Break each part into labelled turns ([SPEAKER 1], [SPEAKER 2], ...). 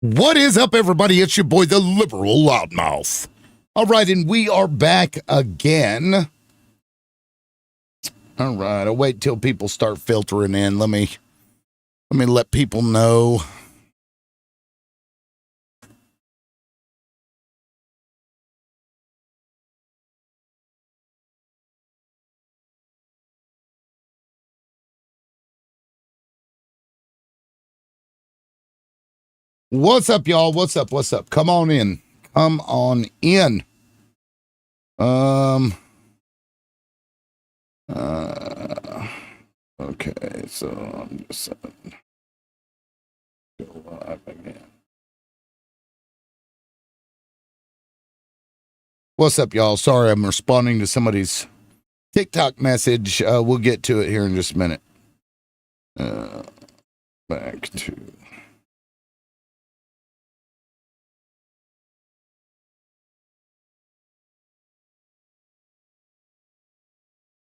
[SPEAKER 1] What is up, everybody? It's your boy, the Liberal Loudmouth. All right, and we are back again. All right, I'll wait till people start filtering in. Let me let people know. What's up, y'all? What's up? What's up? Come on in. Come on in. Okay, so I'm just go live again. What's up, y'all? Sorry, I'm responding to somebody's TikTok message. We'll get to it here in just a minute. Back to...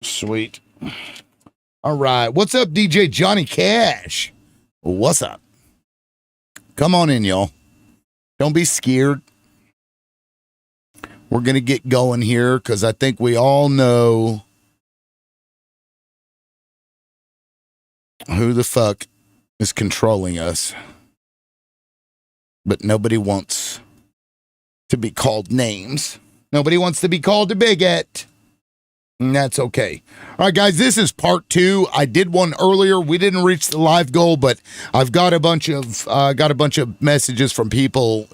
[SPEAKER 1] Sweet. All right. What's up, DJ Johnny Cash? What's up? Come on in, y'all. Don't be scared. We're going to get going here because I think we all know who the fuck is controlling us. But nobody wants to be called names. Nobody wants to be called a bigot. And that's okay. All right, guys, this is part 2. I did one earlier. We didn't reach the live goal, but I've got a bunch of messages from people,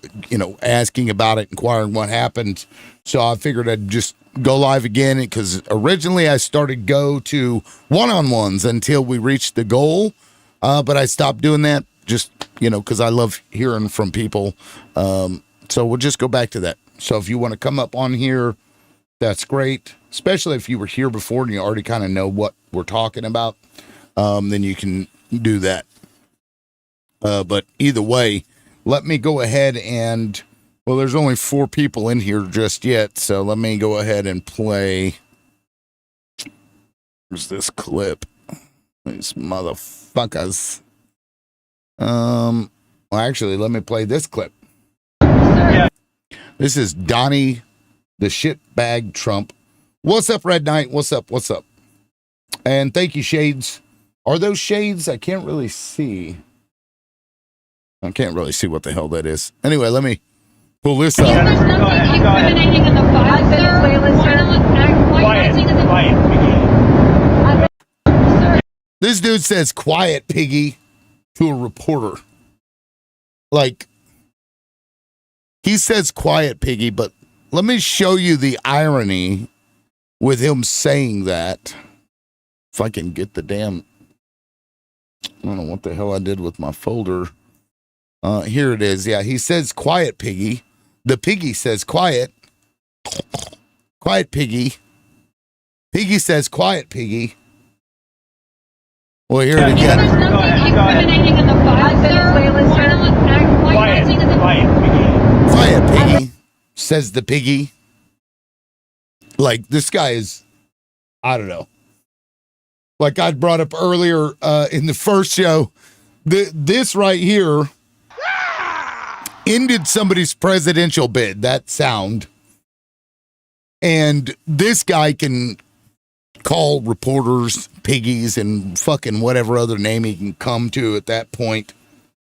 [SPEAKER 1] asking about it, inquiring what happened. So I figured I'd just go live again because originally I started go to one-on-ones until we reached the goal. But I stopped doing that just, because I love hearing from people. So we'll just go back to that. So if you want to come up on here, that's great. Especially if you were here before and you already kind of know what we're talking about, then you can do that. But either way, let me go ahead and, well, there's only 4 people in here just yet, so let me go ahead and play. There's this clip. These motherfuckers. Well, actually, let me play this clip. Yeah. This is Donnie, the shitbag Trump. What's up, Red Knight? What's up? What's up? And thank you, Shades. Are those shades? I can't really see. I can't really see what the hell that is. Anyway, let me pull this up. This dude says, "Quiet, piggy," to a reporter. Like, he says, "Quiet, piggy," but let me show you the irony with him saying that. If I can get the damn, I don't know what the hell I did with my folder. Here it is. Yeah, he says, "Quiet, piggy." The piggy says, "Quiet." Quiet, piggy. Piggy says, "Quiet, piggy." Well, here it again. Quiet, piggy, says the piggy. Like, this guy is, I don't know. Like I brought up earlier in the first show, this right here ended somebody's presidential bid, that sound. And this guy can call reporters piggies and fucking whatever other name he can come to at that point,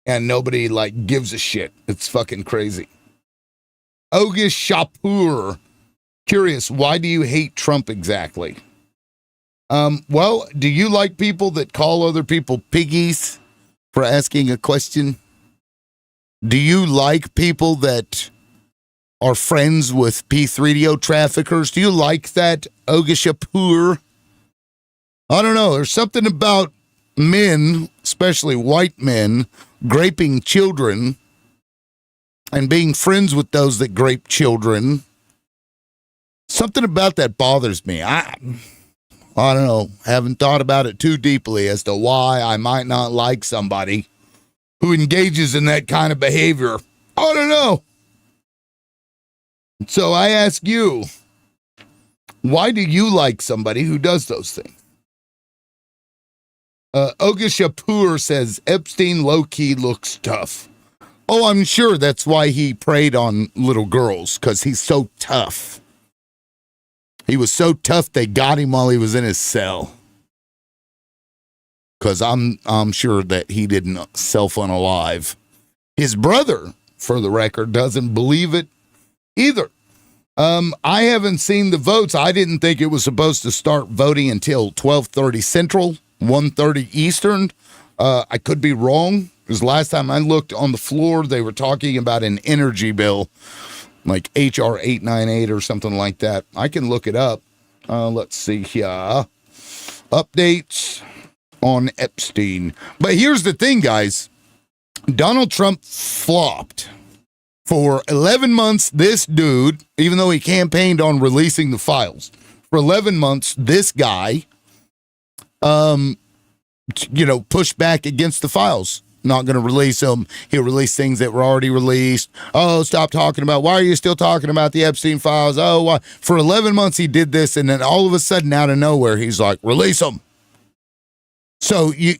[SPEAKER 1] and nobody, like, gives a shit. It's fucking crazy. Ogish Shapur. Curious, why do you hate Trump exactly? Well, do you like people that call other people piggies for asking a question? Do you like people that are friends with P3DO traffickers? Do you like that, Ogishapur? I don't know. There's something about men, especially white men, graping children and being friends with those that grape children. Something about that bothers me. I don't know. Haven't thought about it too deeply as to why I might not like somebody who engages in that kind of behavior. I don't know. So I ask you, why do you like somebody who does those things? Ogishapur says, Epstein low-key looks tough. Oh, I'm sure that's why he preyed on little girls, because he's so tough. He was so tough they got him while he was in his cell. Because I'm sure that he didn't self-unalive. His brother, for the record, doesn't believe it either. I haven't seen the votes. I didn't think it was supposed to start voting until 12:30 Central, 1:30 Eastern. I could be wrong, because last time I looked on the floor, they were talking about an energy bill, like HR 898 or something like that. I can look it up. Let's see here. Updates on Epstein. But here's the thing, guys. Donald Trump flopped. For 11 months, this dude, even though he campaigned on releasing the files, for 11 months, this guy, pushed back against the files. Not going to release them. He'll release things that were already released. Oh, stop talking about, why are you still talking about the Epstein files? Oh, why? For 11 months, he did this, and then all of a sudden, out of nowhere, he's like, release them. So you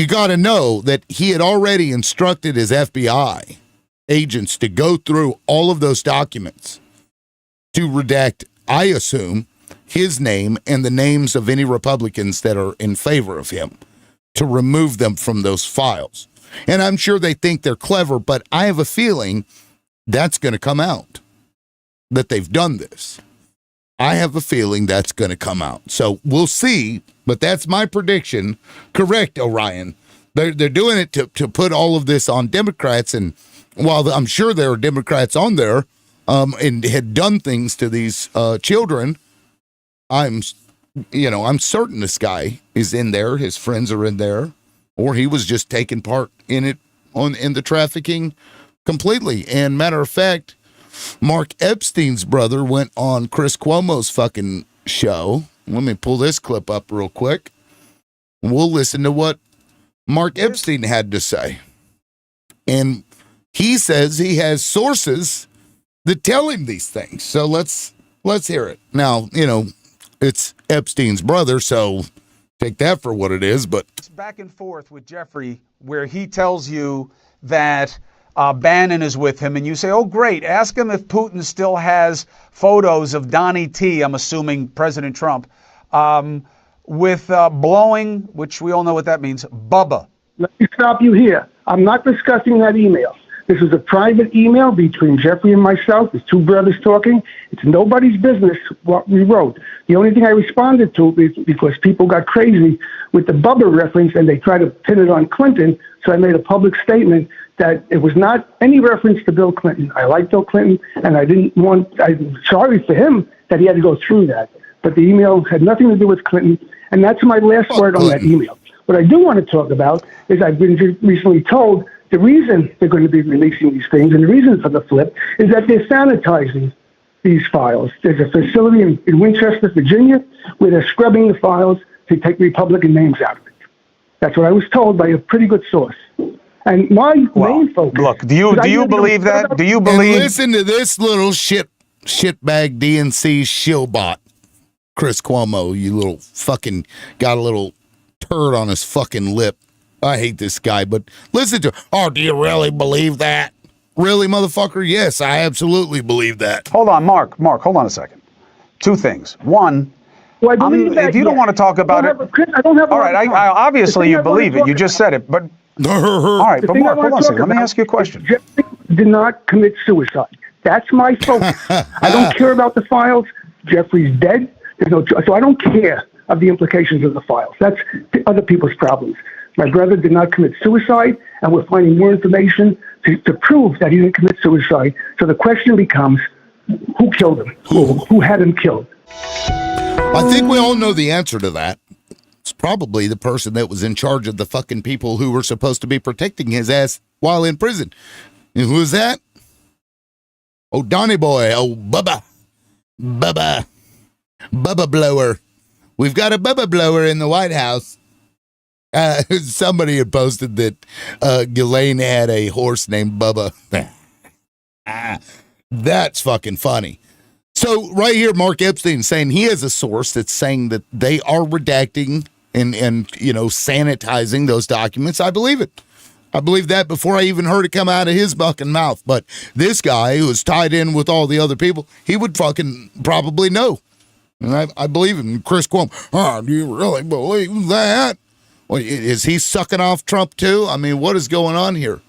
[SPEAKER 1] got to know that he had already instructed his FBI agents to go through all of those documents to redact, I assume, his name and the names of any Republicans that are in favor of him, to remove them from those files. And I'm sure they think they're clever, but I have a feeling that's going to come out, that they've done this. I have a feeling that's going to come out. So we'll see, but that's my prediction. Correct, Orion. They're doing it to put all of this on Democrats, and while I'm sure there are Democrats on there and had done things to these children, I'm certain this guy is in there. His friends are in there, or he was just taking part in it in the trafficking completely. And matter of fact, Mark Epstein's brother went on Chris Cuomo's fucking show. Let me pull this clip up real quick. We'll listen to what Mark Epstein had to say. And he says he has sources that tell him these things. So let's hear it. Now, it's Epstein's brother, so take that for what it is. But
[SPEAKER 2] it's back and forth with Jeffrey, where he tells you that Bannon is with him, and you say, oh, great, ask him if Putin still has photos of Donnie T, I'm assuming President Trump, with blowing, which we all know what that means, Bubba.
[SPEAKER 3] Let me stop you here. I'm not discussing that email. This is a private email between Jeffrey and myself. There's two brothers talking. It's nobody's business what we wrote. The only thing I responded to is because people got crazy with the Bubba reference and they tried to pin it on Clinton. So I made a public statement that it was not any reference to Bill Clinton. I like Bill Clinton, and I'm sorry for him that he had to go through that. But the email had nothing to do with Clinton, and that's my last word on that email. What I do want to talk about is I've been recently told the reason they're going to be releasing these things, and the reason for the flip, is that they're sanitizing these files. There's a facility in Winchester, Virginia, where they're scrubbing the files to take Republican names out of it. That's what I was told by a pretty good source. And my main focus...
[SPEAKER 2] Look, do you believe that? Do you believe...
[SPEAKER 1] And listen to this little shitbag DNC shillbot, Chris Cuomo, you little fucking... got a little turd on his fucking lip. I hate this guy, but listen to... Oh, do you really believe that? Really, motherfucker? Yes, I absolutely believe that.
[SPEAKER 2] Hold on, Mark, hold on a second. Two things. One...
[SPEAKER 3] Well, I believe that,
[SPEAKER 2] if you don't want to talk about it...
[SPEAKER 3] I don't have...
[SPEAKER 2] All right, I obviously you believe it. You just said it, but... All right, but Mark, hold on a second. Let me ask you a question.
[SPEAKER 3] Jeffrey did not commit suicide. That's my focus. I don't care about the files. Jeffrey's dead. So I don't care of the implications of the files. That's other people's problems. My brother did not commit suicide, and we're finding more information to prove that he didn't commit suicide. So the question becomes, who killed him? Who had him killed?
[SPEAKER 1] I think we all know the answer to that. It's probably the person that was in charge of the fucking people who were supposed to be protecting his ass while in prison. And who is that? Oh, Donnie Boy. Oh, Bubba Blower. We've got a Bubba Blower in the White House. Somebody had posted that Ghislaine had a horse named Bubba. That's fucking funny. So right here, Mark Epstein saying he has a source that's saying that they are redacting and sanitizing those documents. I believe it. I believed that before I even heard it come out of his fucking mouth. But this guy who is tied in with all the other people, he would fucking probably know. And I believe him. Chris Cuomo, do you really believe that? Well, is he sucking off Trump too? I mean, what is going on here?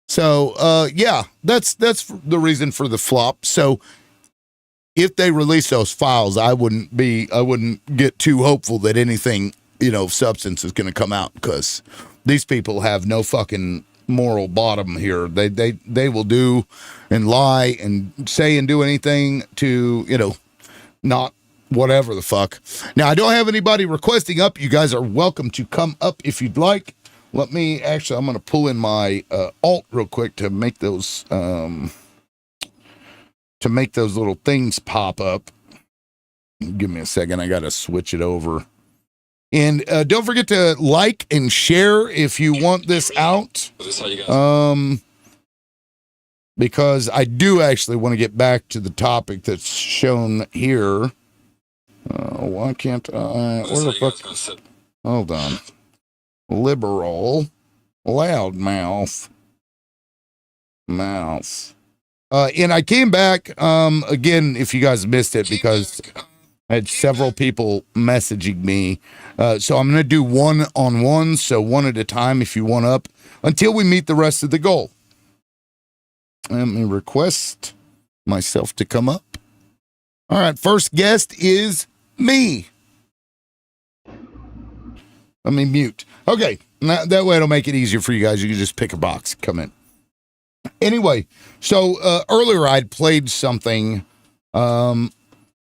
[SPEAKER 1] So, yeah, that's the reason for the flop. So if they release those files, I wouldn't get too hopeful that anything, of substance is going to come out, because these people have no fucking moral bottom here. They will do and lie and say and do anything to, not whatever the fuck. Now, I don't have anybody requesting up. You guys are welcome to come up if you'd like. I'm going to pull in my alt real quick to make those little things pop up. Give me a second. I got to switch it over. And don't forget to like and share if you want this out. Because I do actually want to get back to the topic that's shown here. Why can't I? Where the fuck? Hold on. Liberal loudmouth mouth. And I came back again, if you guys missed it, because I had several people messaging me. So I'm going to do one-on-one, so one at a time if you want up, until we meet the rest of the goal. Let me request myself to come up. All right, first guest is me. Let me mute. Okay, that way it'll make it easier for you guys. You can just pick a box, come in. Anyway, so earlier I'd played something. I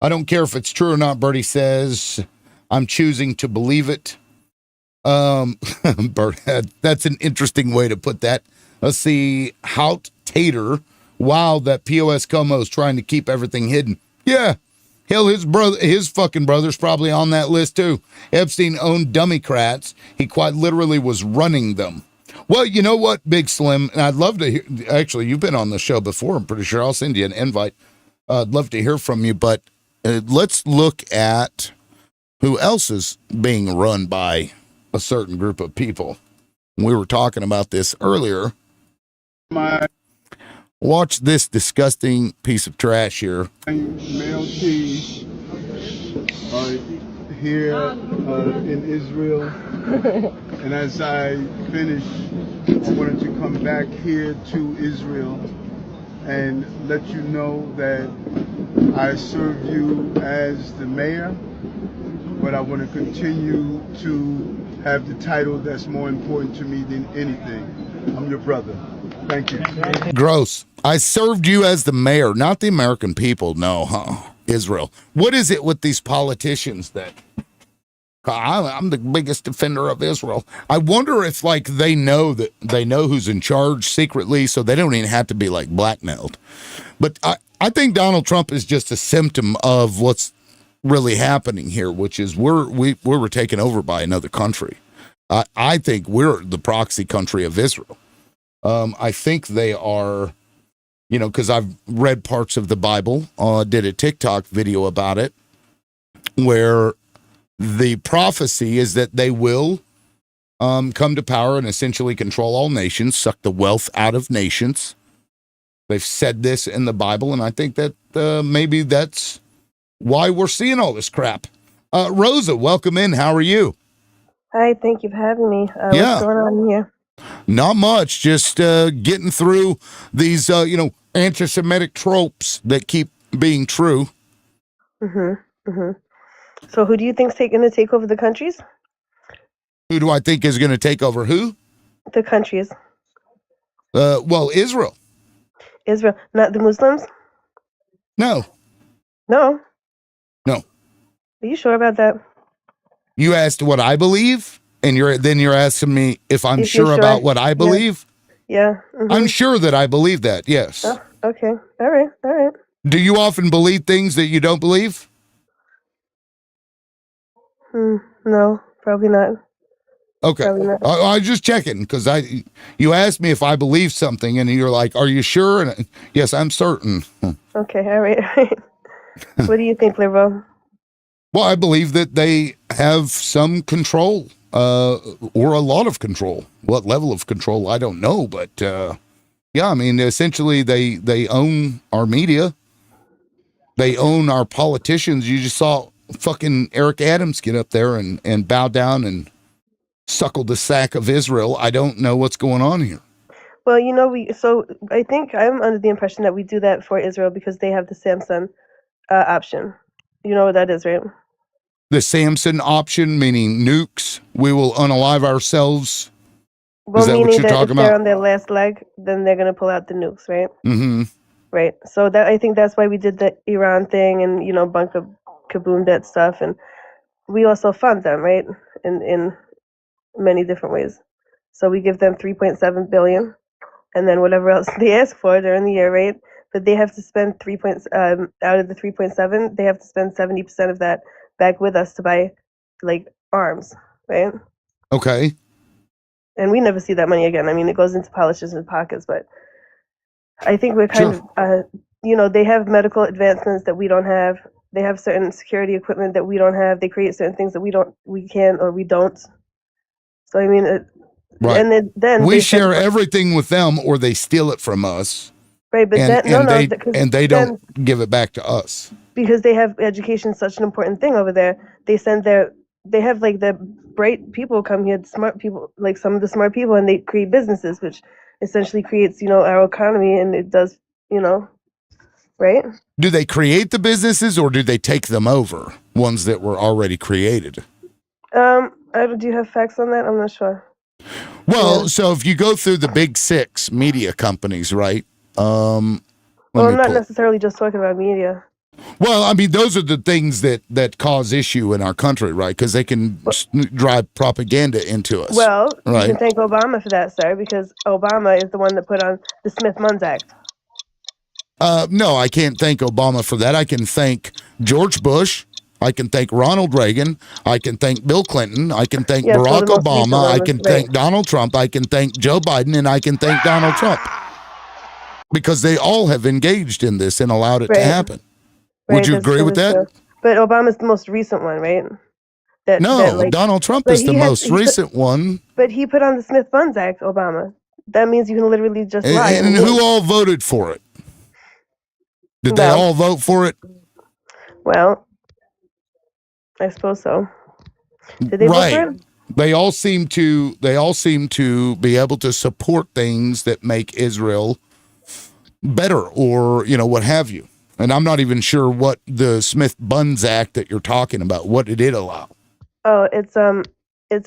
[SPEAKER 1] don't care if it's true or not, Bertie says. I'm choosing to believe it. Bert, that's an interesting way to put that. Let's see. Hout Tater. Wow, that POS Como is trying to keep everything hidden. Yeah. Hell, his fucking brother's probably on that list too. Epstein owned Dummycrats. He quite literally was running them. Well, you know what, Big Slim, and I'd love to hear, actually, you've been on the show before, I'm pretty sure. I'll send you an invite. I'd love to hear from you, but let's look at who else is being run by a certain group of people. We were talking about this earlier. Watch this disgusting piece of trash here.
[SPEAKER 4] Male T here in Israel, and as I finish, I wanted to come back here to Israel and let you know that I serve you as the mayor, but I want to continue to have the title that's more important to me than anything. I'm your brother. Thank you.
[SPEAKER 1] Gross. I served you as the mayor, not the American people. No, huh? Israel. What is it with these politicians that I'm the biggest defender of Israel? I wonder if they know who's in charge secretly, so they don't even have to be blackmailed. But I think Donald Trump is just a symptom of what's really happening here, which is we're taken over by another country. I think we're the proxy country of Israel. I think they are, because I've read parts of the Bible, did a TikTok video about it, where the prophecy is that they will come to power and essentially control all nations, suck the wealth out of nations. They've said this in the Bible, and I think that maybe that's why we're seeing all this crap. Rosa, welcome in. How are you?
[SPEAKER 5] Hi, thank you for having me.
[SPEAKER 1] Yeah.
[SPEAKER 5] What's going on here?
[SPEAKER 1] Not much, just getting through these, anti-Semitic tropes that keep being true.
[SPEAKER 5] So who do you think's going to take over the countries?
[SPEAKER 1] Who do I think is going to take over who?
[SPEAKER 5] The countries.
[SPEAKER 1] Well, Israel.
[SPEAKER 5] Israel, not the Muslims?
[SPEAKER 1] No.
[SPEAKER 5] No.
[SPEAKER 1] No.
[SPEAKER 5] Are you sure about that?
[SPEAKER 1] You asked what I believe, and you're asking me if I'm sure about what I believe?
[SPEAKER 5] Yeah.
[SPEAKER 1] I'm sure that I believe that, yes.
[SPEAKER 5] Oh, okay. All right.
[SPEAKER 1] Do you often believe things that you don't believe?
[SPEAKER 5] No, probably not.
[SPEAKER 1] Okay.
[SPEAKER 5] Probably not.
[SPEAKER 1] I was just checking, because you asked me if I believe something, and you're like, are you sure? And yes, I'm certain.
[SPEAKER 5] Okay, all right. What do you think, Liberal?
[SPEAKER 1] Well, I believe that they have some control or a lot of control. What level of control, I don't know, but yeah, I mean, essentially they own our media. They own our politicians. You just saw fucking Eric Adams get up there and bow down and suckle the sack of Israel. I don't know what's going on here.
[SPEAKER 5] Well, so I think I'm under the impression that we do that for Israel because they have the Samsung option. You know what that is, right?
[SPEAKER 1] The Samson option, meaning nukes, we will unalive ourselves.
[SPEAKER 5] Well,
[SPEAKER 1] Is that what
[SPEAKER 5] meaning
[SPEAKER 1] you're
[SPEAKER 5] that
[SPEAKER 1] talking
[SPEAKER 5] if they're
[SPEAKER 1] about?
[SPEAKER 5] on their last leg, then they're going to pull out the nukes, right?
[SPEAKER 1] Mm-hmm.
[SPEAKER 5] Right. So that I think that's why we did the Iran thing and bunker kaboom that stuff, and we also fund them, right? In many different ways. So we give them 3.7 billion, and then whatever else they ask for during the year, right? But they have to spend out of the 3.7, they have to spend 70% of that back with us to buy like arms, right?
[SPEAKER 1] Okay.
[SPEAKER 5] And we never see that money again. I mean, it goes into politicians' pockets, but I think we're kind of, they have medical advancements that we don't have. They have certain security equipment that we don't have. They create certain things that we can or we don't. So I mean,
[SPEAKER 1] Right.
[SPEAKER 5] and then
[SPEAKER 1] We
[SPEAKER 5] they
[SPEAKER 1] share everything with them, or they steal it from us,
[SPEAKER 5] right, but
[SPEAKER 1] they don't give it back to us.
[SPEAKER 5] because they have education such an important thing over there. They have like the bright people come here, smart people, like some of the smart people, and they create businesses, which essentially creates our economy, and it does right.
[SPEAKER 1] Do they create the businesses, or do they take them over, ones that were already created?
[SPEAKER 5] Do you have facts on that? I'm not sure.
[SPEAKER 1] Well, so if you go through the big six media companies, right?
[SPEAKER 5] Well, I'm not necessarily just talking about media.
[SPEAKER 1] Well, I mean, those are the things that cause issue in our country, right? Because they can drive propaganda into us.
[SPEAKER 5] Well,
[SPEAKER 1] right?
[SPEAKER 5] You can thank Obama for that, sir, because Obama is the one that put on the Smith-Mundt Act.
[SPEAKER 1] No, I can't thank Obama for that. I can thank George Bush. I can thank Ronald Reagan. I can thank Bill Clinton. I can thank Barack Obama. I can thank Donald Trump. I can thank Joe Biden, and I can thank Donald Trump. Because they all have engaged in this and allowed it to happen. Would you agree with that?
[SPEAKER 5] But Obama's the most recent one, right?
[SPEAKER 1] Donald Trump is the most recent one.
[SPEAKER 5] But he put on the Smith-Mundt Act, Obama. That means you can literally just lie.
[SPEAKER 1] And who all voted for it? Did they all vote for it?
[SPEAKER 5] Well, I suppose so. Did they vote for it?
[SPEAKER 1] They all seem to be able to support things that make Israel better, or what have you. And I'm not even sure what the Smith-Mundt Act that you're talking about, what did it allow?
[SPEAKER 5] Oh, it's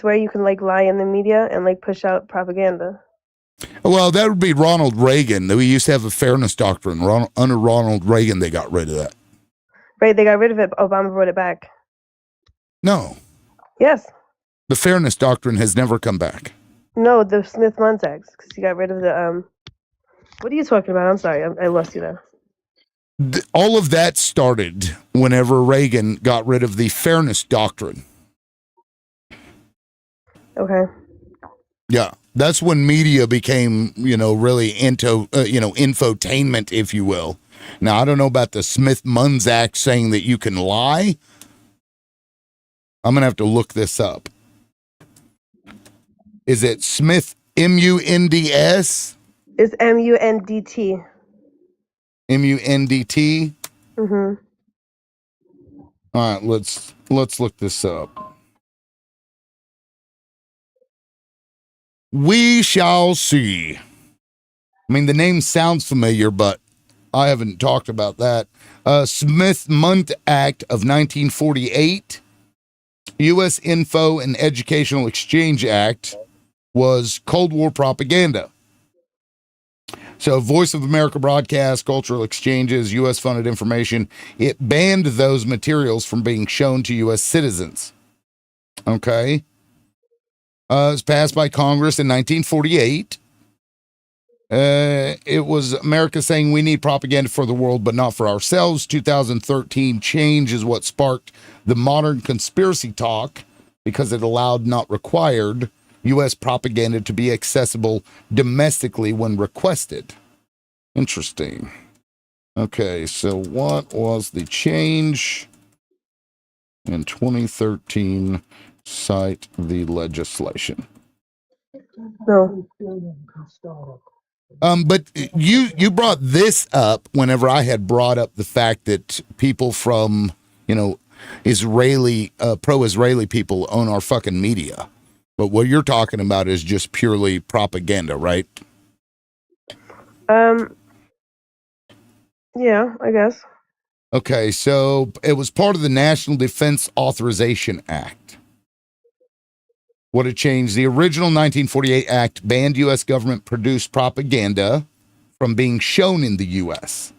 [SPEAKER 5] where you can lie in the media and push out propaganda.
[SPEAKER 1] Well, that would be Ronald Reagan. We used to have a fairness doctrine. Under Ronald Reagan, they got rid of that.
[SPEAKER 5] Right, they got rid of it. Obama brought it back.
[SPEAKER 1] No.
[SPEAKER 5] Yes.
[SPEAKER 1] The fairness doctrine has never come back.
[SPEAKER 5] No, the Smith-Mundt Act, because he got rid of the What are you talking about? I'm sorry, I lost you there.
[SPEAKER 1] All of that started whenever Reagan got rid of the fairness doctrine.
[SPEAKER 5] Okay.
[SPEAKER 1] Yeah, that's when media became, really into, infotainment, if you will. Now, I don't know about the Smith-Mundt Act saying that you can lie. I'm going to have to look this up. Is it Smith, M-U-N-D-S?
[SPEAKER 5] It's M-U-N-D-T.
[SPEAKER 1] M-U-N-D-T?
[SPEAKER 5] Mm-hmm.
[SPEAKER 1] All right, let's look this up. We shall see. I mean, the name sounds familiar, but I haven't talked about that. Smith-Mundt Act of 1948, U.S. Info and Educational Exchange Act was Cold War propaganda. So Voice of America broadcast, cultural exchanges, U.S. funded information, it banned those materials from being shown to U.S. citizens. Okay. It was passed by Congress in 1948. It was America saying we need propaganda for the world, but not for ourselves. 2013 change is what sparked the modern conspiracy talk because it allowed, not required, U.S. propaganda to be accessible domestically when requested. Interesting. Okay, so what was the change in 2013 Cite the legislation.
[SPEAKER 5] No.
[SPEAKER 1] But you brought this up whenever I had brought up the fact that people from, Israeli, pro-Israeli people own our fucking media. But what you're talking about is just purely propaganda, right?
[SPEAKER 5] Yeah, I guess.
[SPEAKER 1] Okay, so it was part of the National Defense Authorization Act. What it changed, the original 1948 Act banned U.S. government-produced propaganda from being shown in the U.S.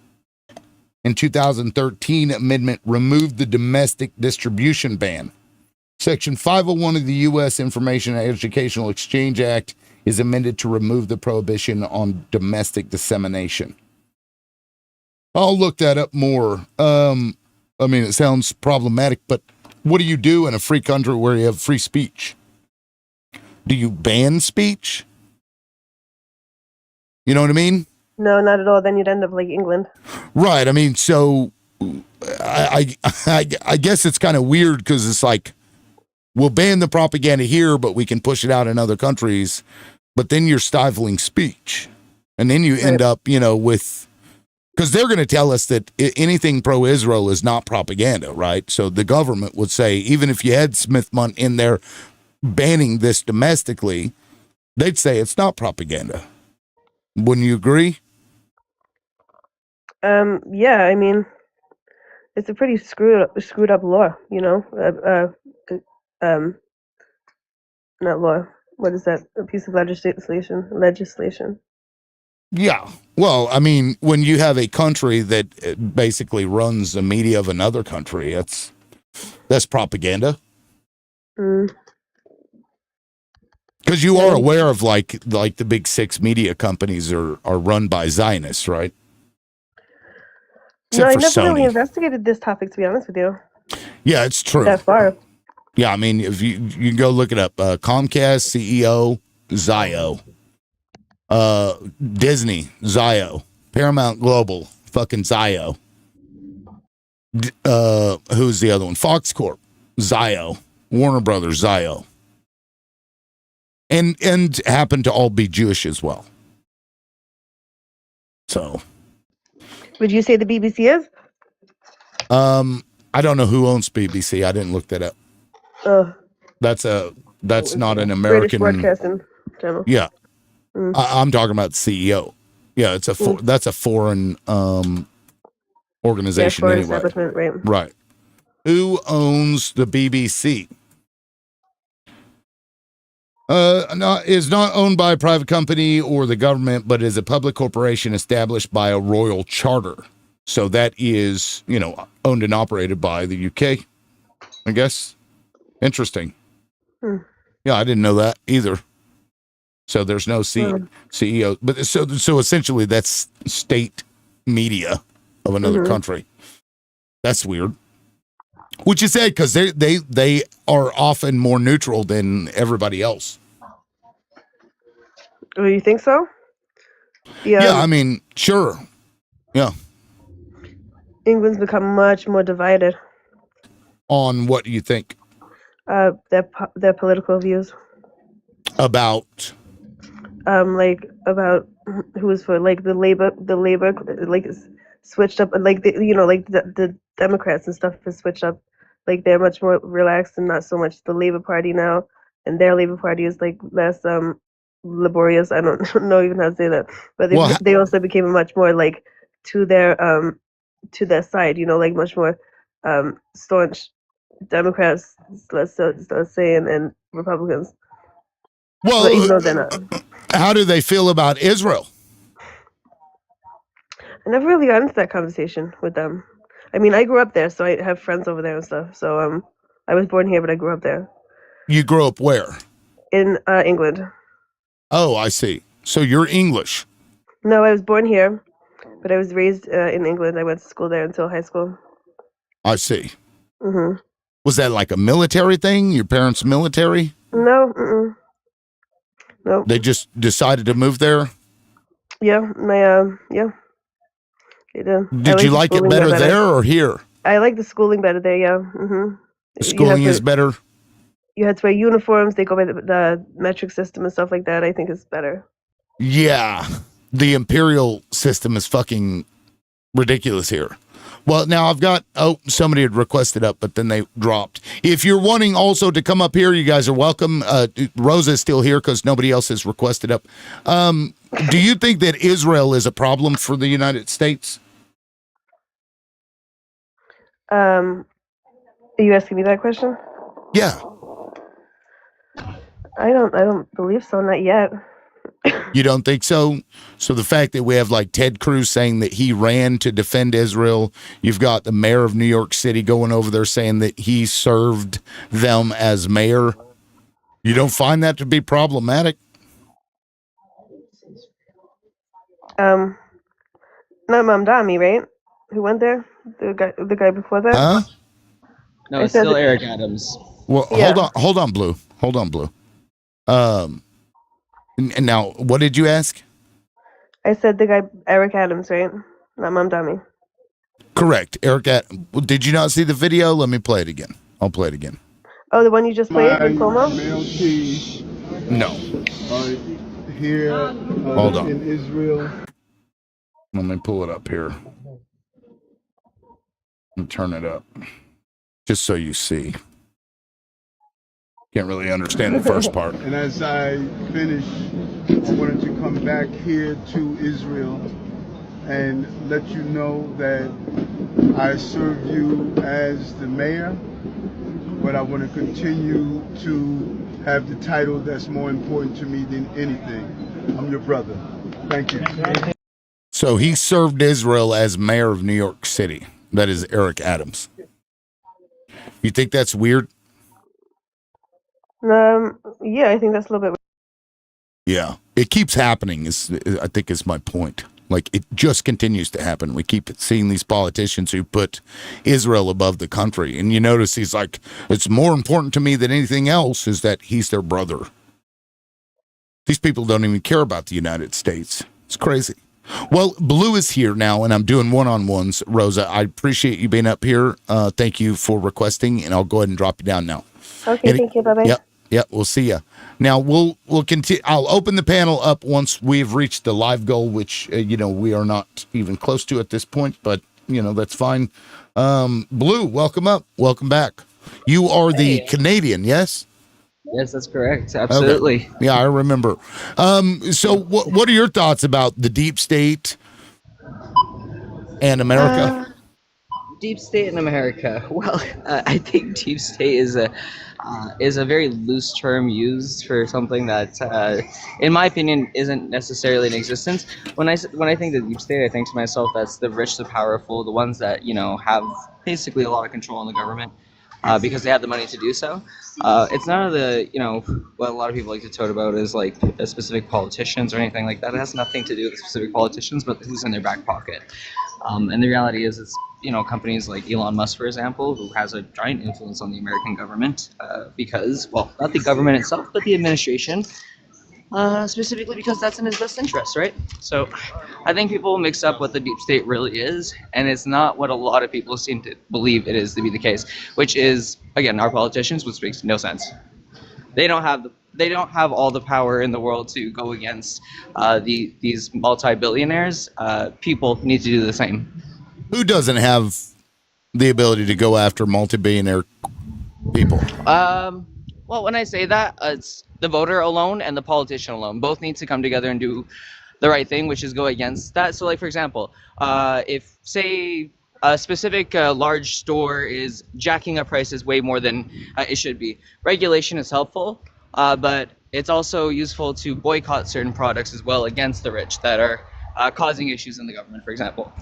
[SPEAKER 1] In 2013, amendment removed the domestic distribution ban. Section 501 of the U.S. Information and Educational Exchange Act is amended to remove the prohibition on domestic dissemination. I'll look that up more. It sounds problematic, but what do you do in a free country where you have free speech? Do you ban speech? You know what I mean?
[SPEAKER 5] No, not at all. Then you'd end up like England.
[SPEAKER 1] Right. I mean, so I guess it's kind of weird because it's like, we'll ban the propaganda here, but we can push it out in other countries. But then you're stifling speech. And then you end up, with, because they're going to tell us that anything pro-Israel is not propaganda, right? So the government would say, even if you had Smith-Mundt in there banning this domestically, they'd say it's not propaganda. Wouldn't you agree?
[SPEAKER 5] Yeah, I mean, it's a pretty screwed up law, not law. What is that? A piece of legislation.
[SPEAKER 1] Yeah. Well, I mean, when you have a country that basically runs the media of another country, that's propaganda. Because you are aware of like the big six media companies are run by Zionists, right?
[SPEAKER 5] No, I
[SPEAKER 1] Except for
[SPEAKER 5] never really
[SPEAKER 1] Sony.
[SPEAKER 5] investigated this topic, to be honest with you.
[SPEAKER 1] Yeah, it's true.
[SPEAKER 5] That far.
[SPEAKER 1] Yeah, I mean, if you can go look it up. Comcast CEO Zio, Disney Zio, Paramount Global fucking Zio. Who's the other one? Fox Corp Zio, Warner Brothers Zio, and happen to all be Jewish as well. So,
[SPEAKER 5] would you say the BBC is?
[SPEAKER 1] I don't know who owns BBC. I didn't look that up. That's not an American
[SPEAKER 5] British Broadcasting Channel.
[SPEAKER 1] Yeah, I'm talking about the CEO. Yeah, that's a foreign organization
[SPEAKER 5] foreign
[SPEAKER 1] anyway.
[SPEAKER 5] Right.
[SPEAKER 1] Right. Who owns the BBC? Is not owned by a private company or the government, but is a public corporation established by a royal charter. So that is, owned and operated by the UK, I guess. Interesting. Yeah, I didn't know that either. So there's no CEO, but so essentially that's state media of another country. That's weird. Which is sad because they are often more neutral than everybody else.
[SPEAKER 5] Oh, you think so?
[SPEAKER 1] Yeah, I mean, sure. Yeah.
[SPEAKER 5] England's become much more divided.
[SPEAKER 1] On what do you think?
[SPEAKER 5] Their political views.
[SPEAKER 1] About?
[SPEAKER 5] About who was for the labor switched up, the Democrats and stuff has switched up. Like they're much more relaxed and not so much the Labour Party now, and their Labour Party is like less laborious. I don't know even how to say that, but they also became much more like to their side, like much more staunch Democrats, let's say, and Republicans.
[SPEAKER 1] Well,
[SPEAKER 5] even though they're not.
[SPEAKER 1] How do they feel about Israel?
[SPEAKER 5] I never really got into that conversation with them. I mean, I grew up there, so I have friends over there and stuff. So I was born here, but I grew up there.
[SPEAKER 1] You grew up where?
[SPEAKER 5] In England.
[SPEAKER 1] Oh, I see. So you're English.
[SPEAKER 5] No, I was born here, but I was raised in England. I went to school there until high school.
[SPEAKER 1] I see. Was that like a military thing? Your parents military?
[SPEAKER 5] No. Nope.
[SPEAKER 1] They just decided to move there?
[SPEAKER 5] Yeah, yeah. They did.
[SPEAKER 1] Did you like it better there or here?
[SPEAKER 5] I like the schooling better there, yeah.
[SPEAKER 1] The schooling is better?
[SPEAKER 5] you had to wear uniforms. They go by the metric system and stuff like that. I think is better.
[SPEAKER 1] Yeah, the imperial system is fucking ridiculous here. Well, now I've got, somebody had requested up, but then they dropped. If you're wanting also to come up here, you guys are welcome. Rosa's still here because nobody else has requested up. Do you think that Israel is a problem for the United States?
[SPEAKER 5] Are you asking me that question?
[SPEAKER 1] Yeah.
[SPEAKER 5] I don't believe so. Not yet.
[SPEAKER 1] You don't think so? So the fact that we have like Ted Cruz saying that he ran to defend Israel, you've got the mayor of New York City going over there saying that he served them as mayor. You don't find that to be problematic?
[SPEAKER 5] Not Mamdani, right? Who went there? The guy before that?
[SPEAKER 1] Huh?
[SPEAKER 6] No,
[SPEAKER 5] I
[SPEAKER 6] it's
[SPEAKER 5] said
[SPEAKER 6] still
[SPEAKER 5] that-
[SPEAKER 6] Eric Adams.
[SPEAKER 1] Well,
[SPEAKER 5] Yeah.
[SPEAKER 1] hold on, Blue. And now, what did you ask?
[SPEAKER 5] I said the guy Eric Adams, right? Not Mamdani.
[SPEAKER 1] Correct. Did you not see the video? Let me play it again. I'll play it again.
[SPEAKER 5] Oh, the one you just played
[SPEAKER 4] My
[SPEAKER 5] with Como?
[SPEAKER 4] male team
[SPEAKER 1] No.
[SPEAKER 4] here
[SPEAKER 1] Hold on.
[SPEAKER 4] in Israel.
[SPEAKER 1] Let me pull it up here. And turn it up. Just so you see. Can't really understand the first part.
[SPEAKER 4] And as I finish, I wanted to come back here to Israel and let you know that I serve you as the mayor, but I want to continue to have the title that's more important to me than anything. I'm your brother. Thank you.
[SPEAKER 1] So he served Israel as mayor of New York City. That is Eric Adams. You think that's weird?
[SPEAKER 5] Yeah, I think that's a little bit.
[SPEAKER 1] Yeah. It keeps happening, I think is my point. Like, it just continues to happen. We keep seeing these politicians who put Israel above the country. And you notice he's like, it's more important to me than anything else is that he's their brother. These people don't even care about the United States. It's crazy. Well, Blue is here now, and I'm doing one-on-ones. Rosa, I appreciate you being up here. Thank you for requesting, and I'll go ahead and drop you down now.
[SPEAKER 5] Okay, thank you. Bye-bye.
[SPEAKER 1] Yep, we'll see you. Now, we'll continue. I'll open the panel up once we've reached the live goal, which, we are not even close to at this point, but, that's fine. Blue, welcome up. Welcome back. You are the Canadian, yes?
[SPEAKER 6] Yes, that's correct. Absolutely.
[SPEAKER 1] Okay. Yeah, I remember. So what are your thoughts about the deep state and America?
[SPEAKER 6] Deep state in America. Well, I think deep state is a very loose term used for something that, in my opinion, isn't necessarily in existence. When I think the deep state, I think to myself that's the rich, the powerful, the ones that have basically a lot of control in the government. Because they have the money to do so. It's none of the, what a lot of people like to tote about is like specific politicians or anything like that. It has nothing to do with specific politicians, but who's in their back pocket. And the reality is it's, companies like Elon Musk, for example, who has a giant influence on the American government because, well, not the government itself, but the administration. Specifically because that's in his best interest, right? So I think people mix up what the deep state really is, and it's not what a lot of people seem to believe it is to be the case, which is, again, our politicians, which makes no sense. They don't have all the power in the world to go against these multi-billionaires. People need to do the same.
[SPEAKER 1] Who doesn't have the ability to go after multi-billionaire people?
[SPEAKER 6] Well, when I say that, it's the voter alone and the politician alone. Both need to come together and do the right thing, which is go against that. So, like, for example, if, say, a specific large store is jacking up prices way more than it should be, regulation is helpful, but it's also useful to boycott certain products as well against the rich that are causing issues in the government, for example.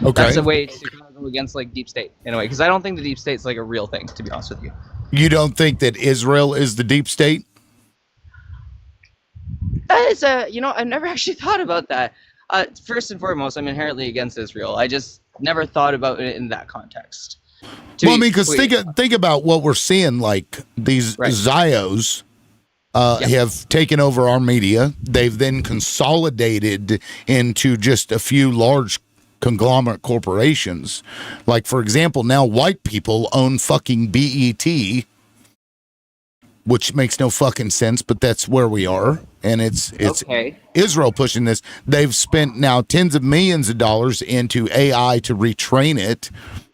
[SPEAKER 1] Okay.
[SPEAKER 6] That's a way to go against, like, deep state, in a way, because I don't think the deep state's, like, a real thing, to be honest with you.
[SPEAKER 1] You don't think that Israel is the deep state?
[SPEAKER 6] It's I've never actually thought about that. First and foremost, I'm inherently against Israel. I just never thought about it in that context.
[SPEAKER 1] Well, I mean, because think about what we're seeing, like these Zios have taken over our media. They've then consolidated into just a few large conglomerate corporations. Like, for example, now white people own fucking BET, which makes no fucking sense, but that's where we are. And it's
[SPEAKER 6] Okay.
[SPEAKER 1] Israel pushing this. They've spent now tens of millions of dollars into AI to retrain it.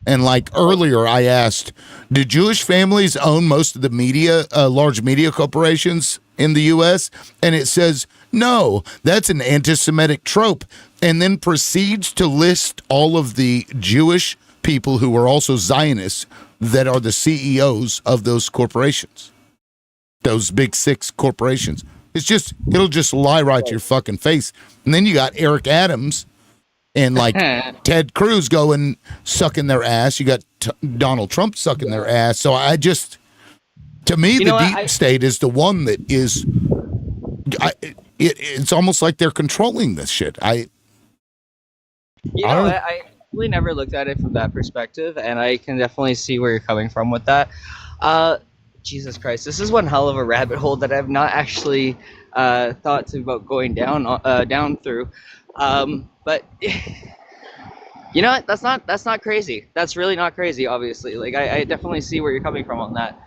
[SPEAKER 1] And like earlier, I asked, do Jewish families own most of the media, large media corporations in the U.S.? And it says, no, that's an anti-Semitic trope. And then proceeds to list all of the Jewish people who are also Zionists that are the CEOs of those corporations, those big six corporations. It'll just lie right to your fucking face. And then you got Eric Adams and like Ted Cruz going sucking their ass. You got Donald Trump sucking their ass. So to me, the deep state is the one that is. It's almost like they're controlling this shit. I
[SPEAKER 6] really never looked at it from that perspective, and I can definitely see where you're coming from with that. Jesus Christ, this is one hell of a rabbit hole that I've not actually thought about going down through. But you know what? That's not crazy. That's really not crazy. Obviously, like I definitely see where you're coming from on that.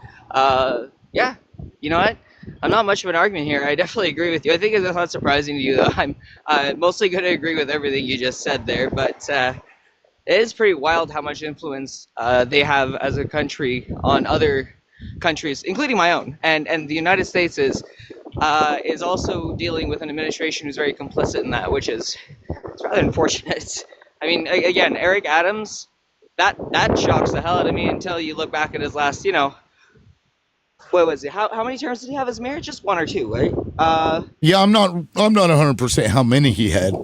[SPEAKER 6] Yeah, you know what? I'm not much of an argument here. I definitely agree with you. I think it's not surprising to you, though. I'm mostly going to agree with everything you just said there, but it is pretty wild how much influence they have as a country on other countries, including my own. And the United States is also dealing with an administration who's very complicit in that, which is it's rather unfortunate. I mean, again, Eric Adams, that shocks the hell out of me until you look back at his last, what was it? How many terms did he have as mayor? Just one or two, right?
[SPEAKER 1] Yeah, I'm not 100% how many he had.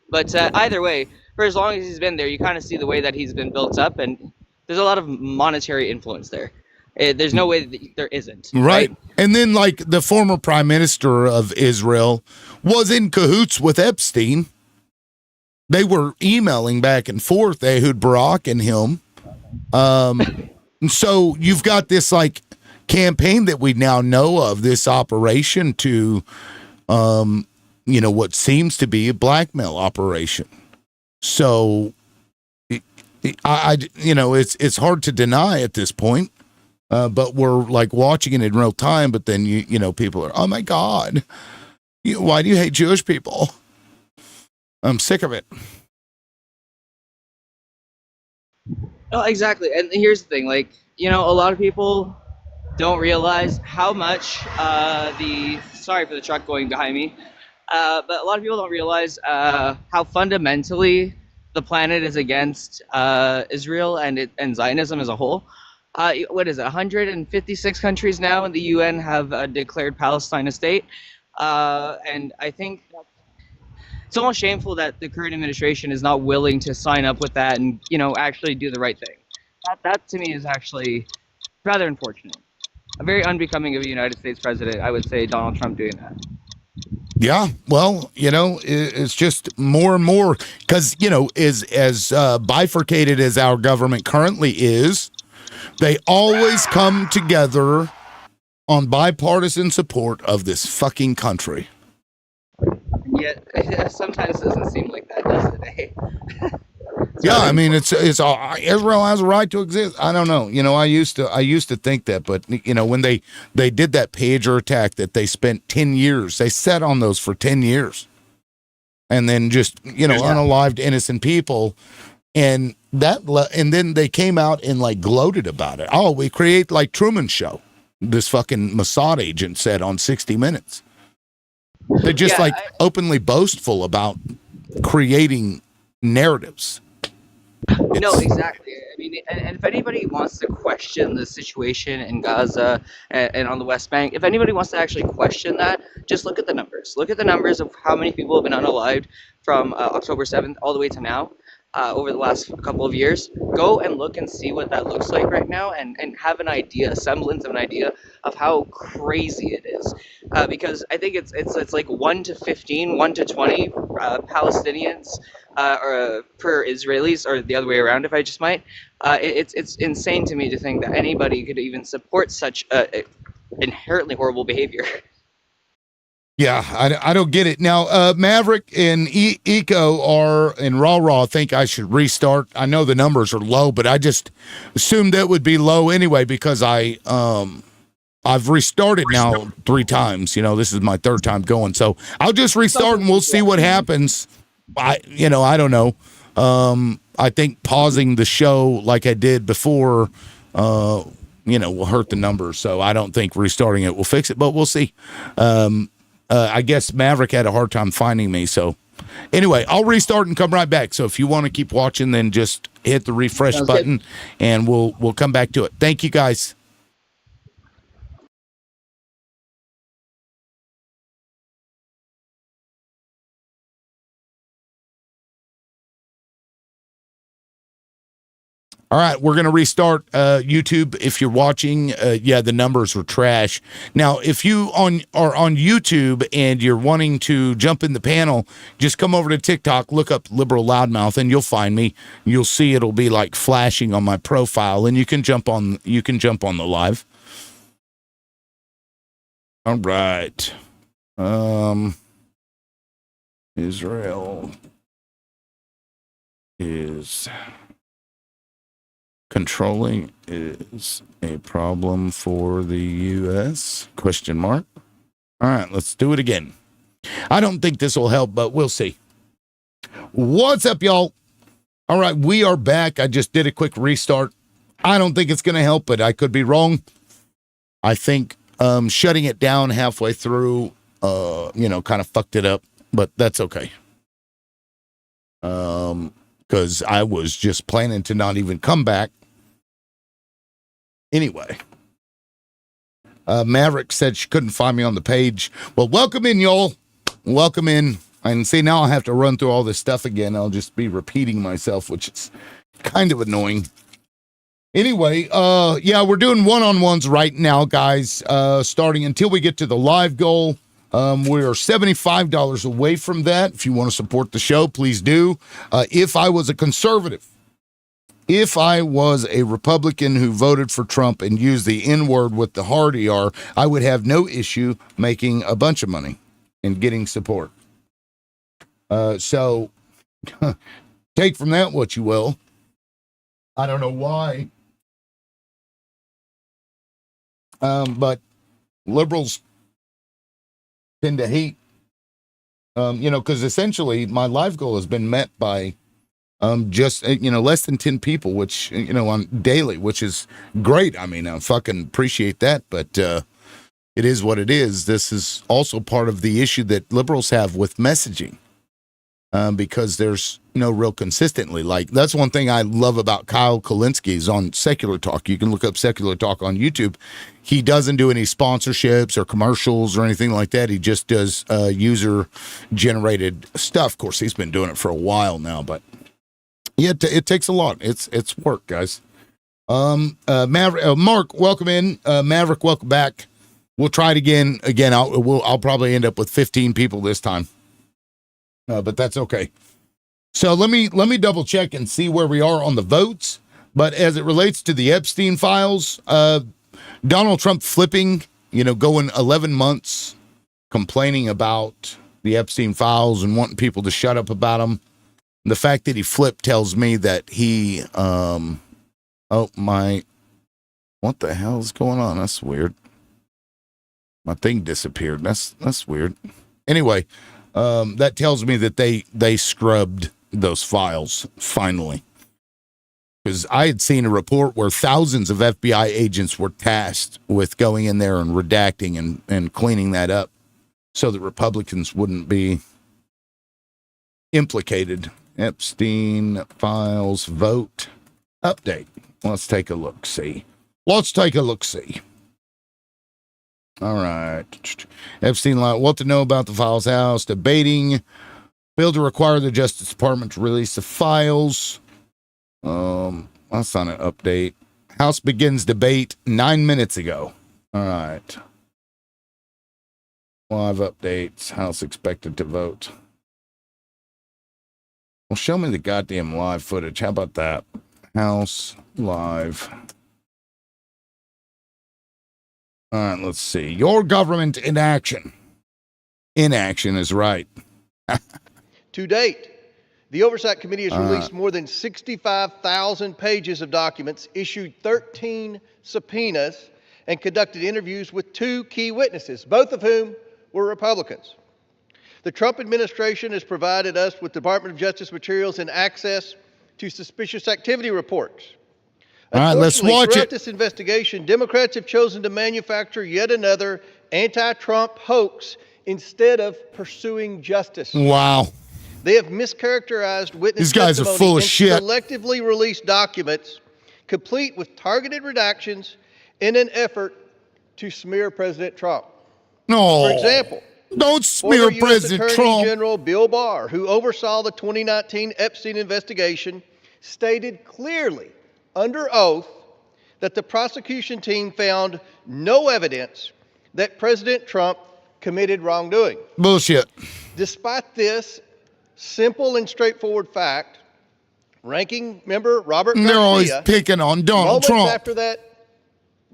[SPEAKER 6] But either way, for as long as he's been there, you kind of see the way that he's been built up, and there's a lot of monetary influence there. There's no way that there isn't.
[SPEAKER 1] Right. And then, like, the former prime minister of Israel was in cahoots with Epstein. They were emailing back and forth, Ehud Barak and him. And so you've got this, like, campaign that we now know of, this operation to, what seems to be a blackmail operation. So, it's hard to deny at this point. But we're like watching it in real time. But then people are, oh my God, why do you hate Jewish people? I'm sick of it.
[SPEAKER 6] No, exactly. And here's the thing, like, a lot of people don't realize how much sorry for the truck going behind me, but a lot of people don't realize how fundamentally the planet is against Israel and Zionism as a whole. What is it? 156 countries now in the UN have declared Palestine a state, and I think it's almost shameful that the current administration is not willing to sign up with that and actually do the right thing. That to me is actually rather unfortunate. Very unbecoming of a United States president, I would say, Donald Trump doing that.
[SPEAKER 1] Yeah, well, it's just more and more because as bifurcated as our government currently is. They always come together on bipartisan support of this fucking country.
[SPEAKER 6] Yet sometimes it doesn't seem like that, does it?
[SPEAKER 1] Yeah, I mean, it's Israel has a right to exist. I don't know. I used to think that, but when they did that pager attack that they spent 10 years, they sat on those for 10 years, and then just unalived innocent people. And then they came out and like gloated about it. Oh, we create like Truman Show. This fucking Mossad agent said on 60 Minutes. They're just openly boastful about creating narratives.
[SPEAKER 6] No, exactly. I mean, and if anybody wants to question the situation in Gaza and on the West Bank, if anybody wants to actually question that, just look at the numbers. Look at the numbers of how many people have been unalived from October 7th all the way to now. Over the last couple of years, go and look and see what that looks like right now, and have an idea, a semblance of an idea of how crazy it is. Because I think it's like 1 to 15, 1 to 20 Palestinians per Israelis, or the other way around, if I just might. It's insane to me to think that anybody could even support such inherently horrible behavior.
[SPEAKER 1] Yeah, I don't get it. Now, Maverick and Eco are in Raw. I think I should restart. I know the numbers are low, but I just assumed that would be low anyway because I've restarted now 3 times. You know, this is my 3rd time going. So I'll just restart and we'll see what happens. I don't know. I think pausing the show like I did before, will hurt the numbers. So I don't think restarting it will fix it, but we'll see. I guess Maverick had a hard time finding me. So anyway, I'll restart and come right back. So if you want to keep watching, then just hit the refresh button and we'll come back to it. Thank you guys. All right, we're going to restart YouTube. If you're watching, the numbers were trash. Now, if you are on YouTube and you're wanting to jump in the panel, just come over to TikTok, look up Liberal Loudmouth, and you'll find me. You'll see it'll be like flashing on my profile, and you can jump on the live. All right. Israel is controlling is a problem for the U.S.? Question mark. All right, let's do it again. I don't think this will help, but we'll see. What's up, y'all? All right, we are back. I just did a quick restart. I don't think it's going to help, but I could be wrong. I think shutting it down halfway through, kind of fucked it up, but that's okay. Because I was just planning to not even come back. Anyway, Maverick said she couldn't find me on the page. Well, welcome in, y'all. Welcome in. And see, now I have to run through all this stuff again. I'll just be repeating myself, which is kind of annoying. Anyway, we're doing one-on-ones right now, guys, starting until we get to the live goal. We're $75 away from that. If you want to support the show, please do. If I was a conservative, if I was a Republican who voted for Trump and used the N-word with the hard ER, I would have no issue making a bunch of money and getting support. So take from that what you will. I don't know why. But liberals tend to hate, because essentially my life goal has been met by less than 10 people, which, on daily, which is great. I mean, I fucking appreciate that, but it is what it is. This is also part of the issue that liberals have with messaging, because there's no real consistently. Like, that's one thing I love about Kyle Kulinski's on Secular Talk. You can look up Secular Talk on YouTube. He doesn't do any sponsorships or commercials or anything like that. He just does user-generated stuff. Of course, he's been doing it for a while now, but yeah, it takes a lot. It's work, guys. Maverick, Mark, welcome in. Maverick, welcome back. We'll try it again. I'll probably end up with 15 people this time, but that's okay. So let me double check and see where we are on the votes. But as it relates to the Epstein files, Donald Trump flipping, going 11 months, complaining about the Epstein files and wanting people to shut up about them. The fact that he flipped tells me that he, what the hell is going on? That's weird. My thing disappeared. That's weird. Anyway, that tells me that they scrubbed those files finally. Because I had seen a report where thousands of FBI agents were tasked with going in there and redacting and cleaning that up so that Republicans wouldn't be implicated. Epstein files vote update. Let's take a look-see. All right. Epstein what to know about the files house, debating bill to require the Justice Department to release the files. That's not an update. House begins debate 9 minutes ago. All right. Live updates. House expected to vote. Well, show me the goddamn live footage. How about that? House live. All right, let's see. Your government in action. Inaction is right.
[SPEAKER 7] To date, the Oversight Committee has released more than 65,000 pages of documents, issued 13 subpoenas, and conducted interviews with 2 key witnesses, both of whom were Republicans. The Trump administration has provided us with Department of Justice materials and access to suspicious activity reports.
[SPEAKER 1] All right, let's
[SPEAKER 7] Unfortunately,
[SPEAKER 1] watch
[SPEAKER 7] throughout
[SPEAKER 1] it.
[SPEAKER 7] this investigation, Democrats have chosen to manufacture yet another anti-Trump hoax instead of pursuing justice.
[SPEAKER 1] Wow.
[SPEAKER 7] They have mischaracterized witness
[SPEAKER 1] These guys are
[SPEAKER 7] testimony
[SPEAKER 1] full of
[SPEAKER 7] and
[SPEAKER 1] shit.
[SPEAKER 7] selectively released documents complete with targeted redactions in an effort to smear President Trump.
[SPEAKER 1] No.
[SPEAKER 7] For example,
[SPEAKER 1] Don't smear
[SPEAKER 7] former U.S.
[SPEAKER 1] President
[SPEAKER 7] Attorney
[SPEAKER 1] Trump.
[SPEAKER 7] General Bill Barr, who oversaw the 2019 Epstein investigation, stated clearly under oath that the prosecution team found no evidence that President Trump committed wrongdoing.
[SPEAKER 1] Bullshit.
[SPEAKER 7] Despite this simple and straightforward fact, Ranking Member Robert
[SPEAKER 1] They're always
[SPEAKER 7] Garcia,
[SPEAKER 1] picking on Donald
[SPEAKER 7] moments
[SPEAKER 1] Trump.
[SPEAKER 7] after that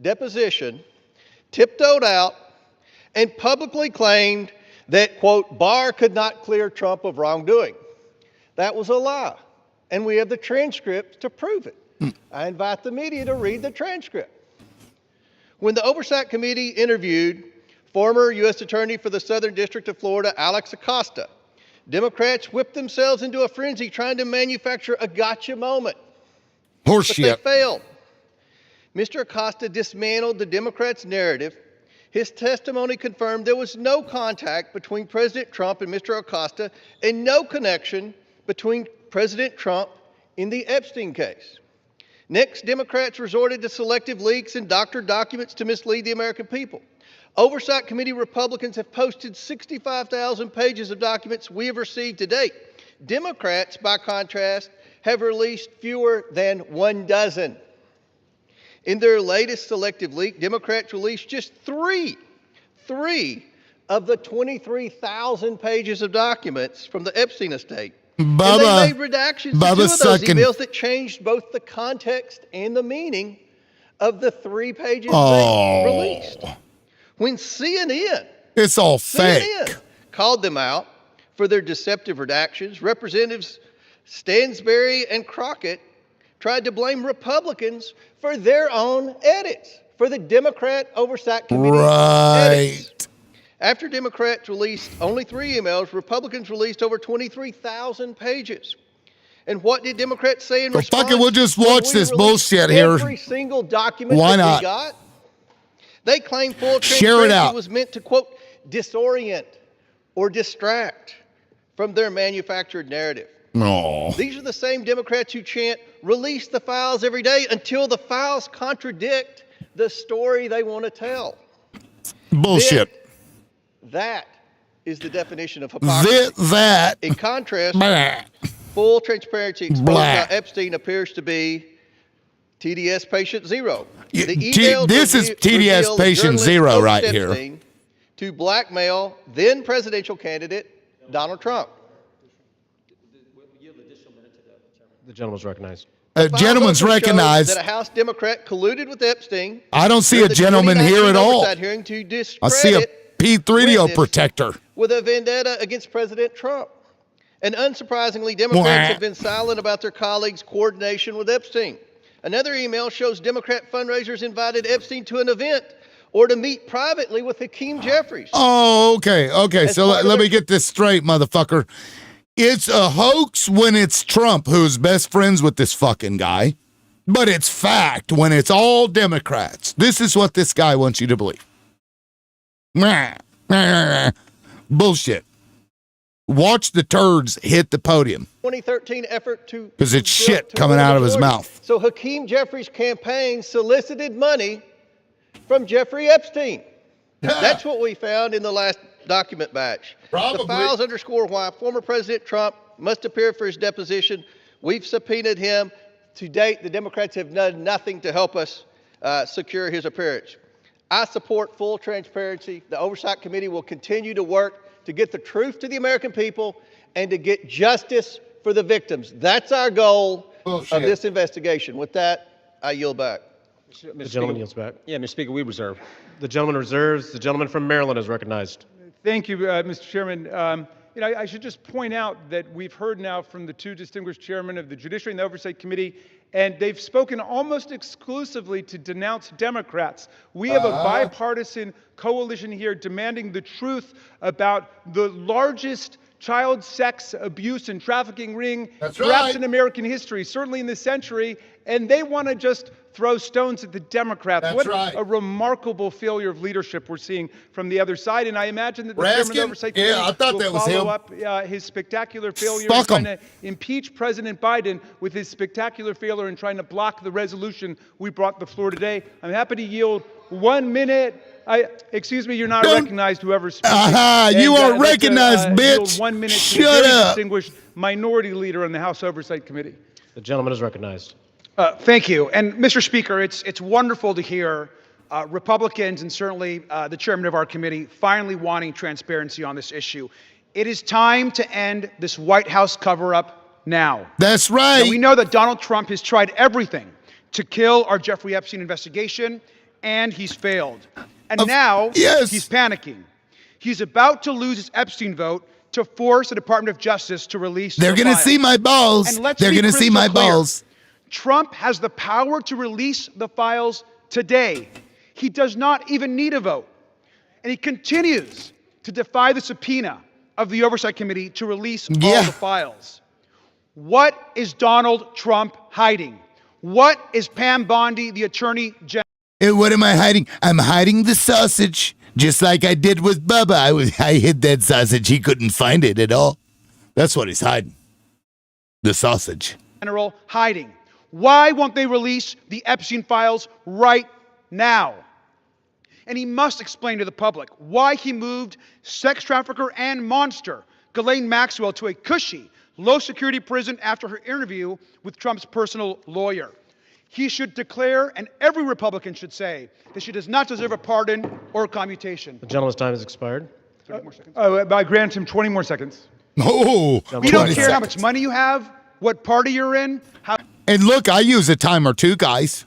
[SPEAKER 7] deposition, tiptoed out and publicly claimed that, quote, Barr could not clear Trump of wrongdoing. That was a lie, and we have the transcript to prove it. I invite the media to read the transcript. When the Oversight Committee interviewed former U.S. Attorney for the Southern District of Florida, Alex Acosta, Democrats whipped themselves into a frenzy trying to manufacture a gotcha moment. But they
[SPEAKER 1] Horseshit.
[SPEAKER 7] failed. Mr. Acosta dismantled the Democrats' narrative. His testimony confirmed there was no contact between President Trump and Mr. Acosta and no connection between President Trump in the Epstein case. Next, Democrats resorted to selective leaks and doctored documents to mislead the American people. Oversight Committee Republicans have posted 65,000 pages of documents we have received to date. Democrats, by contrast, have released fewer than 1 dozen. In their latest selective leak, Democrats released just three of the 23,000 pages of documents from the Epstein estate. And they made redactions to 2 of those emails that changed both the context and the meaning of the 3 pages they released. When CNN
[SPEAKER 1] It's all fake.
[SPEAKER 7] called them out for their deceptive redactions, Representatives Stansbury and Crockett tried to blame Republicans for their own edits, for the Democrat Oversight Committee edits.
[SPEAKER 1] Right.
[SPEAKER 7] After Democrats released only 3 emails, Republicans released over 23,000 pages. And what did Democrats say in
[SPEAKER 1] Well,
[SPEAKER 7] response?
[SPEAKER 1] fuck it, we'll just
[SPEAKER 7] when
[SPEAKER 1] watch
[SPEAKER 7] we
[SPEAKER 1] this
[SPEAKER 7] released
[SPEAKER 1] bullshit here.
[SPEAKER 7] Every single document
[SPEAKER 1] Why
[SPEAKER 7] that
[SPEAKER 1] not?
[SPEAKER 7] we got. They claim full
[SPEAKER 1] Share it
[SPEAKER 7] transparency
[SPEAKER 1] out.
[SPEAKER 7] was meant to, quote, disorient or distract from their manufactured narrative.
[SPEAKER 1] No.
[SPEAKER 7] These are the same Democrats who chant, release the files every day until the files contradict the story they want to tell.
[SPEAKER 1] Bullshit.
[SPEAKER 7] That is the definition of hypocrisy.
[SPEAKER 1] That.
[SPEAKER 7] In contrast,
[SPEAKER 1] Blah.
[SPEAKER 7] full transparency exposed
[SPEAKER 1] Blah.
[SPEAKER 7] how Epstein appears to be TDS patient 0.
[SPEAKER 1] Yeah,
[SPEAKER 7] The emails
[SPEAKER 1] this is TDS
[SPEAKER 7] reveal
[SPEAKER 1] patient
[SPEAKER 7] journalist
[SPEAKER 1] 0
[SPEAKER 7] Otis
[SPEAKER 1] right here.
[SPEAKER 7] Epstein to blackmail then presidential candidate Donald Trump.
[SPEAKER 8] The gentleman's recognized.
[SPEAKER 1] A gentleman's
[SPEAKER 7] Files also show
[SPEAKER 1] recognized.
[SPEAKER 7] that a House Democrat colluded with Epstein.
[SPEAKER 1] I don't see
[SPEAKER 7] during
[SPEAKER 1] a
[SPEAKER 7] the
[SPEAKER 1] gentleman here
[SPEAKER 7] 2019
[SPEAKER 1] at all.
[SPEAKER 7] oversight hearing to
[SPEAKER 1] I see a
[SPEAKER 7] discredit
[SPEAKER 1] P3DO
[SPEAKER 7] witness
[SPEAKER 1] protector.
[SPEAKER 7] with a vendetta against President Trump. And unsurprisingly, Democrats
[SPEAKER 1] Wah.
[SPEAKER 7] have been silent about their colleagues' coordination with Epstein. Another email shows Democrat fundraisers invited Epstein to an event or to meet privately with Hakeem Jeffries.
[SPEAKER 1] Oh, okay. Okay.
[SPEAKER 7] As
[SPEAKER 1] So
[SPEAKER 7] part of
[SPEAKER 1] let
[SPEAKER 7] their-
[SPEAKER 1] me get this straight, motherfucker. It's a hoax when it's Trump who's best friends with this fucking guy, but it's fact when it's all Democrats. This is what this guy wants you to believe. Bullshit. Watch the turds hit the podium
[SPEAKER 7] 2013 effort to
[SPEAKER 1] 'cause it's
[SPEAKER 7] to-
[SPEAKER 1] shit
[SPEAKER 7] to
[SPEAKER 1] coming
[SPEAKER 7] win
[SPEAKER 1] out
[SPEAKER 7] the
[SPEAKER 1] of his
[SPEAKER 7] majority.
[SPEAKER 1] mouth.
[SPEAKER 7] So Hakeem Jeffries' campaign solicited money from Jeffrey Epstein. That's what we found in the last document batch.
[SPEAKER 1] Probably.
[SPEAKER 7] The files underscore why former President Trump must appear for his deposition. We've subpoenaed him. To date, the Democrats have done nothing to help us secure his appearance. I support full transparency. The Oversight Committee will continue to work to get the truth to the American people and to get justice for the victims. That's our goal
[SPEAKER 1] Bullshit.
[SPEAKER 7] of this investigation. With that, I yield back.
[SPEAKER 8] The gentleman yields back.
[SPEAKER 9] Yeah, Mr. Speaker, we reserve.
[SPEAKER 8] The gentleman reserves. The gentleman from Maryland is recognized.
[SPEAKER 9] Thank you, Mr. Chairman. I should just point out that we've heard now from the two distinguished chairmen of the Judiciary and the Oversight Committee, and they've spoken almost exclusively to denounce Democrats. We have a bipartisan coalition here demanding the truth about the largest child sex abuse and trafficking ring, perhaps in American history, certainly in this century, and they want to just throw stones at the Democrats. What a remarkable failure of leadership we're seeing from the other side, and I imagine that the chairman of the Oversight Committee will follow up his spectacular failure in trying to impeach President Biden with his spectacular failure in trying to block the resolution we brought to the floor today. I'm happy to yield 1 minute. Excuse me, you're not recognized, whoever's speaking.
[SPEAKER 1] You are recognized, bitch.
[SPEAKER 9] 1 minute to
[SPEAKER 1] Shut
[SPEAKER 9] the very
[SPEAKER 1] up.
[SPEAKER 9] distinguished minority leader on the House Oversight Committee.
[SPEAKER 8] The gentleman is recognized.
[SPEAKER 2] Thank you. And Mr. Speaker, it's wonderful to hear Republicans and certainly the chairman of our committee finally wanting transparency on this issue. It is time to end this White House cover-up now.
[SPEAKER 1] That's right.
[SPEAKER 2] Now, we know that Donald Trump has tried everything to kill our Jeffrey Epstein investigation, and he's failed. And now he's panicking. He's about to lose his Epstein vote to force the Department of Justice to release
[SPEAKER 1] They're
[SPEAKER 2] the
[SPEAKER 1] going to
[SPEAKER 2] files.
[SPEAKER 1] see my balls.
[SPEAKER 2] And let's
[SPEAKER 1] They're
[SPEAKER 2] be
[SPEAKER 1] going to see
[SPEAKER 2] crystal
[SPEAKER 1] my
[SPEAKER 2] clear.
[SPEAKER 1] balls.
[SPEAKER 2] Trump has the power to release the files today. He does not even need a vote. And he continues to defy the subpoena of the Oversight Committee to release all the files. What is Donald Trump hiding? What is Pam Bondi, the Attorney General?
[SPEAKER 1] What am I hiding? I'm hiding the sausage, just like I did with Bubba. I hid that sausage. He couldn't find it at all. That's what he's hiding. The sausage.
[SPEAKER 2] General hiding. Why won't they release the Epstein files right now? And he must explain to the public why he moved sex trafficker and monster Ghislaine Maxwell to a cushy, low-security prison after her interview with Trump's personal lawyer. He should declare, and every Republican should say, that she does not deserve a pardon or a commutation.
[SPEAKER 8] The gentleman's time has expired.
[SPEAKER 2] 30 more seconds. I grant him 20 more seconds.
[SPEAKER 1] Oh,
[SPEAKER 2] We don't care how much money you have, what party you're in, how
[SPEAKER 1] And look, I use a timer too, guys.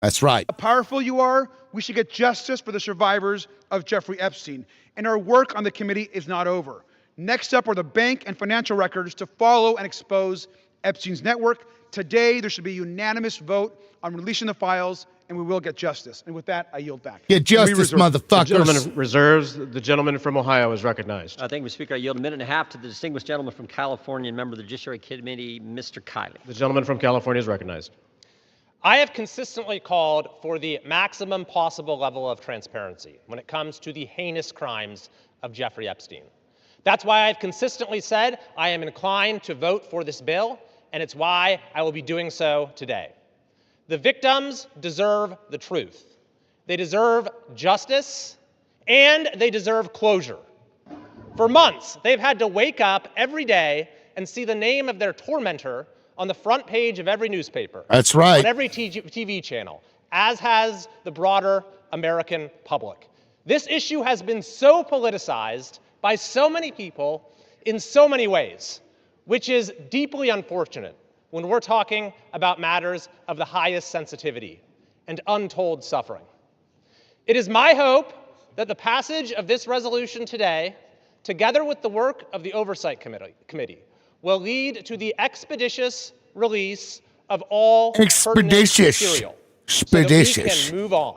[SPEAKER 1] That's right.
[SPEAKER 2] powerful you are. We should get justice for the survivors of Jeffrey Epstein. And our work on the committee is not over. Next up are the bank and financial records to follow and expose Epstein's network. Today, there should be a unanimous vote on releasing the files, and we will get justice. And with that, I yield back.
[SPEAKER 1] Get justice,
[SPEAKER 8] The
[SPEAKER 1] motherfuckers.
[SPEAKER 8] gentleman reserves. The gentleman from Ohio is recognized.
[SPEAKER 10] Thank you, Mr. Speaker. I yield a minute and a half to the distinguished gentleman from California and member of the Judiciary Committee, Mr. Kiley.
[SPEAKER 8] The gentleman from California is recognized.
[SPEAKER 11] I have consistently called for the maximum possible level of transparency when it comes to the heinous crimes of Jeffrey Epstein. That's why I've consistently said I am inclined to vote for this bill, and it's why I will be doing so today. The victims deserve the truth. They deserve justice, and they deserve closure. For months, they've had to wake up every day and see the name of their tormentor on the front page of every newspaper.
[SPEAKER 1] That's right.
[SPEAKER 11] On every TV channel, as has the broader American public. This issue has been so politicized by so many people in so many ways, which is deeply unfortunate when we're talking about matters of the highest sensitivity and untold suffering. It is my hope that the passage of this resolution today, together with the work of the Oversight Committee, will lead to the expeditious release of all pertinent material so that we can move on.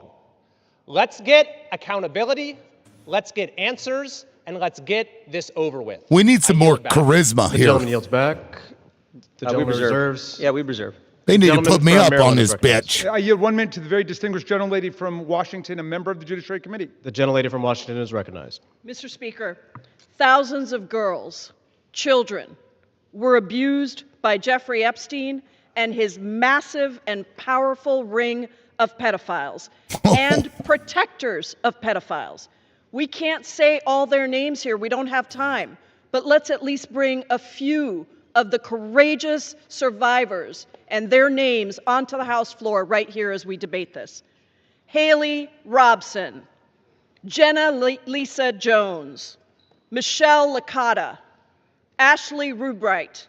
[SPEAKER 11] Let's get accountability, let's get answers, and let's get this over with.
[SPEAKER 1] We need some more charisma
[SPEAKER 8] The
[SPEAKER 1] here.
[SPEAKER 8] gentleman yields back. The
[SPEAKER 10] We
[SPEAKER 8] gentleman
[SPEAKER 10] reserve.
[SPEAKER 8] reserves.
[SPEAKER 10] Yeah, we reserve.
[SPEAKER 1] They need to
[SPEAKER 8] Gentleman
[SPEAKER 1] put me
[SPEAKER 8] from
[SPEAKER 1] up
[SPEAKER 8] Maryland
[SPEAKER 1] on
[SPEAKER 8] is
[SPEAKER 1] this
[SPEAKER 8] recognized.
[SPEAKER 1] bitch.
[SPEAKER 2] I yield 1 minute to the very distinguished gentlelady from Washington, a member of the Judiciary Committee.
[SPEAKER 8] The gentlelady from Washington is recognized.
[SPEAKER 12] Mr. Speaker, thousands of girls, children, were abused by Jeffrey Epstein and his massive and powerful ring of pedophiles and protectors of pedophiles. We can't say all their names here. We don't have time. But let's at least bring a few of the courageous survivors and their names onto the House floor right here as we debate this. Haley Robson, Jenna Lisa Jones, Michelle Licata, Ashley Rubright,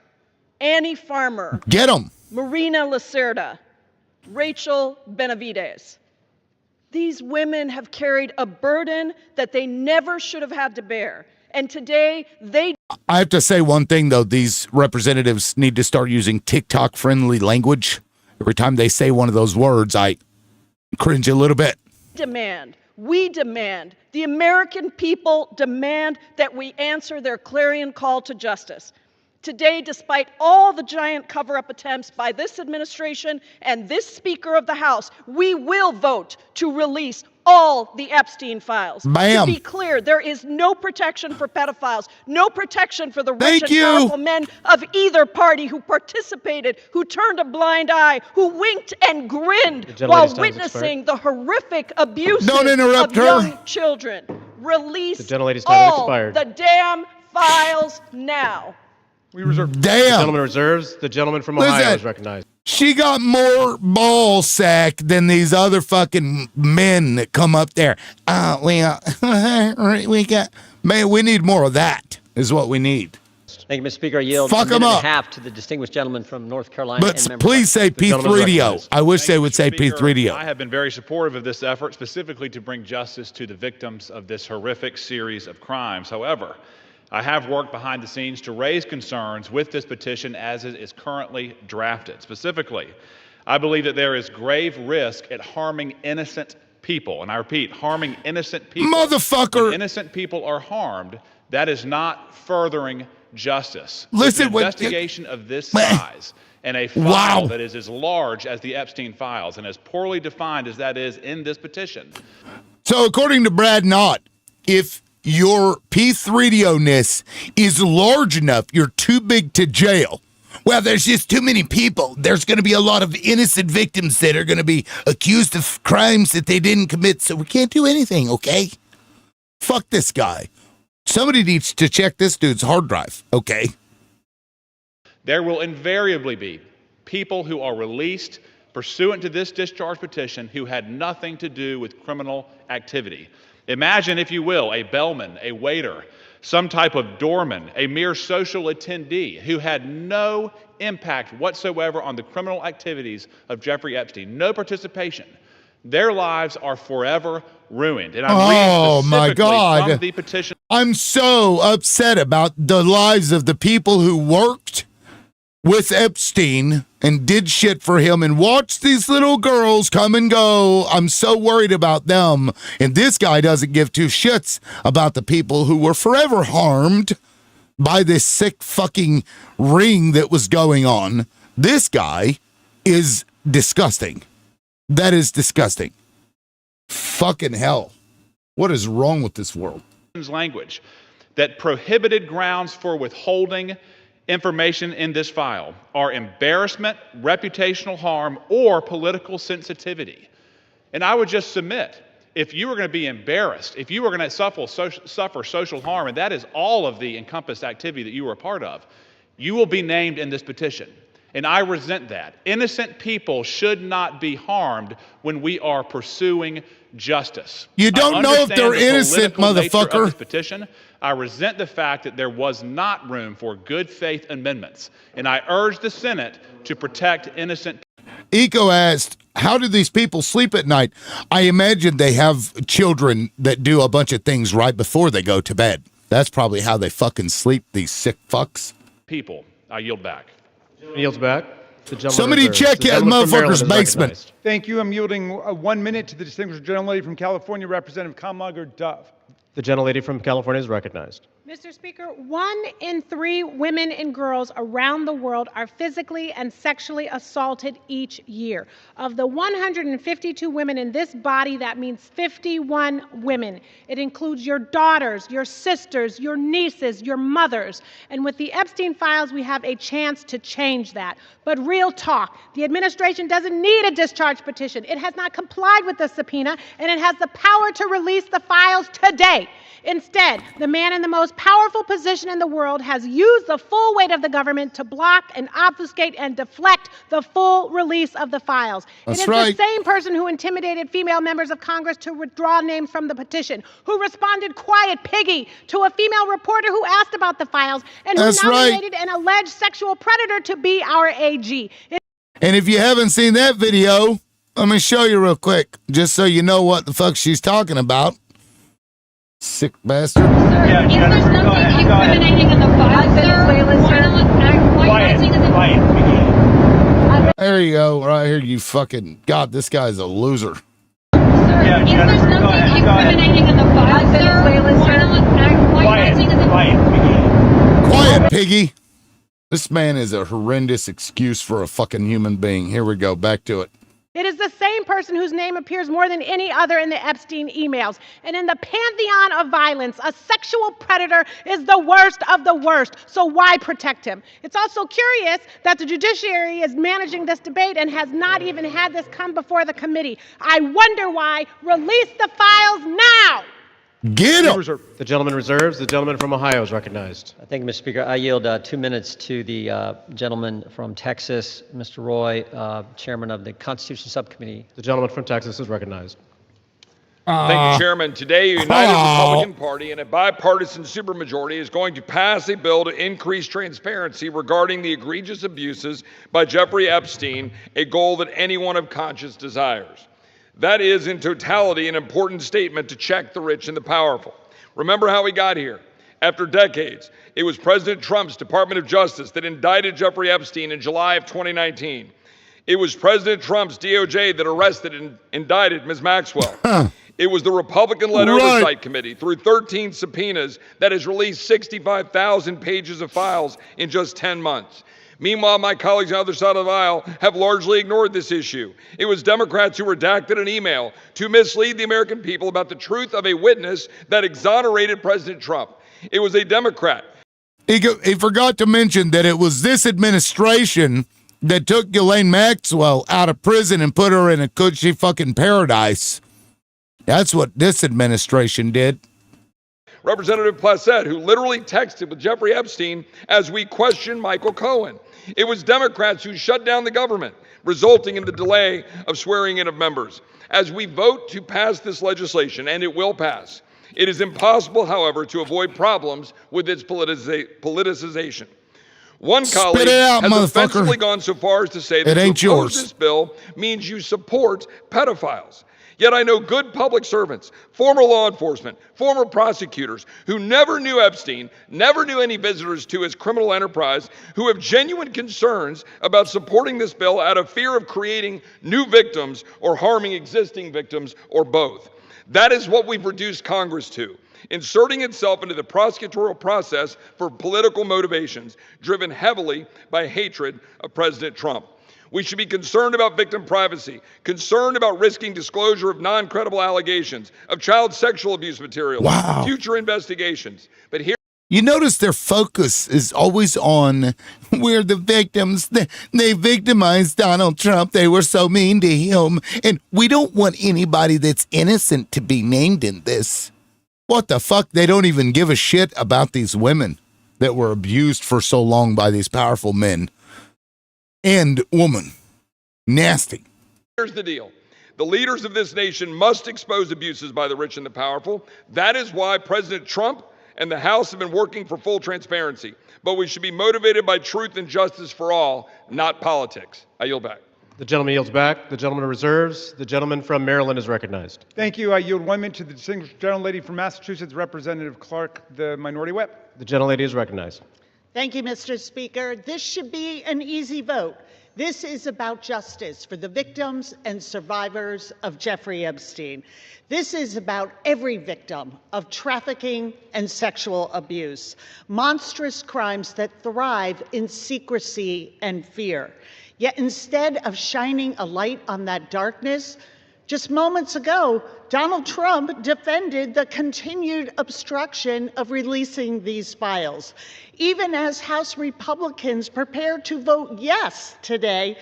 [SPEAKER 12] Annie Farmer,
[SPEAKER 1] Get them.
[SPEAKER 12] Marina Lacerda, Rachel Benavides. These women have carried a burden that they never should have had to bear. And today, they.
[SPEAKER 1] I have to say one thing, though. These representatives need to start using TikTok-friendly language. Every time they say one of those words, I cringe a little bit.
[SPEAKER 12] We demand, the American people demand that we answer their clarion call to justice. Today, despite all the giant cover-up attempts by this administration and this Speaker of the House, we will vote to release all the Epstein files.
[SPEAKER 1] Bam.
[SPEAKER 12] To be clear, there is no protection for pedophiles, no protection for the rich
[SPEAKER 1] Thank
[SPEAKER 12] and
[SPEAKER 1] you.
[SPEAKER 12] powerful men of either party who participated, who turned a blind eye, who winked and grinned while witnessing the horrific abuse
[SPEAKER 1] Don't interrupt
[SPEAKER 12] of
[SPEAKER 1] her.
[SPEAKER 12] young children. Release
[SPEAKER 8] The gentlelady's time has
[SPEAKER 12] all
[SPEAKER 8] expired.
[SPEAKER 12] the damn files now.
[SPEAKER 9] We reserve.
[SPEAKER 8] The
[SPEAKER 1] Damn.
[SPEAKER 8] gentleman reserves. The gentleman from Ohio
[SPEAKER 1] Listen.
[SPEAKER 8] is recognized.
[SPEAKER 1] She got more ball sack than these other fucking men that come up there. We got, man, we need more of that is what we need.
[SPEAKER 10] Thank you, Mr. Speaker. I yield
[SPEAKER 1] Fuck
[SPEAKER 10] a
[SPEAKER 1] 'em
[SPEAKER 10] minute
[SPEAKER 1] up.
[SPEAKER 10] and a half to the distinguished gentleman from North Carolina.
[SPEAKER 1] But
[SPEAKER 10] and member
[SPEAKER 1] please say
[SPEAKER 8] gentleman's
[SPEAKER 1] P3DO.
[SPEAKER 8] recognized.
[SPEAKER 1] I wish
[SPEAKER 13] Thank
[SPEAKER 1] they
[SPEAKER 13] you,
[SPEAKER 1] would
[SPEAKER 13] Mr.
[SPEAKER 1] say
[SPEAKER 13] Speaker.
[SPEAKER 1] P3DO.
[SPEAKER 13] I have been very supportive of this effort, specifically to bring justice to the victims of this horrific series of crimes. However, I have worked behind the scenes to raise concerns with this petition as it is currently drafted. Specifically, I believe that there is grave risk at harming innocent people. And I repeat, harming innocent people.
[SPEAKER 1] Motherfucker.
[SPEAKER 13] When innocent people are harmed, that is not furthering justice.
[SPEAKER 1] Listen,
[SPEAKER 13] With
[SPEAKER 1] what-
[SPEAKER 13] an investigation of this size and a file
[SPEAKER 1] Wow.
[SPEAKER 13] that is as large as the Epstein files and as poorly defined as that is in this petition.
[SPEAKER 1] So according to Brad Knott, if your P3DO-ness is large enough, you're too big to jail. Well, there's just too many people. There's going to be a lot of innocent victims that are going to be accused of crimes that they didn't commit, so we can't do anything, okay? Fuck this guy. Somebody needs to check this dude's hard drive, okay?
[SPEAKER 13] There will invariably be people who are released pursuant to this discharge petition who had nothing to do with criminal activity. Imagine, if you will, a bellman, a waiter, some type of doorman, a mere social attendee who had no impact whatsoever on the criminal activities of Jeffrey Epstein, no participation. Their lives are forever ruined. And I'm
[SPEAKER 1] Oh,
[SPEAKER 13] reading
[SPEAKER 1] my
[SPEAKER 13] specifically
[SPEAKER 1] God.
[SPEAKER 13] from the petition.
[SPEAKER 1] I'm so upset about the lives of the people who worked with Epstein and did shit for him and watched these little girls come and go. I'm so worried about them. And this guy doesn't give two shits about the people who were forever harmed by this sick fucking ring that was going on. This guy is disgusting. That is disgusting. Fucking hell. What is wrong with this world?
[SPEAKER 13] Language that prohibited grounds for withholding information in this file are embarrassment, reputational harm, or political sensitivity. And I would just submit, if you were going to be embarrassed, if you were going to suffer social harm, and that is all of the encompassed activity that you were a part of, you will be named in this petition. And I resent that. Innocent people should not be harmed when we are pursuing justice.
[SPEAKER 1] You don't know if they're innocent, motherfucker.
[SPEAKER 13] This petition. I resent the fact that there was not room for good faith amendments. And I urge the Senate to protect innocent people.
[SPEAKER 1] Eco asked, how do these people sleep at night? I imagine they have children that do a bunch of things right before they go to bed. That's probably how they fucking sleep, these sick fucks.
[SPEAKER 13] People. I yield back.
[SPEAKER 8] Yields back. The gentleman
[SPEAKER 1] Somebody
[SPEAKER 8] reserves.
[SPEAKER 1] check
[SPEAKER 8] The
[SPEAKER 1] that
[SPEAKER 8] gentleman from Maryland
[SPEAKER 1] motherfucker's
[SPEAKER 8] is
[SPEAKER 1] basement.
[SPEAKER 8] recognized.
[SPEAKER 9] Thank you. I'm yielding 1 minute to the distinguished gentlelady from California, Representative Kamlager Dove.
[SPEAKER 8] The gentlelady from California is recognized.
[SPEAKER 14] Mr. Speaker, 1 in 3 women and girls around the world are physically and sexually assaulted each year. Of the 152 women in this body, that means 51 women. It includes your daughters, your sisters, your nieces, your mothers. And with the Epstein files, we have a chance to change that. But real talk, the administration doesn't need a discharge petition. It has not complied with the subpoena, and it has the power to release the files today. Instead, the man in the most powerful position in the world has used the full weight of the government to block and obfuscate and deflect the full release of the files.
[SPEAKER 1] That's
[SPEAKER 14] it is
[SPEAKER 1] right.
[SPEAKER 14] the same person who intimidated female members of Congress to withdraw names from the petition, who responded quiet piggy to a female reporter who asked about the files, and who
[SPEAKER 1] That's right.
[SPEAKER 14] nominated an alleged sexual predator to be our AG.
[SPEAKER 1] And if you haven't seen that video Let me show you real quick, just so you know what the fuck she's talking about. Sick bastard.
[SPEAKER 15] Yeah, is there something incriminating in the file, sir? Quiet.
[SPEAKER 1] There you go, right here, you fucking... God, this guy's a loser.
[SPEAKER 15] Yeah, is there something incriminating in the file, sir?
[SPEAKER 1] Quiet, piggy. This man is a horrendous excuse for a fucking human being. Here we go, back to it.
[SPEAKER 14] It is the same person whose name appears more than any other in the Epstein emails. And in the pantheon of violence, a sexual predator is the worst of the worst. So why protect him? It's also curious that the judiciary is managing this debate and has not even had this come before the committee. I wonder why. Release the files now!
[SPEAKER 1] Get him!
[SPEAKER 8] The gentleman reserves. The gentleman from Ohio is recognized.
[SPEAKER 10] Thank you, Mr. Speaker. I yield 2 minutes to the gentleman from Texas, Mr. Roy, chairman of the Constitution Subcommittee.
[SPEAKER 8] The gentleman from Texas is recognized.
[SPEAKER 16] Thank you, Chairman. Today, a united Republican Party and a bipartisan supermajority is going to pass a bill to increase transparency regarding the egregious abuses by Jeffrey Epstein, a goal that anyone of conscience desires. That is, in totality, an important statement to check the rich and the powerful. Remember how we got here. After decades, it was President Trump's Department of Justice that indicted Jeffrey Epstein in July of 2019. It was President Trump's DOJ that arrested and indicted Ms. Maxwell. It was the Republican-led Oversight Committee, through 13 subpoenas, that has released 65,000 pages of files in just 10 months. Meanwhile, my colleagues on the other side of the aisle have largely ignored this issue. It was Democrats who redacted an email to mislead the American people about the truth of a witness that exonerated President Trump. It was a Democrat.
[SPEAKER 1] He forgot to mention that it was this administration that took Ghislaine Maxwell out of prison and put her in a cushy fucking paradise. That's what this administration did.
[SPEAKER 16] Representative Placette, who literally texted with Jeffrey Epstein as we questioned Michael Cohen. It was Democrats who shut down the government, resulting in the delay of swearing in of members. As we vote to pass this legislation, and it will pass, it is impossible, however, to avoid problems with its politicization. One colleague has offensively gone so far as to say that to oppose this bill means you support pedophiles. Yet I know good public servants, former law enforcement, former prosecutors who never knew Epstein, never knew any visitors to his criminal enterprise, who have genuine concerns about supporting this bill out of fear of creating new victims or harming existing victims or both. That is what we've reduced Congress to, inserting itself into the prosecutorial process for political motivations, driven heavily by hatred of President Trump. We should be concerned about victim privacy, concerned about risking disclosure of non-credible allegations, of child sexual abuse materials, future investigations. But here,
[SPEAKER 1] you notice their focus is always on, we're the victims. They victimized Donald Trump. They were so mean to him. And we don't want anybody that's innocent to be named in this. What the fuck? They don't even give a shit about these women that were abused for so long by these powerful men. And woman. Nasty.
[SPEAKER 16] here's the deal. The leaders of this nation must expose abuses by the rich and the powerful. That is why President Trump and the House have been working for full transparency. But we should be motivated by truth and justice for all, not politics. I yield back.
[SPEAKER 8] The gentleman yields back. The gentleman reserves. The gentleman from Maryland is recognized.
[SPEAKER 9] Thank you. I yield 1 minute to the distinguished gentlelady from Massachusetts, Representative Clark, the minority whip.
[SPEAKER 8] The gentlelady is recognized.
[SPEAKER 17] Thank you, Mr. Speaker. This should be an easy vote. This is about justice for the victims and survivors of Jeffrey Epstein. This is about every victim of trafficking and sexual abuse, monstrous crimes that thrive in secrecy and fear. Yet instead of shining a light on that darkness, just moments ago, Donald Trump defended the continued obstruction of releasing these files. Even as House Republicans prepare to vote yes today,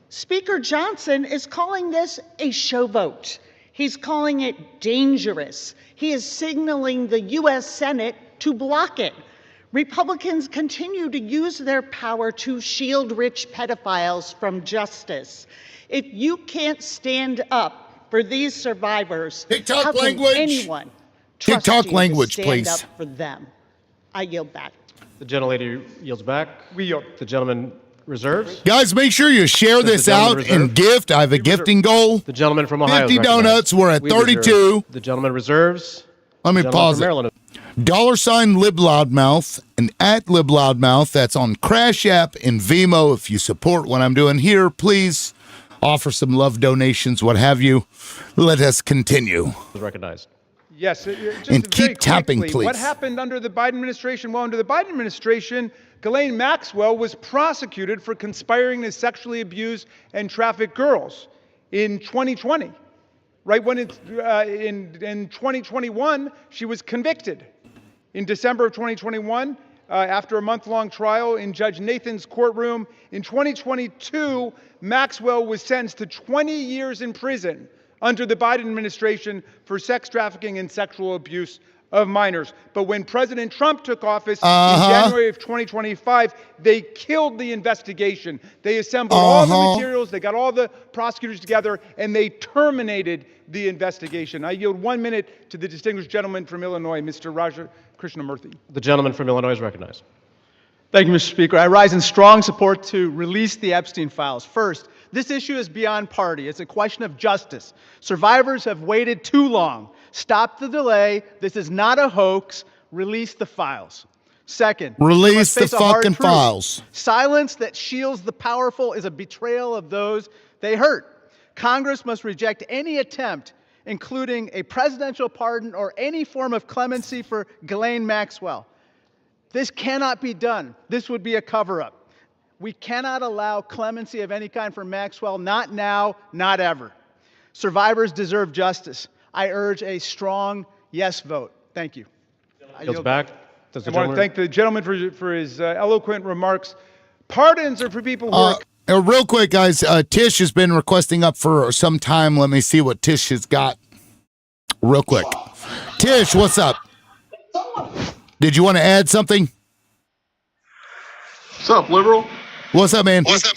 [SPEAKER 17] Speaker Johnson is calling this a show vote. He's calling it dangerous. He is signaling the U.S. Senate to block it. Republicans continue to use their power to shield rich pedophiles from justice. If you can't stand up for these survivors, how can anyone trust you to stand up for them? I yield back.
[SPEAKER 8] The gentlelady yields back.
[SPEAKER 9] We yield.
[SPEAKER 8] The gentleman Reserves.
[SPEAKER 1] Guys, make sure you share
[SPEAKER 8] Does the
[SPEAKER 1] this
[SPEAKER 8] gentleman
[SPEAKER 1] out and
[SPEAKER 8] reserve?
[SPEAKER 1] gift. I have a gifting goal.
[SPEAKER 8] The gentleman from Ohio.
[SPEAKER 1] 50 donuts. We're at 32.
[SPEAKER 8] The gentleman reserves.
[SPEAKER 1] Let me
[SPEAKER 8] The gentleman
[SPEAKER 1] pause
[SPEAKER 8] from
[SPEAKER 1] it.
[SPEAKER 8] Maryland.
[SPEAKER 1] $ Lib Loudmouth and at Lib Loudmouth. That's on Crash App and Vimo. If you support what I'm doing here, please offer some love donations, what have you. Let us continue.
[SPEAKER 8] Recognized.
[SPEAKER 9] Yes, just
[SPEAKER 1] And keep
[SPEAKER 9] very
[SPEAKER 1] tapping,
[SPEAKER 9] quickly, What
[SPEAKER 1] please.
[SPEAKER 9] happened under the Biden administration? Well, under the Biden administration, Ghislaine Maxwell was prosecuted for conspiring to sexually abuse and traffic girls in 2020. Right when in 2021, she was convicted. In December of 2021, after a month-long trial in Judge Nathan's courtroom, in 2022, Maxwell was sentenced to 20 years in prison under the Biden administration for sex trafficking and sexual abuse of minors. But when President Trump took office in January of 2025, they killed the investigation. They assembled all the materials, they got all the prosecutors together, and they terminated the investigation. I yield 1 minute to the distinguished gentleman from Illinois, Mr. Raja Krishnamurthy.
[SPEAKER 8] The gentleman from Illinois is recognized.
[SPEAKER 18] Thank you, Mr. Speaker. I rise in strong support to release the Epstein files. First, this issue is beyond party. It's a question of justice. Survivors have waited too long. Stop the delay. This is not a hoax. Release the files. Second, we
[SPEAKER 1] Release
[SPEAKER 18] must
[SPEAKER 1] the
[SPEAKER 18] face a hard
[SPEAKER 1] fucking
[SPEAKER 18] truth.
[SPEAKER 1] files.
[SPEAKER 18] Silence that shields the powerful is a betrayal of those they hurt. Congress must reject any attempt, including a presidential pardon or any form of clemency for Ghislaine Maxwell. This cannot be done. This would be a cover-up. We cannot allow clemency of any kind for Maxwell, not now, not ever. Survivors deserve justice. I urge a strong yes vote. Thank you.
[SPEAKER 8] Yields back. Does the
[SPEAKER 9] I want to
[SPEAKER 8] gentleman-
[SPEAKER 9] thank the gentleman for his eloquent remarks. Pardons are for people who are
[SPEAKER 1] Real quick, guys, Tish has been requesting up for some time. Let me see what Tish has got. Real quick. Tish, what's up? Did you want to add something?
[SPEAKER 19] What's up, liberal?
[SPEAKER 1] What's up, man?
[SPEAKER 19] What's up?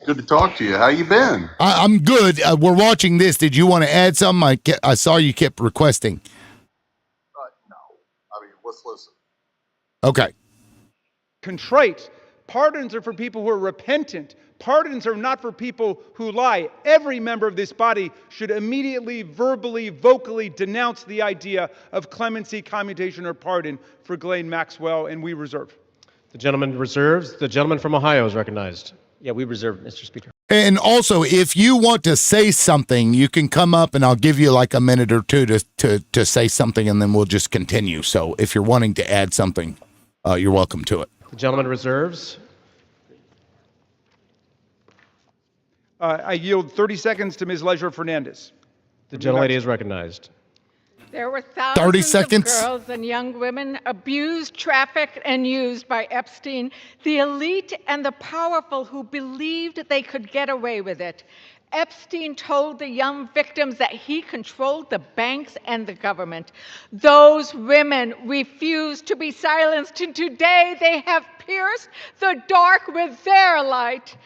[SPEAKER 19] Good to talk to you. How you been?
[SPEAKER 1] I'm good. We're watching this. Did you want to add something? I saw you kept requesting.
[SPEAKER 19] No. I mean, let's listen.
[SPEAKER 1] Okay.
[SPEAKER 9] contrite. Pardons are for people who are repentant. Pardons are not for people who lie. Every member of this body should immediately, verbally, vocally denounce the idea of clemency, commutation, or pardon for Ghislaine Maxwell, and we reserve.
[SPEAKER 8] The gentleman reserves. The gentleman from Ohio is recognized.
[SPEAKER 10] Yeah, we reserve, Mr. Speaker.
[SPEAKER 1] And also, if you want to say something, you can come up and I'll give you like a minute or two to say something, and then we'll just continue. So if you're wanting to add something, you're welcome to it.
[SPEAKER 8] The gentleman reserves.
[SPEAKER 9] I yield 30 seconds to Ms. Leisure Fernandez.
[SPEAKER 8] The gentlelady is recognized.
[SPEAKER 20] There were
[SPEAKER 1] 30
[SPEAKER 20] thousands
[SPEAKER 1] seconds.
[SPEAKER 20] of girls and young women abused, trafficked, and used by Epstein, the elite and the powerful who believed they could get away with it. Epstein told the young victims that he controlled the banks and the government. Those women refused to be silenced, and today they have pierced the dark with their light.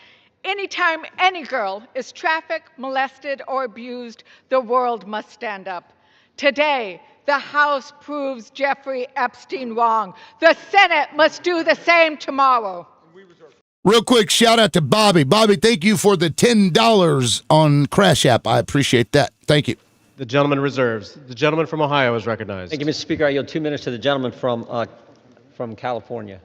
[SPEAKER 20] Anytime any girl is trafficked, molested, or abused, the world must stand up. Today, the House proves Jeffrey Epstein wrong. The Senate must do the same tomorrow.
[SPEAKER 1] Real quick, shout out to Bobby. Bobby, thank you for the $10 on Crash App. I appreciate that. Thank you.
[SPEAKER 8] The gentleman reserves. The gentleman from Ohio is recognized.
[SPEAKER 10] Thank you, Mr. Speaker. I yield 2 minutes to the gentleman from California.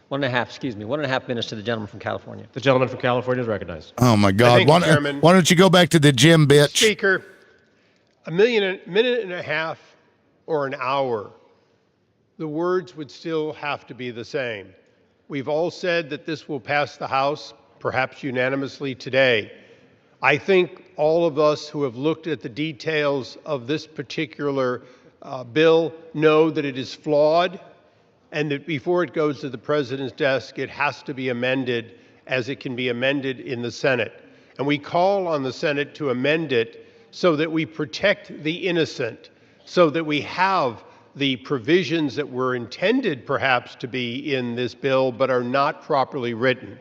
[SPEAKER 10] 1.5 minutes to the gentleman from California.
[SPEAKER 8] The gentleman from California is recognized.
[SPEAKER 1] Oh, my God.
[SPEAKER 21] Thank you, Chairman.
[SPEAKER 1] Why don't you go back to the gym, bitch?
[SPEAKER 21] Speaker, a minute and a half or an hour, the words would still have to be the same. We've all said that this will pass the House, perhaps unanimously today. I think all of us who have looked at the details of this particular bill know that it is flawed, and that before it goes to the President's desk, it has to be amended as it can be amended in the Senate. And we call on the Senate to amend it so that we protect the innocent, so that we have the provisions that were intended perhaps to be in this bill but are not properly written.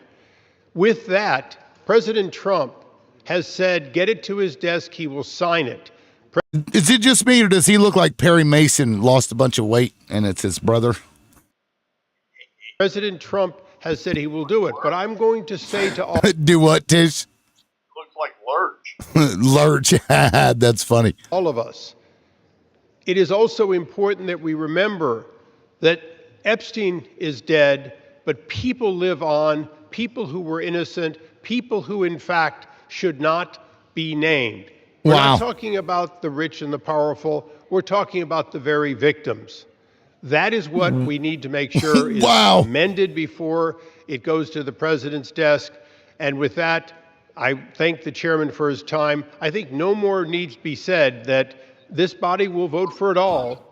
[SPEAKER 21] With that, President Trump has said, get it to his desk, he will sign it.
[SPEAKER 1] Is it just me, or does he look like Perry Mason lost a bunch of weight and it's his brother?
[SPEAKER 21] President Trump has said he will do it. But I'm going to say to all
[SPEAKER 1] Do what, Tish?
[SPEAKER 19] Looks like Lurch.
[SPEAKER 1] Lurch. That's funny.
[SPEAKER 21] all of us, it is also important that we remember that Epstein is dead, but people live on, people who were innocent, people who in fact should not be named. We're
[SPEAKER 1] Wow.
[SPEAKER 21] not talking about the rich and the powerful, we're talking about the very victims. That is what we need to make sure is
[SPEAKER 1] Wow.
[SPEAKER 21] amended before it goes to the president's desk. And with that, I thank the chairman for his time. I think no more needs to be said that this body will vote for it all,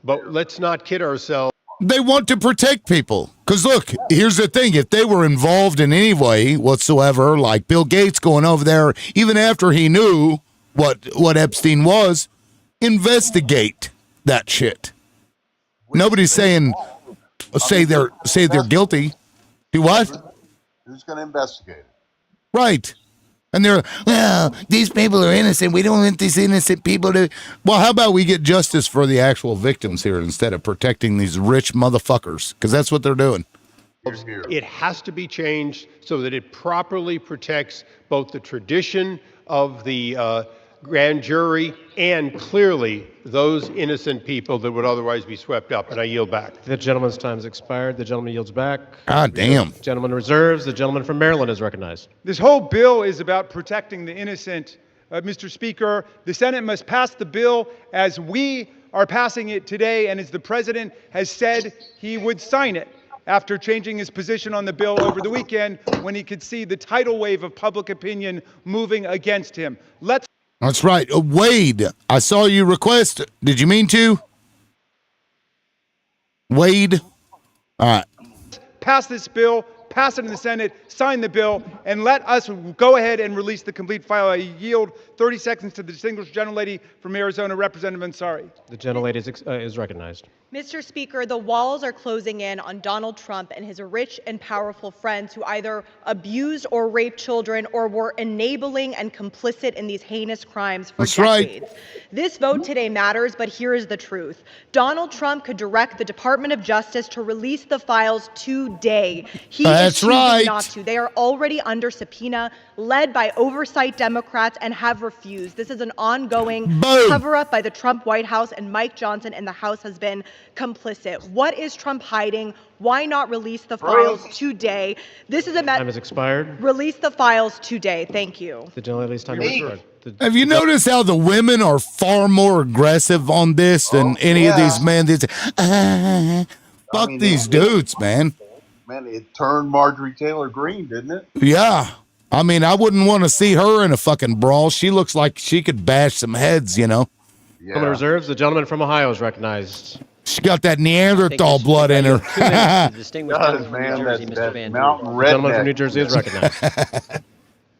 [SPEAKER 21] but let's not kid ourselves.
[SPEAKER 1] They want to protect people. Because look, here's the thing. If they were involved in any way whatsoever, like Bill Gates going over there, even after he knew what Epstein was, investigate that shit. Nobody's saying say they're guilty. Do what?
[SPEAKER 19] Who's going to investigate it?
[SPEAKER 1] Right. And they're, well, these people are innocent. We don't want these innocent people to. Well, how about we get justice for the actual victims here instead of protecting these rich motherfuckers? Because that's what they're doing.
[SPEAKER 21] It has to be changed so that it properly protects both the tradition of the grand jury and clearly those innocent people that would otherwise be swept up. And I yield back.
[SPEAKER 8] The gentleman's time has expired. The gentleman yields back.
[SPEAKER 1] God damn.
[SPEAKER 8] Gentleman reserves. The gentleman from Maryland is recognized.
[SPEAKER 9] This whole bill is about protecting the innocent. Mr. Speaker, the Senate must pass the bill as we are passing it today and as the president has said he would sign it after changing his position on the bill over the weekend when he could see the tidal wave of public opinion moving against him.
[SPEAKER 1] That's right. Wade, I saw you request. Did you mean to? Wade? All right.
[SPEAKER 9] Pass this bill, pass it in the Senate, sign the bill, and let us go ahead and release the complete file. I yield 30 seconds to the distinguished gentlelady from Arizona, Representative Ansari.
[SPEAKER 8] The gentlelady is recognized.
[SPEAKER 3] Mr. Speaker, the walls are closing in on Donald Trump and his rich and powerful friends who either abused or raped children or were enabling and complicit in these heinous crimes for decades.
[SPEAKER 1] Right.
[SPEAKER 3] This vote today matters, but here is the truth. Donald Trump could direct the Department of Justice to release the files today. He is choosing not to. They are already under subpoena, led by oversight Democrats, and have refused. This is an ongoing cover-up by the Trump White House, and Mike Johnson in the House has been complicit. What is Trump hiding? Why not release the files today? This is a
[SPEAKER 8] Time has expired.
[SPEAKER 3] Release the files today. Thank you.
[SPEAKER 8] The gentlelady's time has expired.
[SPEAKER 1] Have you noticed how the women are far more aggressive on this than any of these men? They say, fuck these dudes, man.
[SPEAKER 19] Man, it turned Marjorie Taylor Greene, didn't it?
[SPEAKER 1] Yeah. I mean, I wouldn't want to see her in a fucking brawl. She looks like she could bash some heads, you know?
[SPEAKER 8] Gentleman reserves. The gentleman from Ohio is recognized.
[SPEAKER 1] She got that Neanderthal blood in her.
[SPEAKER 10] Distinguished gentleman from New Jersey, Mr. Van
[SPEAKER 8] The gentleman from New Jersey is recognized.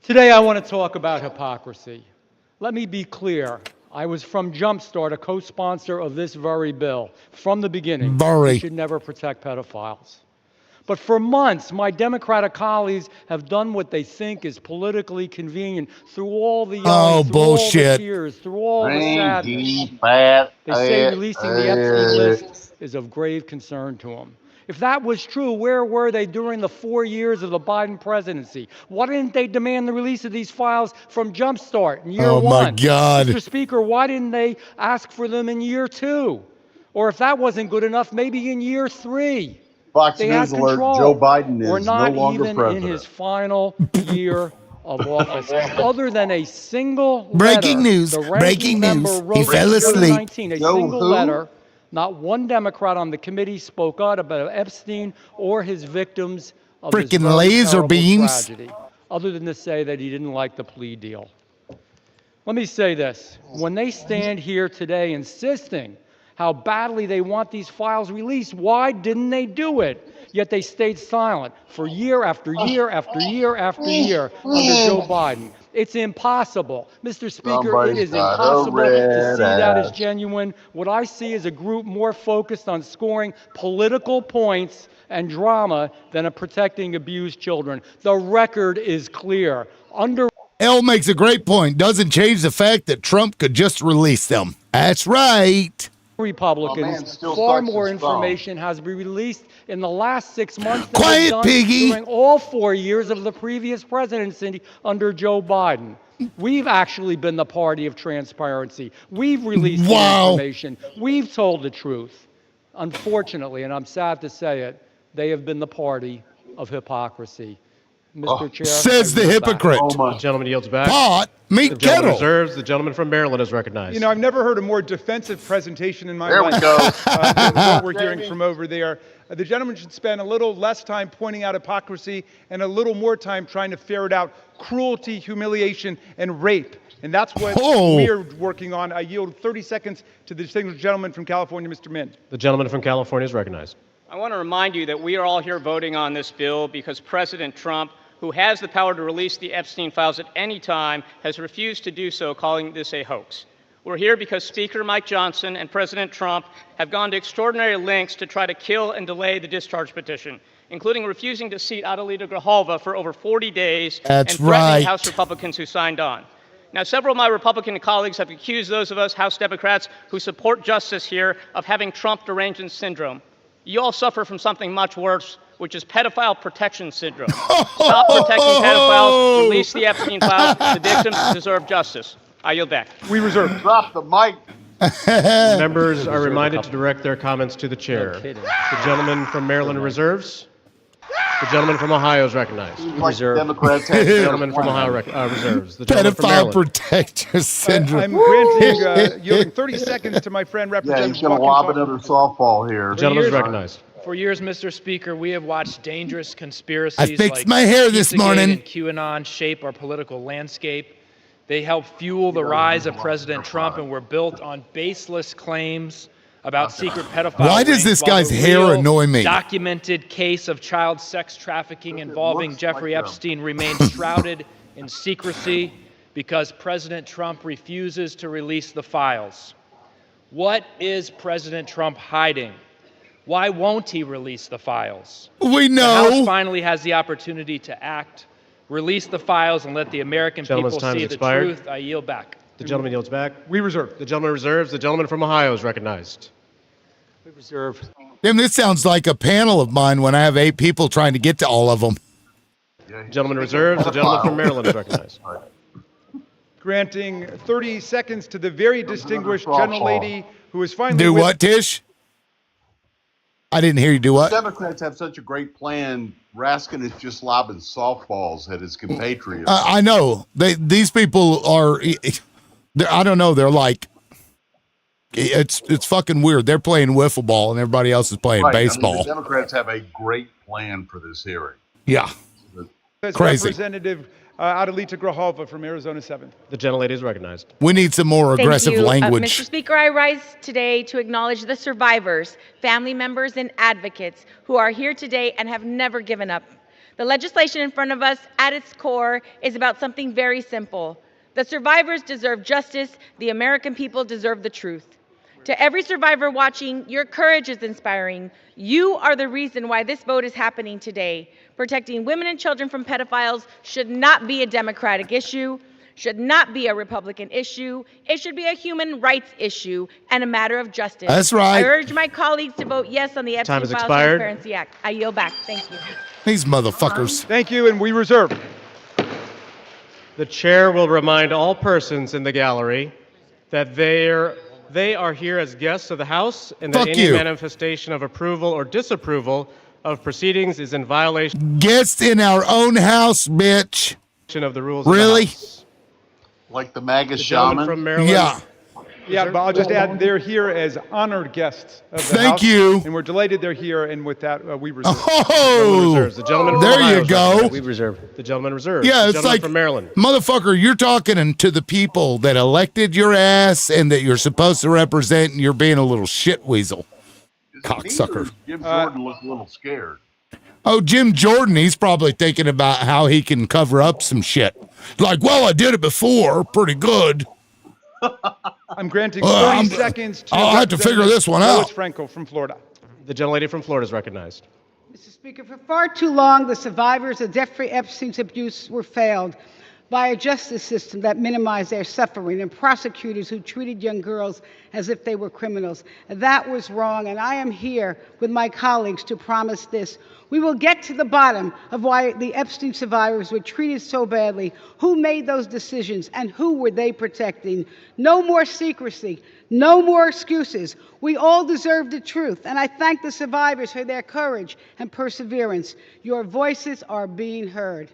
[SPEAKER 22] Today I want to talk about hypocrisy. Let me be clear. I was from Jumpstart, a co-sponsor of this very bill. From the beginning, we should never protect pedophiles. But for months, my Democratic colleagues have done what they think is politically convenient through all the yelling, through all the tears, through all the sadness. They say releasing the Epstein list is of grave concern to them. If that was true, where were they during the 4 years of the Biden presidency? Why didn't they demand the release of these files from Jumpstart in year one?
[SPEAKER 1] Oh, my God.
[SPEAKER 22] Mr. Speaker, why didn't they ask for them in year 2? Or if that wasn't good enough, maybe in year 3?
[SPEAKER 19] Fox
[SPEAKER 22] They had
[SPEAKER 19] News alert,
[SPEAKER 22] control.
[SPEAKER 19] Joe Biden
[SPEAKER 22] We're
[SPEAKER 19] is
[SPEAKER 22] not
[SPEAKER 19] no longer
[SPEAKER 22] even
[SPEAKER 19] president.
[SPEAKER 22] in his final year of office. Other than a single
[SPEAKER 1] Breaking
[SPEAKER 22] letter,
[SPEAKER 1] news,
[SPEAKER 22] the ranking
[SPEAKER 1] breaking
[SPEAKER 22] member
[SPEAKER 1] news.
[SPEAKER 22] wrote
[SPEAKER 1] He fell
[SPEAKER 22] in
[SPEAKER 1] asleep.
[SPEAKER 22] 2019, a
[SPEAKER 1] Joe
[SPEAKER 22] single
[SPEAKER 1] who?
[SPEAKER 22] letter. Not one Democrat on the committee spoke out about Epstein or his victims of this
[SPEAKER 1] Freaking
[SPEAKER 22] very
[SPEAKER 1] laser
[SPEAKER 22] terrible
[SPEAKER 1] beams.
[SPEAKER 22] tragedy, other than to say that he didn't like the plea deal. Let me say this. When they stand here today insisting how badly they want these files released, why didn't they do it? Yet they stayed silent for year after year after year after year under Joe Biden. It's impossible. Mr. Speaker, it is impossible to see that as genuine. What I see is a group more focused on scoring political points and drama than on protecting abused children. The record is clear.
[SPEAKER 1] Elle makes a great point. Doesn't change the fact that Trump could just release them. That's right.
[SPEAKER 22] Republicans, far more information has been released in the last 6 months than
[SPEAKER 1] Quiet,
[SPEAKER 22] was done
[SPEAKER 1] piggy.
[SPEAKER 22] during all 4 years of the previous presidency under Joe Biden. We've actually been the party of transparency. We've released the information. We've told the truth. Unfortunately, and I'm sad to say it, they have been the party of hypocrisy. Mr. Chair,
[SPEAKER 1] says the hypocrite.
[SPEAKER 8] The gentleman yields back.
[SPEAKER 1] Pot, meet
[SPEAKER 8] The gentleman
[SPEAKER 1] kettle.
[SPEAKER 8] reserves. The gentleman from Maryland is recognized.
[SPEAKER 9] You know, I've never heard a more defensive presentation in my
[SPEAKER 19] There we
[SPEAKER 9] life
[SPEAKER 19] go.
[SPEAKER 9] than what we're hearing from over there. The gentleman should spend a little less time pointing out hypocrisy and a little more time trying to ferret out cruelty, humiliation, and rape. And that's what we are working on. I yield 30 seconds to the distinguished gentleman from California, Mr. Min.
[SPEAKER 8] The gentleman from California is recognized.
[SPEAKER 4] I want to remind you that we are all here voting on this bill because President Trump, who has the power to release the Epstein files at any time, has refused to do so, calling this a hoax. We're here because Speaker Mike Johnson and President Trump have gone to extraordinary lengths to try to kill and delay the discharge petition, including refusing to seat Adelita Grijalva for over 40 days and threatening House Republicans who signed on. Now, several of my Republican colleagues have accused those of us House Democrats who support justice here of having Trump derangement syndrome. You all suffer from something much worse, which is pedophile protection syndrome. Stop protecting pedophiles, release the Epstein files, the victims deserve justice. I yield back.
[SPEAKER 9] We reserve.
[SPEAKER 19] Drop the mic.
[SPEAKER 8] Members are reminded to direct their comments to the chair. The gentleman from Maryland reserves. The gentleman from Ohio is recognized.
[SPEAKER 19] Like Democrats have
[SPEAKER 8] The gentleman from Ohio reserves. The gentleman from
[SPEAKER 1] Pedophile
[SPEAKER 8] Maryland.
[SPEAKER 1] protector syndrome.
[SPEAKER 9] I'm granting, yielding 30 seconds to my friend,
[SPEAKER 19] Yeah,
[SPEAKER 9] Representative
[SPEAKER 19] he's going to lob
[SPEAKER 9] Joaquin
[SPEAKER 19] another softball here.
[SPEAKER 8] The gentleman is recognized.
[SPEAKER 5] For years, Mr. Speaker, we have watched dangerous conspiracies
[SPEAKER 1] I fixed
[SPEAKER 5] like
[SPEAKER 1] my hair this
[SPEAKER 5] Pizzagate
[SPEAKER 1] morning.
[SPEAKER 5] and QAnon shape our political landscape. They help fuel the rise of President Trump and were built on baseless claims about secret pedophile
[SPEAKER 1] Why does
[SPEAKER 5] rings,
[SPEAKER 1] this
[SPEAKER 5] while
[SPEAKER 1] guy's
[SPEAKER 5] the
[SPEAKER 1] hair
[SPEAKER 5] real
[SPEAKER 1] annoy me?
[SPEAKER 5] Documented case of child sex trafficking involving Jeffrey Epstein remains shrouded in secrecy because President Trump refuses to release the files. What is President Trump hiding? Why won't he release the files?
[SPEAKER 1] We
[SPEAKER 5] The
[SPEAKER 1] know.
[SPEAKER 5] House finally has the opportunity to act, release the files, and let the American
[SPEAKER 8] Gentleman's
[SPEAKER 5] people
[SPEAKER 8] time
[SPEAKER 5] see
[SPEAKER 8] has
[SPEAKER 5] the
[SPEAKER 8] expired.
[SPEAKER 5] truth. I yield back.
[SPEAKER 8] The gentleman yields back.
[SPEAKER 9] We reserve.
[SPEAKER 8] The gentleman reserves. The gentleman from Ohio is recognized.
[SPEAKER 22] We reserve.
[SPEAKER 1] Damn, this sounds like a panel of mine when I have 8 people trying to get to all of them.
[SPEAKER 8] The gentleman reserves. The gentleman from Maryland is recognized.
[SPEAKER 9] Granting 30 seconds to the very distinguished gentlelady who is finally
[SPEAKER 1] Do
[SPEAKER 9] with
[SPEAKER 1] what, Tish? I didn't hear you do what?
[SPEAKER 19] Democrats have such a great plan. Raskin is just lobbing softballs at his compatriots.
[SPEAKER 1] I know. These people are, I don't know, they're like, it's fucking weird. They're playing wiffle ball and everybody else is playing
[SPEAKER 19] Right, I mean,
[SPEAKER 1] baseball.
[SPEAKER 19] the Democrats have a great plan for this hearing.
[SPEAKER 1] Yeah.
[SPEAKER 9] That's
[SPEAKER 1] Crazy.
[SPEAKER 9] Representative Adelita Grijalva from Arizona 7.
[SPEAKER 8] The gentlelady is recognized.
[SPEAKER 1] We need some more aggressive
[SPEAKER 23] Thank you.
[SPEAKER 1] language.
[SPEAKER 23] Mr. Speaker, I rise today to acknowledge the survivors, family members, and advocates who are here today and have never given up. The legislation in front of us, at its core, is about something very simple. The survivors deserve justice. The American people deserve the truth. To every survivor watching, your courage is inspiring. You are the reason why this vote is happening today. Protecting women and children from pedophiles should not be a Democratic issue, should not be a Republican issue. It should be a human rights issue and a matter of justice.
[SPEAKER 1] That's right.
[SPEAKER 23] I urge my colleagues to vote yes on the Epstein
[SPEAKER 1] has
[SPEAKER 23] Files
[SPEAKER 1] expired.
[SPEAKER 23] Transparency Act. I yield back. Thank you.
[SPEAKER 1] These motherfuckers.
[SPEAKER 9] Thank you, and we reserve.
[SPEAKER 8] The chair will remind all persons in the gallery that they are here as guests of the House and that
[SPEAKER 1] Fuck
[SPEAKER 8] any
[SPEAKER 1] you.
[SPEAKER 8] manifestation of approval or disapproval of proceedings is in violation
[SPEAKER 1] Guests in our own house, bitch.
[SPEAKER 8] of the rules
[SPEAKER 1] Really?
[SPEAKER 8] of the House.
[SPEAKER 19] Like the MAGA
[SPEAKER 8] The gentleman
[SPEAKER 19] shaman.
[SPEAKER 8] from Maryland.
[SPEAKER 1] Yeah.
[SPEAKER 9] Yeah, but I'll just add, they're here as honored guests of the
[SPEAKER 1] Thank
[SPEAKER 9] House.
[SPEAKER 1] you.
[SPEAKER 9] And we're delighted they're here, and with that, we reserve.
[SPEAKER 1] Oh,
[SPEAKER 8] The gentleman from
[SPEAKER 1] there
[SPEAKER 8] Ohio
[SPEAKER 1] you
[SPEAKER 8] is
[SPEAKER 1] go.
[SPEAKER 8] recognized. We reserve. The gentleman reserves.
[SPEAKER 1] Yeah,
[SPEAKER 8] The
[SPEAKER 1] it's
[SPEAKER 8] gentleman
[SPEAKER 1] like,
[SPEAKER 8] from Maryland.
[SPEAKER 1] motherfucker, you're talking to the people that elected your ass and that you're supposed to represent, and you're being a little shit weasel. Cocksucker.
[SPEAKER 19] Jim Jordan looked a little scared.
[SPEAKER 1] Oh, Jim Jordan, he's probably thinking about how he can cover up some shit. Like, well, I did it before, pretty good.
[SPEAKER 9] I'm granting 30 seconds to
[SPEAKER 1] I'll have to figure this one
[SPEAKER 9] Lois
[SPEAKER 1] out.
[SPEAKER 9] Franco from Florida.
[SPEAKER 8] The gentlelady from Florida is recognized.
[SPEAKER 24] Mr. Speaker, for far too long, the survivors of Jeffrey Epstein's abuse were failed.
[SPEAKER 6] by a justice system that minimized their suffering, and prosecutors who treated young girls as if they were criminals. That was wrong, and I am here with my colleagues to promise this. We will get to the bottom of why the Epstein survivors were treated so badly, who made those decisions, and who were they protecting. No more secrecy, no more excuses. We all deserve the truth, and I thank the survivors for their courage and perseverance. Your voices are being heard.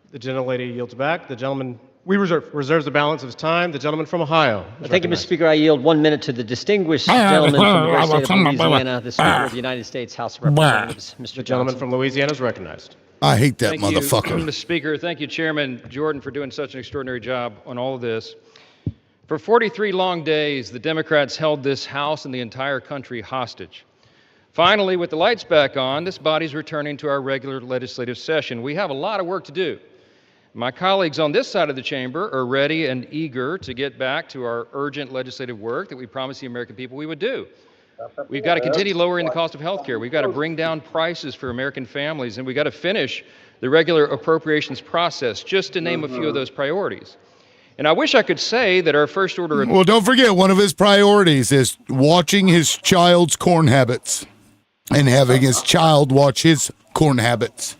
[SPEAKER 8] The gentlelady yields back. The gentleman reserves the balance of his time. The gentleman from Ohio.
[SPEAKER 10] Thank you, Mr. Speaker. I yield 1 minute to the distinguished gentleman from the great state of Louisiana, the Speaker of the United States House of Representatives, Mr.
[SPEAKER 8] The gentleman from Louisiana is recognized.
[SPEAKER 1] I hate that
[SPEAKER 7] Thank
[SPEAKER 1] motherfucker.
[SPEAKER 7] you, Mr. Speaker. Thank you, Chairman Jordan, for doing such an extraordinary job on all of this. For 43 long days, the Democrats held this House and the entire country hostage. Finally, with the lights back on, this body's returning to our regular legislative session. We have a lot of work to do. My colleagues on this side of the chamber are ready and eager to get back to our urgent legislative work that we promised the American people we would do. We've got to continue lowering the cost of health care. We've got to bring down prices for American families, and we've got to finish the regular appropriations process, just to name a few of those priorities. And I wish I could say that our first order of...
[SPEAKER 1] Well, don't forget, one of his priorities is watching his child's corn habits and having his child watch his corn habits.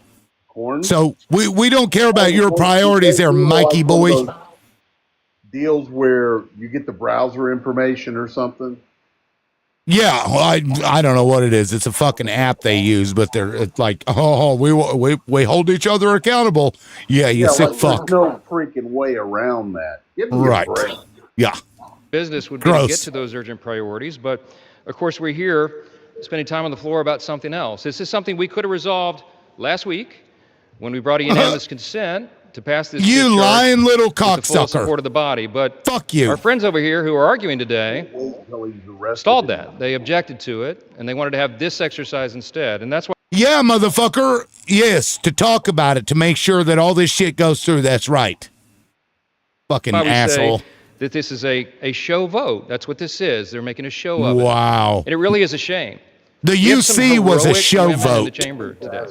[SPEAKER 1] So we don't care about your priorities there, Mikey boy.
[SPEAKER 19] Deals where you get the browser information or something.
[SPEAKER 1] Yeah, well, I don't know what it is. It's a fucking app they use, but it's like, oh, we hold each other accountable. Yeah, you sick fuck.
[SPEAKER 19] There's no freaking way around that. Give me a break.
[SPEAKER 1] Yeah.
[SPEAKER 7] Business would be to get to those urgent priorities, but of course we're here spending time on the floor about something else. This is something we could have resolved last week when we brought a unanimous consent to pass this.
[SPEAKER 1] You lying little cocksucker.
[SPEAKER 7] With the full support of the body, but
[SPEAKER 1] fuck you.
[SPEAKER 7] Our friends over here who are arguing today stalled that. They objected to it, and they wanted to have this exercise instead, and that's why.
[SPEAKER 1] Yeah, motherfucker. Yes, to talk about it, to make sure that all this shit goes through. That's right. Fucking asshole.
[SPEAKER 7] That this is a show vote. That's what this is. They're making a show of it.
[SPEAKER 1] Wow.
[SPEAKER 7] And it really is a shame.
[SPEAKER 1] The UC was a show
[SPEAKER 7] In the
[SPEAKER 1] vote.
[SPEAKER 7] chamber today.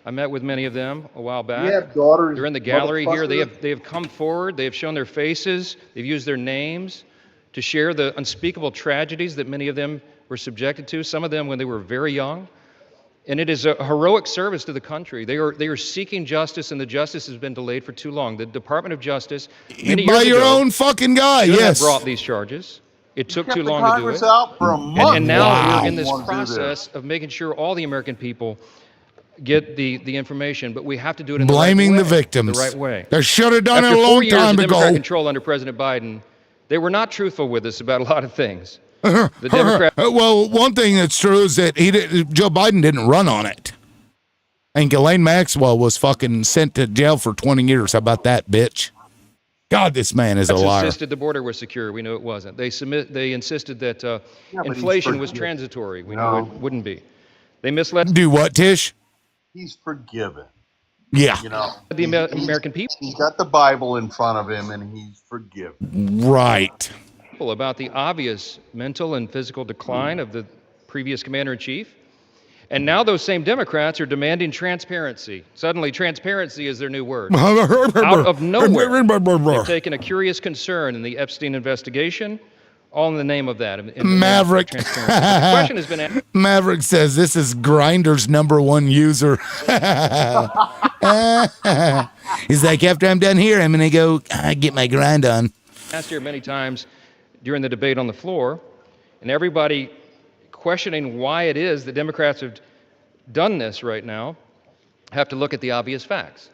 [SPEAKER 7] I met with many of them a while back.
[SPEAKER 19] You have daughters,
[SPEAKER 7] they're in the gallery here. They have come forward. They have shown their faces. They've used their names to share the unspeakable tragedies that many of them were subjected to. Some of them when they were very young. And it is a heroic service to the country. They are seeking justice, and the justice has been delayed for too long. The Department of Justice, many
[SPEAKER 1] by
[SPEAKER 7] years
[SPEAKER 1] your
[SPEAKER 7] ago,
[SPEAKER 1] own fucking guy,
[SPEAKER 7] should have
[SPEAKER 1] yes.
[SPEAKER 7] brought these charges. It took too long to do it.
[SPEAKER 19] Out for a month.
[SPEAKER 7] And now we're in this
[SPEAKER 19] Want to do
[SPEAKER 7] process of making sure all the American people get the information, but we have to do it in
[SPEAKER 1] Blaming
[SPEAKER 7] the
[SPEAKER 1] the
[SPEAKER 7] right way.
[SPEAKER 1] victims.
[SPEAKER 7] The right way.
[SPEAKER 1] They should have done
[SPEAKER 7] After
[SPEAKER 1] it a
[SPEAKER 7] 4
[SPEAKER 1] long
[SPEAKER 7] years
[SPEAKER 1] time
[SPEAKER 7] of Democrat
[SPEAKER 1] ago.
[SPEAKER 7] control under President Biden, they were not truthful with us about a lot of things. The Democrat.
[SPEAKER 1] Well, one thing that's true is that Joe Biden didn't run on it. And Ghislaine Maxwell was fucking sent to jail for 20 years. How about that, bitch? God, this man is a liar.
[SPEAKER 7] Insisted the border was secure. We knew it wasn't. They insisted that inflation was transitory. We knew it wouldn't be. They misled.
[SPEAKER 1] Do what, Tish?
[SPEAKER 19] He's forgiven.
[SPEAKER 1] Yeah.
[SPEAKER 19] You know,
[SPEAKER 7] the American people.
[SPEAKER 19] He's got the Bible in front of him, and he's forgiven.
[SPEAKER 1] Right.
[SPEAKER 7] About the obvious mental and physical decline of the previous commander-in-chief. And now those same Democrats are demanding transparency. Suddenly, transparency is their new word. Out of nowhere, they've taken a curious concern in the Epstein investigation, all in the name of that.
[SPEAKER 1] Maverick.
[SPEAKER 7] The question has been asked.
[SPEAKER 1] Maverick says this is Grindr's #1 user. He's like, after I'm done here, I'm going to go get my grind on.
[SPEAKER 7] Asked here many times during the debate on the floor, and everybody questioning why it is that Democrats have done this right now have to look at the obvious facts.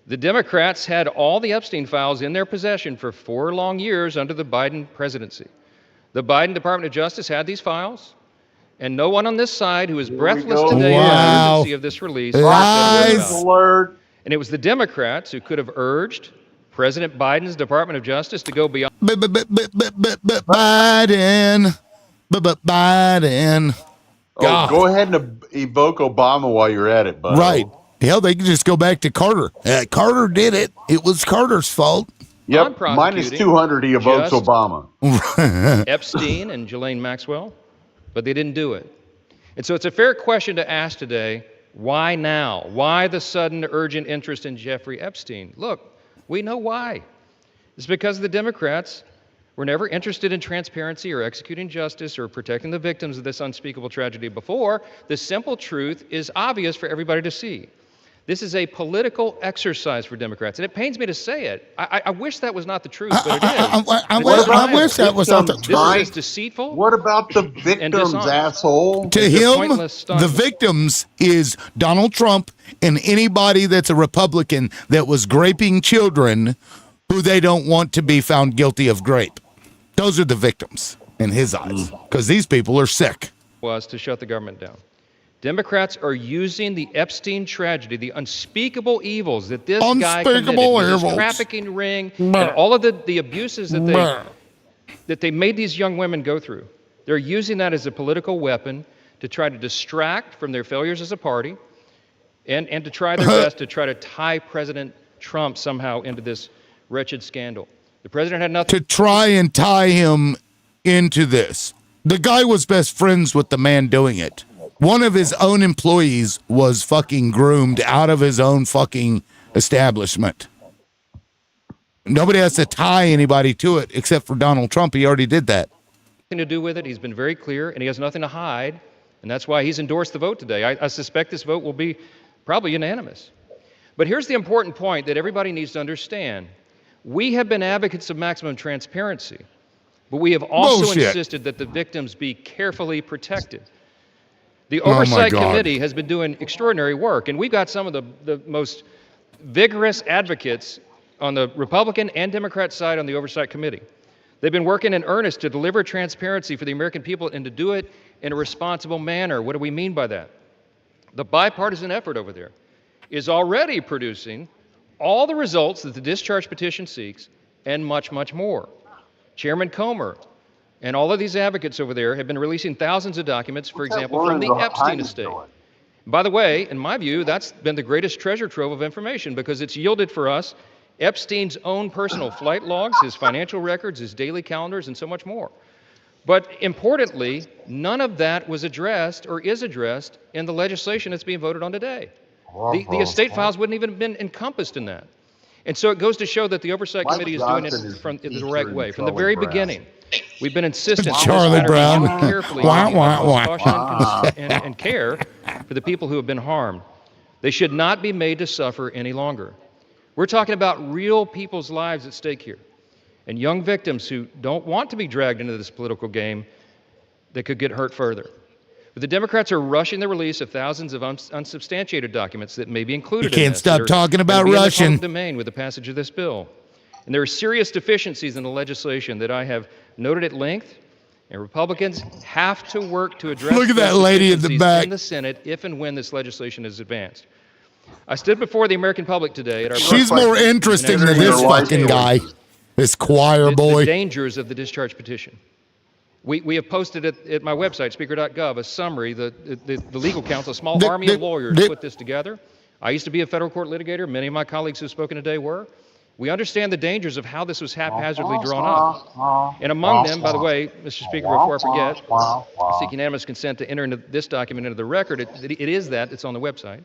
[SPEAKER 7] The Democrats had all the Epstein files in their possession for 4 long years under the Biden presidency. The Biden Department of Justice had these files, and no one on this side who is breathless today about the urgency of this release.
[SPEAKER 1] Lies.
[SPEAKER 19] Alert.
[SPEAKER 7] And it was the Democrats who could have urged President Biden's Department of Justice to go beyond.
[SPEAKER 1] Biden. Biden.
[SPEAKER 19] Oh, go ahead and evoke Obama while you're at it, bud.
[SPEAKER 1] Right. Hell, they can just go back to Carter. Carter did it. It was Carter's fault.
[SPEAKER 19] Yep. Minus 200, he evokes Obama.
[SPEAKER 7] Epstein and Ghislaine Maxwell, but they didn't do it. And so it's a fair question to ask today, Why now? Why the sudden urgent interest in Jeffrey Epstein? Look, we know why. It's because the Democrats were never interested in transparency or executing justice or protecting the victims of this unspeakable tragedy before. The simple truth is obvious for everybody to see. This is a political exercise for Democrats, and it pains me to say it. I wish that was not the truth, but it is.
[SPEAKER 1] I wish that was not the truth.
[SPEAKER 7] This is deceitful.
[SPEAKER 19] What about the victims, asshole?
[SPEAKER 1] To him, the victims is Donald Trump and anybody that's a Republican that was graping children who they don't want to be found guilty of grape. Those are the victims in his eyes, because these people are sick.
[SPEAKER 7] Was to shut the government down. Democrats are using the Epstein tragedy, the unspeakable evils that this guy committed, with his trafficking ring, and all of the abuses that they made these young women go through. They're using that as a political weapon to try to distract from their failures as a party and to try their best to try to tie President Trump somehow into this wretched scandal. The president had nothing
[SPEAKER 1] to try and tie him into this. The guy was best friends with the man doing it. One of his own employees was fucking groomed out of his own fucking establishment. Nobody has to tie anybody to it except for Donald Trump. He already did that.
[SPEAKER 7] Nothing to do with it. He's been very clear, and he has nothing to hide, and that's why he's endorsed the vote today. I suspect this vote will be probably unanimous. But here's the important point that everybody needs to understand. We have been advocates of maximum transparency, but we have also insisted that the victims be carefully protected. The Oversight Committee has been doing extraordinary work, and we've got some of the most vigorous advocates on the Republican and Democrat side on the Oversight Committee. They've been working in earnest to deliver transparency for the American people and to do it in a responsible manner. What do we mean by that? The bipartisan effort over there is already producing all the results that the discharge petition seeks and much, much more. Chairman Comer and all of these advocates over there have been releasing thousands of documents, for example, from the Epstein estate. By the way, in my view, that's been the greatest treasure trove of information because it's yielded for us Epstein's own personal flight logs, his financial records, his daily calendars, and so much more. But importantly, none of that was addressed or is addressed in the legislation that's being voted on today. The estate files wouldn't even have been encompassed in that. And so it goes to show that the Oversight Committee is doing it from the right way. From the very beginning, we've been insistent
[SPEAKER 1] Charlie Brown.
[SPEAKER 7] Carefully caution and care for the people who have been harmed. They should not be made to suffer any longer. We're talking about real people's lives at stake here, and young victims who don't want to be dragged into this political game that could get hurt further. But the Democrats are rushing the release of thousands of unsubstantiated documents that may be included.
[SPEAKER 1] You can't stop talking about Russian.
[SPEAKER 7] In the public domain with the passage of this bill. And there are serious deficiencies in the legislation that I have noted at length, and Republicans have to work to address.
[SPEAKER 1] Look at that lady in the back.
[SPEAKER 7] In the Senate, if and when this legislation is advanced. I stood before the American public today at our.
[SPEAKER 1] She's more interesting than this fucking guy, this choir boy.
[SPEAKER 7] The dangers of the discharge petition. We have posted at my website, speaker.gov, a summary. The legal counsel, a small army of lawyers put this together. I used to be a federal court litigator. Many of my colleagues who've spoken today were. We understand the dangers of how this was haphazardly drawn up. And among them, by the way, Mr. Speaker, before I forget, I seek unanimous consent to enter into this document into the record. It is that. It's on the website.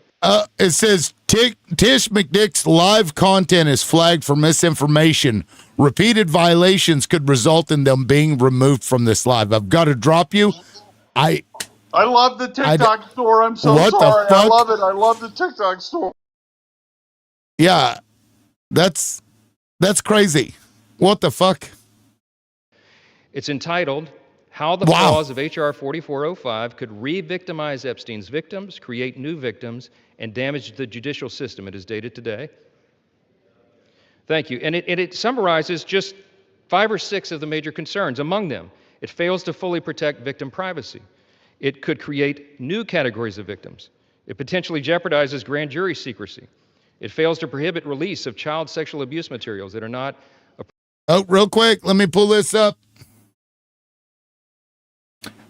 [SPEAKER 1] It says, Tish McDick's live content is flagged for misinformation. Repeated violations could result in them being removed from this live. I've got to drop you. I
[SPEAKER 19] love the TikTok store. I'm so sorry. I love it. I love the TikTok store.
[SPEAKER 1] Yeah, that's crazy. What the fuck?
[SPEAKER 7] It's entitled, How the Flaws of H.R. 4405 Could Re-Victimize Epstein's Victims, Create New Victims, and Damage the Judicial System. It is dated today. Thank you. And it summarizes just 5 or 6 of the major concerns. Among them, it fails to fully protect victim privacy. It could create new categories of victims. It potentially jeopardizes grand jury secrecy. It fails to prohibit release of child sexual abuse materials that are not.
[SPEAKER 1] Oh, real quick, let me pull this up.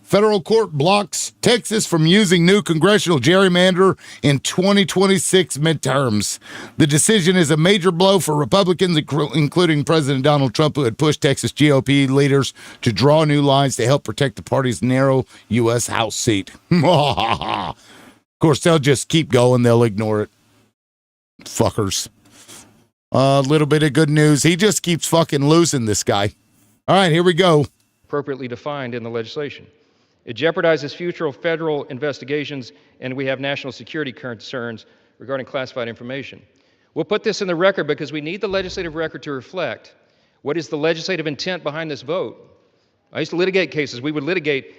[SPEAKER 1] Federal court blocks Texas from using new congressional gerrymander in 2026 midterms. The decision is a major blow for Republicans, including President Donald Trump, who had pushed Texas GOP leaders to draw new lines to help protect the party's narrow U.S. House seat. Of course, they'll just keep going. They'll ignore it. Fuckers. A little bit of good news. He just keeps fucking losing, this guy. All right, here we go.
[SPEAKER 7] Appropriately defined in the legislation. It jeopardizes future federal investigations, and we have national security concerns regarding classified information. We'll put this in the record because we need the legislative record to reflect what is the legislative intent behind this vote. I used to litigate cases. We would litigate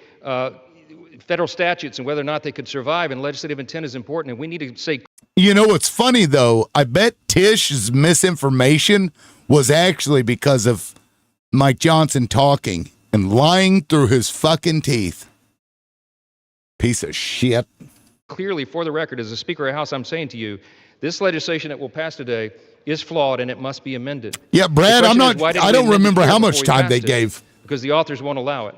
[SPEAKER 7] federal statutes and whether or not they could survive, and legislative intent is important, and we need to say.
[SPEAKER 1] You know what's funny, though? I bet Tish's misinformation was actually because of Mike Johnson talking and lying through his fucking teeth. Piece of shit.
[SPEAKER 7] Clearly, for the record, as a Speaker of the House, I'm saying to you, this legislation that will pass today is flawed and it must be amended.
[SPEAKER 1] Yeah, Brad, I don't remember how much time they gave.
[SPEAKER 7] Because the authors won't allow it.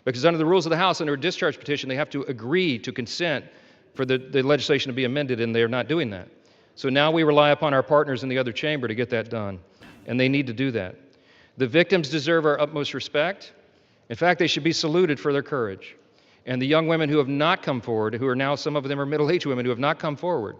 [SPEAKER 7] Because under the rules of the House, under a discharge petition, they have to agree to consent for the legislation to be amended, and they're not doing that. So now we rely upon our partners in the other chamber to get that done, and they need to do that. The victims deserve our utmost respect. In fact, they should be saluted for their courage. And the young women who have not come forward, who are now, some of them are middle-aged women who have not come forward,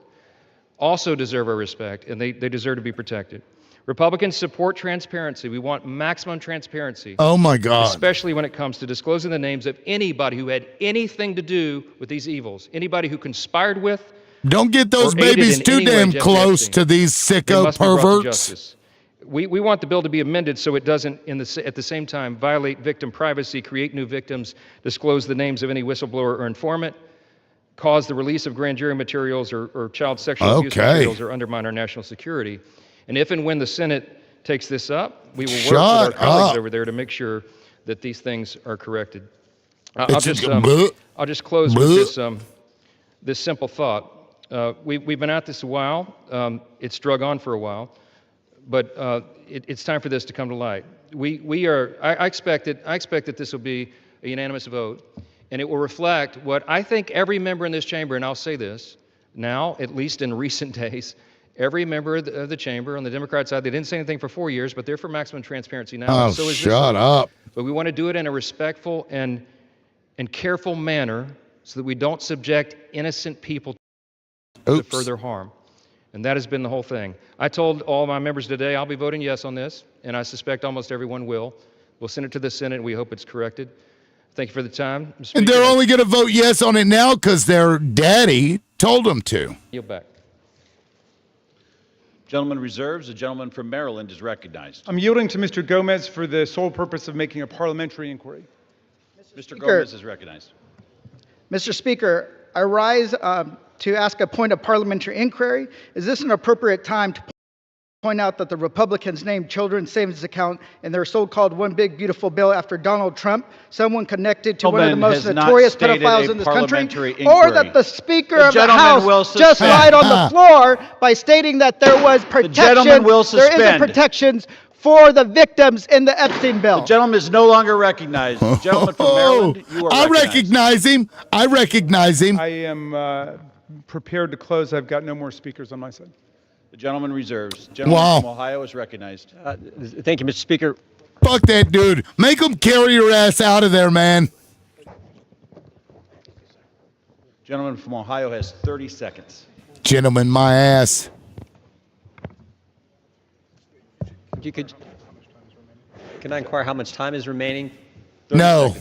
[SPEAKER 7] also deserve our respect, and they deserve to be protected. Republicans support transparency. We want maximum transparency.
[SPEAKER 1] Oh, my God.
[SPEAKER 7] Especially when it comes to disclosing the names of anybody who had anything to do with these evils, anybody who conspired with.
[SPEAKER 1] Don't get those babies too damn close to these sicko perverts.
[SPEAKER 7] We want the bill to be amended so it doesn't, at the same time, violate victim privacy, create new victims, disclose the names of any whistleblower or informant, cause the release of grand jury materials or child sexual abuse materials, or undermine our national security. And if and when the Senate takes this up, we will work with our colleagues over there to make sure that these things are corrected. I'll just close with this simple thought. We've been at this a while. It's drug on for a while, but it's time for this to come to light. I expect that this will be a unanimous vote, and it will reflect what I think every member in this chamber, and I'll say this now, at least in recent days, every member of the chamber on the Democrat side, they didn't say anything for 4 years, but they're for maximum transparency now.
[SPEAKER 1] Oh,
[SPEAKER 7] so
[SPEAKER 1] shut up.
[SPEAKER 7] But we want to do it in a respectful and careful manner so that we don't subject innocent people to further harm. And that has been the whole thing. I told all my members today I'll be voting yes on this, and I suspect almost everyone will. We'll send it to the Senate, and we hope it's corrected. Thank you for the time.
[SPEAKER 1] And they're only going to vote yes on it now because their daddy told them to.
[SPEAKER 7] Yield back.
[SPEAKER 2] Gentleman reserves. The gentleman from Maryland is recognized.
[SPEAKER 9] I'm yielding to Mr. Gomez for the sole purpose of making a parliamentary inquiry.
[SPEAKER 2] Mr. Gomez is recognized.
[SPEAKER 11] Mr. Speaker, I rise to ask a point of parliamentary inquiry. Is this an appropriate time to point out that the Republicans named children's savings account in their so-called One Big Beautiful Bill after Donald Trump, someone connected to one of the most notorious pedophiles in this country, or that the Speaker of the House just lied on the floor by stating that there was protection, there isn't protections for the victims in the Epstein bill.
[SPEAKER 2] The gentleman is no longer recognized. The gentleman from Maryland, you are
[SPEAKER 1] I recognize him. I recognize him.
[SPEAKER 9] I am prepared to close. I've got no more speakers on my side.
[SPEAKER 2] The gentleman reserves. Gentleman from Ohio is recognized.
[SPEAKER 10] Thank you, Mr. Speaker.
[SPEAKER 1] Fuck that dude. Make him carry your ass out of there, man.
[SPEAKER 2] Gentleman from Ohio has 30 seconds.
[SPEAKER 1] Gentleman, my ass.
[SPEAKER 10] Can I inquire how much time is remaining?
[SPEAKER 1] No.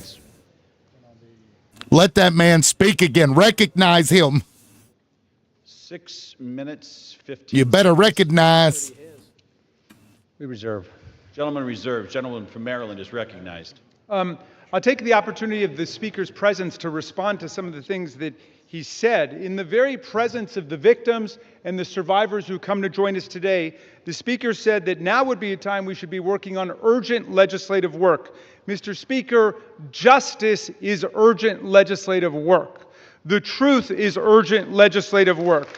[SPEAKER 1] Let that man speak again. Recognize him.
[SPEAKER 2] 6 minutes, 15.
[SPEAKER 1] You better recognize.
[SPEAKER 10] We reserve.
[SPEAKER 2] Gentleman reserved. Gentleman from Maryland is recognized.
[SPEAKER 9] I'll take the opportunity of the Speaker's presence to respond to some of the things that he said. In the very presence of the victims and the survivors who come to join us today, the Speaker said that now would be a time we should be working on urgent legislative work. Mr. Speaker, justice is urgent legislative work. The truth is urgent legislative work.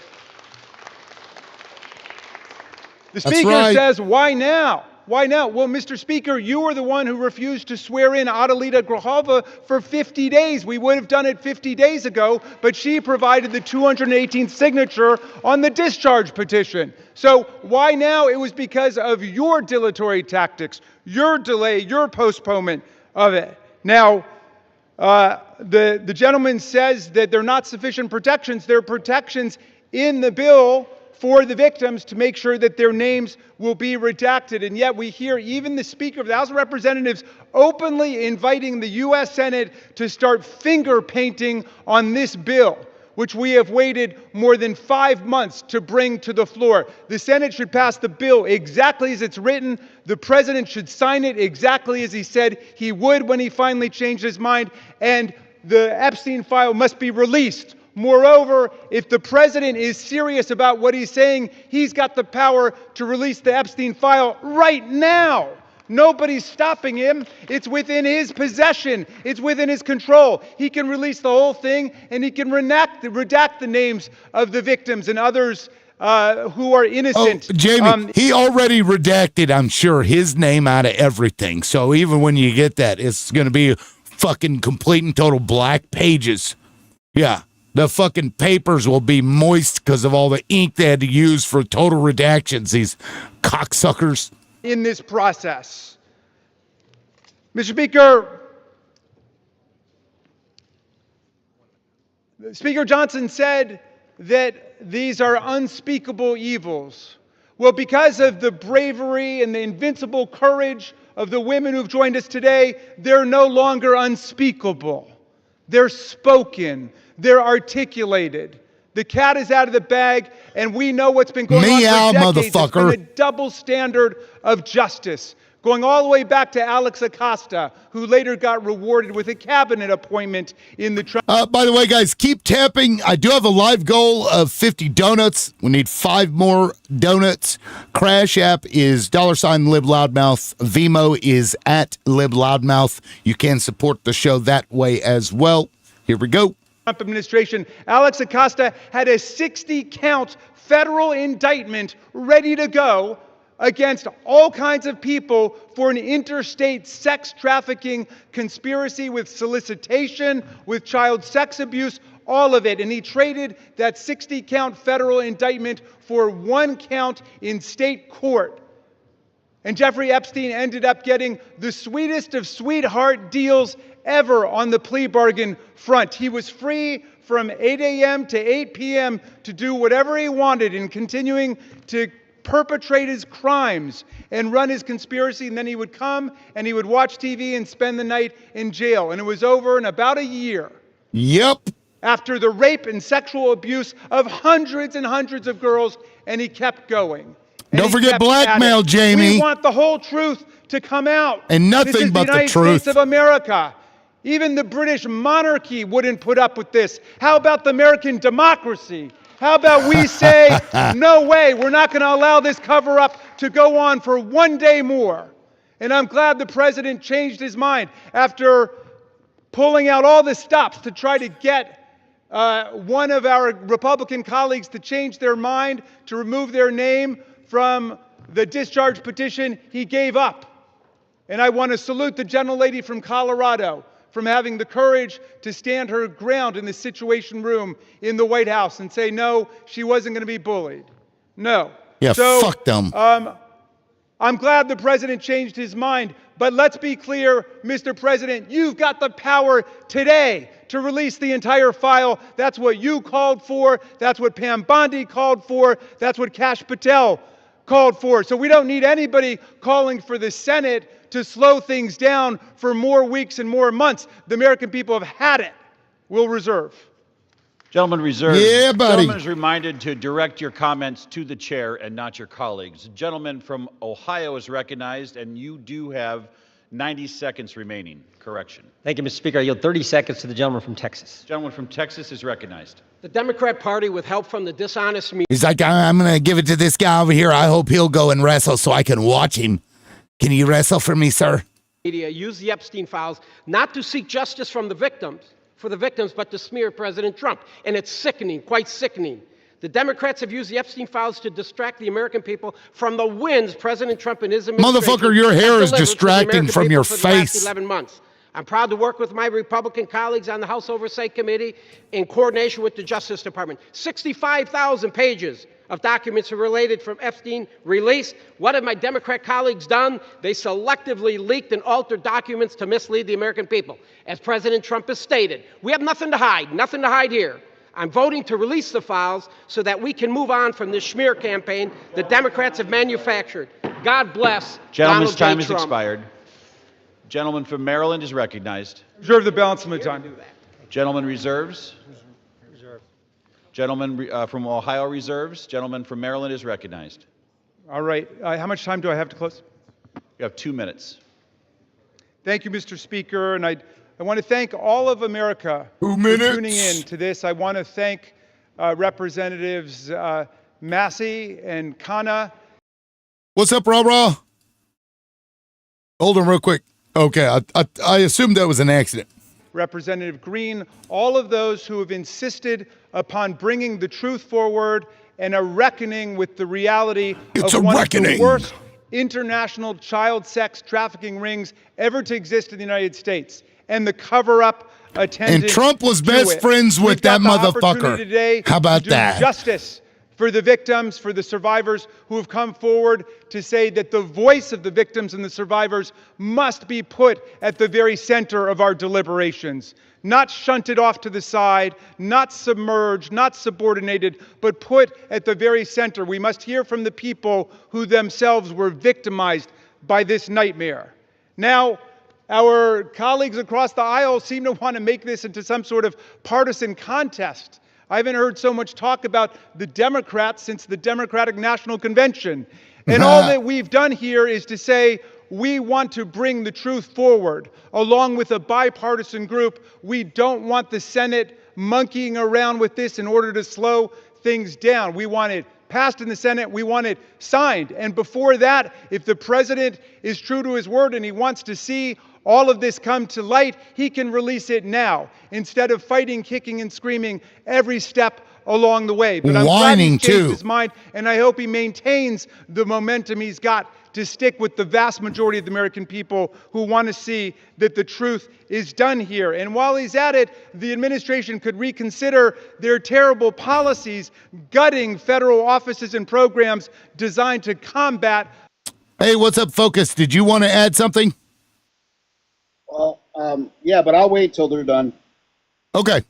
[SPEAKER 9] The Speaker says, why now? Why now? Well, Mr. Speaker, you were the one who refused to swear in Adelita Grajova for 50 days. We would have done it 50 days ago, but she provided the 218th signature on the discharge petition. So why now? It was because of your dilatory tactics, your delay, your postponement of it. Now, The gentleman says that they're not sufficient protections. There are protections in the bill for the victims to make sure that their names will be redacted. And yet we hear even the Speaker of the House of Representatives openly inviting the U.S. Senate to start finger painting on this bill, which we have waited more than 5 months to bring to the floor. The Senate should pass the bill exactly as it's written. The President should sign it exactly as he said he would when he finally changed his mind. And the Epstein file must be released. Moreover, if the President is serious about what he's saying, he's got the power to release the Epstein file right now. Nobody's stopping him. It's within his possession. It's within his control. He can release the whole thing, and he can redact the names of the victims and others who are innocent.
[SPEAKER 1] Oh, Jamie, he already redacted, I'm sure, his name out of everything. So even when you get that, it's going to be fucking complete and total black pages. Yeah. The fucking papers will be moist because of all the ink they had to use for total redactions, these cocksuckers.
[SPEAKER 9] In this process. Mr. Speaker, Speaker Johnson said that these are unspeakable evils. Well, because of the bravery and the invincible courage of the women who've joined us today, they're no longer unspeakable. They're spoken. They're articulated. The cat is out of the bag, and we know what's been going on for decades.
[SPEAKER 1] Motherfucker.
[SPEAKER 9] It's been a double standard of justice, going all the way back to Alex Acosta, who later got rewarded with a cabinet appointment in the Trump.
[SPEAKER 1] By the way, guys, keep tapping. I do have a live goal of 50 donuts. We need 5 more donuts. Crash App is $LibLoudmouth. Vimo is @LibLoudmouth. You can support the show that way as well. Here we go.
[SPEAKER 9] Trump administration, Alex Acosta had a 60-count federal indictment ready to go against all kinds of people for an interstate sex trafficking conspiracy with solicitation, with child sex abuse, all of it. And he traded that 60-count federal indictment for 1 count in state court. And Jeffrey Epstein ended up getting the sweetest of sweetheart deals ever on the plea bargain front. He was free from 8 a.m. to 8 p.m. to do whatever he wanted and continuing to perpetrate his crimes and run his conspiracy. And then he would come and he would watch TV and spend the night in jail. And it was over in about a year.
[SPEAKER 1] Yep.
[SPEAKER 9] After the rape and sexual abuse of hundreds and hundreds of girls, and he kept going.
[SPEAKER 1] Don't forget blackmail, Jamie.
[SPEAKER 9] We want the whole truth to come out.
[SPEAKER 1] And nothing but the
[SPEAKER 9] United
[SPEAKER 1] truth.
[SPEAKER 9] States of America. Even the British monarchy wouldn't put up with this. How about the American democracy? How about we say, no way, we're not going to allow this cover-up to go on for 1 day more. And I'm glad the president changed his mind after pulling out all the stops to try to get one of our Republican colleagues to change their mind, to remove their name from the discharge petition. He gave up. And I want to salute the gentlelady from Colorado from having the courage to stand her ground in the Situation Room in the White House and say, no, she wasn't going to be bullied. No.
[SPEAKER 1] Yeah,
[SPEAKER 9] so,
[SPEAKER 1] fuck them.
[SPEAKER 9] I'm glad the president changed his mind. But let's be clear, Mr. President, you've got the power today to release the entire file. That's what you called for. That's what Pam Bondi called for. That's what Kash Patel called for. So we don't need anybody calling for the Senate to slow things down for more weeks and more months. The American people have had it. We'll reserve.
[SPEAKER 2] Gentleman reserved.
[SPEAKER 1] Yeah, buddy.
[SPEAKER 2] Gentleman is reminded to direct your comments to the chair and not your colleagues. The gentleman from Ohio is recognized, and you do have 90 seconds remaining. Correction.
[SPEAKER 10] Thank you, Mr. Speaker. I yield 30 seconds to the gentleman from Texas.
[SPEAKER 2] Gentleman from Texas is recognized.
[SPEAKER 12] The Democrat Party, with help from the dishonest media.
[SPEAKER 1] He's like, I'm going to give it to this guy over here. I hope he'll go and wrestle so I can watch him. Can you wrestle for me, sir?
[SPEAKER 12] Media use the Epstein files not to seek justice from the victims, but to smear President Trump. And it's sickening, quite sickening. The Democrats have used the Epstein files to distract the American people from the wins President Trump and his administration
[SPEAKER 1] Motherfucker, your hair is
[SPEAKER 12] have delivered to the
[SPEAKER 1] distracting
[SPEAKER 12] American
[SPEAKER 1] from
[SPEAKER 12] people
[SPEAKER 1] your
[SPEAKER 12] for the last
[SPEAKER 1] face.
[SPEAKER 12] 11 months. I'm proud to work with my Republican colleagues on the House Oversight Committee in coordination with the Justice Department. 65,000 pages of documents are related from Epstein released. What have my Democrat colleagues done? They selectively leaked and altered documents to mislead the American people. As President Trump has stated, we have nothing to hide here. I'm voting to release the files so that we can move on from this smear campaign the Democrats have manufactured. God bless
[SPEAKER 2] Gentleman's
[SPEAKER 12] Donald J.
[SPEAKER 2] time has
[SPEAKER 12] Trump.
[SPEAKER 2] expired. Gentleman from Maryland is recognized.
[SPEAKER 9] Reserve the balance of my time.
[SPEAKER 2] Gentleman reserves. Gentleman from Ohio reserves. Gentleman from Maryland is recognized.
[SPEAKER 9] All right. How much time do I have to close?
[SPEAKER 2] You have 2 minutes.
[SPEAKER 9] Thank you, Mr. Speaker. And I want to thank all of America
[SPEAKER 1] 2
[SPEAKER 9] for
[SPEAKER 1] minutes.
[SPEAKER 9] tuning in to this. I want to thank Representatives Massey and Khanna.
[SPEAKER 1] What's up, rah-rah? Hold on real quick. Okay, I assumed that was an accident.
[SPEAKER 9] Representative Green, all of those who have insisted upon bringing the truth forward and a reckoning with the reality
[SPEAKER 1] It's
[SPEAKER 9] of
[SPEAKER 1] a
[SPEAKER 9] one
[SPEAKER 1] reckoning.
[SPEAKER 9] of the worst international child sex trafficking rings ever to exist in the United States, and the cover-up attendant
[SPEAKER 1] And Trump was
[SPEAKER 9] to
[SPEAKER 1] best
[SPEAKER 9] it.
[SPEAKER 1] friends with
[SPEAKER 9] We've got
[SPEAKER 1] that
[SPEAKER 9] the opportunity
[SPEAKER 1] motherfucker.
[SPEAKER 9] today
[SPEAKER 1] How about
[SPEAKER 9] to do
[SPEAKER 1] that?
[SPEAKER 9] Justice for the victims, for the survivors who have come forward to say that the voice of the victims and the survivors must be put at the very center of our deliberations. Not shunted off to the side, not submerged, not subordinated, but put at the very center. We must hear from the people who themselves were victimized by this nightmare. Now, our colleagues across the aisle seem to want to make this into some sort of partisan contest. I haven't heard so much talk about the Democrats since the Democratic National Convention. And all that we've done here is to say we want to bring the truth forward along with a bipartisan group. We don't want the Senate monkeying around with this in order to slow things down. We want it passed in the Senate. We want it signed. And before that, if the president is true to his word and he wants to see all of this come to light, he can release it now instead of fighting, kicking, and screaming every step along the way. But I'm glad
[SPEAKER 1] Whining,
[SPEAKER 9] he's changed
[SPEAKER 1] too.
[SPEAKER 9] his mind, and I hope he maintains the momentum he's got to stick with the vast majority of the American people who want to see that the truth is done here. And while he's at it, the administration could reconsider their terrible policies, gutting federal offices and programs designed to combat.
[SPEAKER 1] Hey, what's up, Focus? Did you want to add something?
[SPEAKER 13] Well, yeah, but I'll wait till they're done.
[SPEAKER 1] Okay.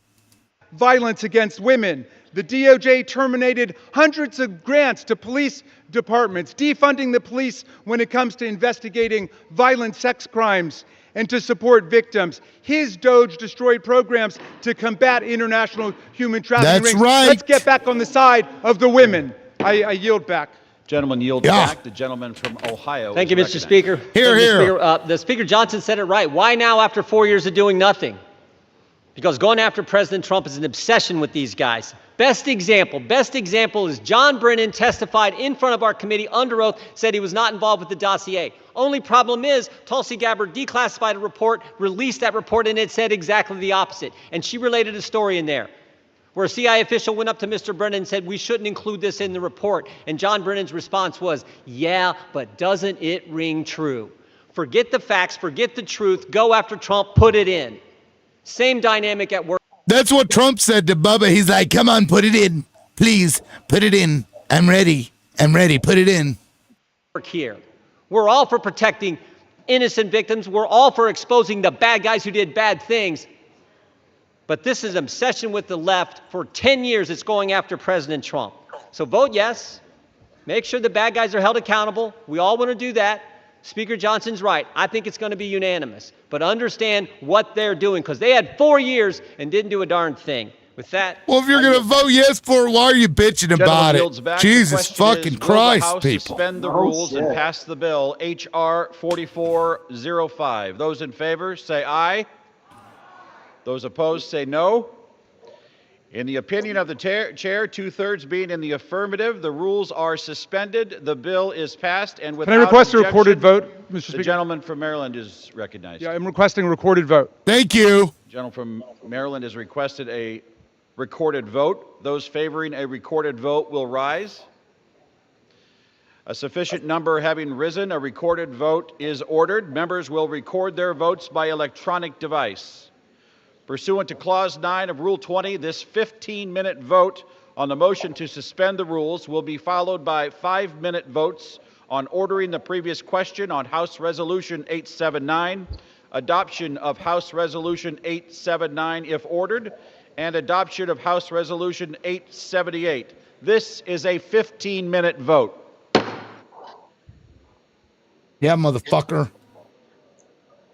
[SPEAKER 9] Violence against women. The DOJ terminated hundreds of grants to police departments, defunding the police when it comes to investigating violent sex crimes and to support victims. His DOJ destroyed programs to combat international human trafficking
[SPEAKER 1] That's
[SPEAKER 9] rings.
[SPEAKER 1] right.
[SPEAKER 9] Let's get back on the side of the women. I yield back.
[SPEAKER 2] Gentleman yields back. The gentleman from Ohio.
[SPEAKER 10] Thank
[SPEAKER 2] is
[SPEAKER 10] you, Mr.
[SPEAKER 2] recognized.
[SPEAKER 10] Speaker.
[SPEAKER 1] Here,
[SPEAKER 10] Thank you,
[SPEAKER 1] here.
[SPEAKER 10] Mr. Speaker. The Speaker Johnson said it right. Why now after 4 years of doing nothing? Because going after President Trump is an obsession with these guys. Best example is John Brennan testified in front of our committee under oath, said he was not involved with the dossier. Only problem is Tulsi Gabbard declassified a report, released that report, and it said exactly the opposite. And she related a story in there where a CIA official went up to Mr. Brennan and said, we shouldn't include this in the report. And John Brennan's response was, yeah, but doesn't it ring true? Forget the facts, forget the truth, go after Trump, put it in. Same dynamic at work.
[SPEAKER 1] That's what Trump said to Bubba. He's like, come on, put it in. Please, put it in. I'm ready. Put it in.
[SPEAKER 10] Here. We're all for protecting innocent victims. We're all for exposing the bad guys who did bad things. But this is an obsession with the left. For 10 years, it's going after President Trump. So vote yes. Make sure the bad guys are held accountable. We all want to do that. Speaker Johnson's right. I think it's going to be unanimous. But understand what they're doing, because they had 4 years and didn't do a darn thing. With that,
[SPEAKER 1] Well, if you're going to vote yes for it, why are you bitching about
[SPEAKER 2] yields
[SPEAKER 1] it?
[SPEAKER 2] back. The
[SPEAKER 1] Jesus
[SPEAKER 2] question
[SPEAKER 1] fucking
[SPEAKER 2] is, will
[SPEAKER 1] Christ,
[SPEAKER 2] the House
[SPEAKER 1] people.
[SPEAKER 2] suspend the rules and pass the bill, H.R. 4405. Those in favor, say aye. Those opposed, say no. In the opinion of the chair, 2/3 being in the affirmative, the rules are suspended. The bill is passed, and without
[SPEAKER 9] Can I request a
[SPEAKER 2] objection,
[SPEAKER 9] recorded vote, Mr.
[SPEAKER 2] The
[SPEAKER 9] Speaker?
[SPEAKER 2] gentleman from Maryland is recognized.
[SPEAKER 9] Yeah, I'm requesting a recorded vote.
[SPEAKER 1] Thank you.
[SPEAKER 2] The gentleman from Maryland has requested a recorded vote. Those favoring a recorded vote will rise. A sufficient number having risen, a recorded vote is ordered. Members will record their votes by electronic device. Pursuant to Clause 9 of Rule 20, this 15-minute vote on the motion to suspend the rules will be followed by 5-minute votes on ordering the previous question on House Resolution 879, adoption of House Resolution 879 if ordered, and adoption of House Resolution 878. This is a 15-minute vote.
[SPEAKER 1] Yeah, motherfucker.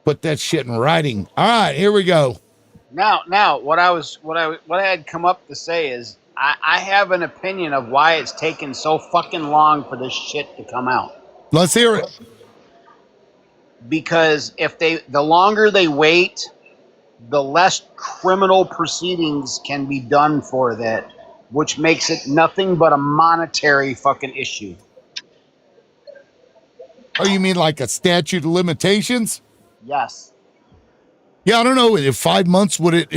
[SPEAKER 1] Put that shit in writing. All right, here we go.
[SPEAKER 14] Now, what I had come up to say is I have an opinion of why it's taken so fucking long for this shit to come out.
[SPEAKER 1] Let's hear it.
[SPEAKER 14] Because the longer they wait, the less criminal proceedings can be done for that, which makes it nothing but a monetary fucking issue.
[SPEAKER 1] Oh, you mean like a statute of limitations?
[SPEAKER 14] Yes.
[SPEAKER 1] Yeah, I don't know. If 5 months, would it,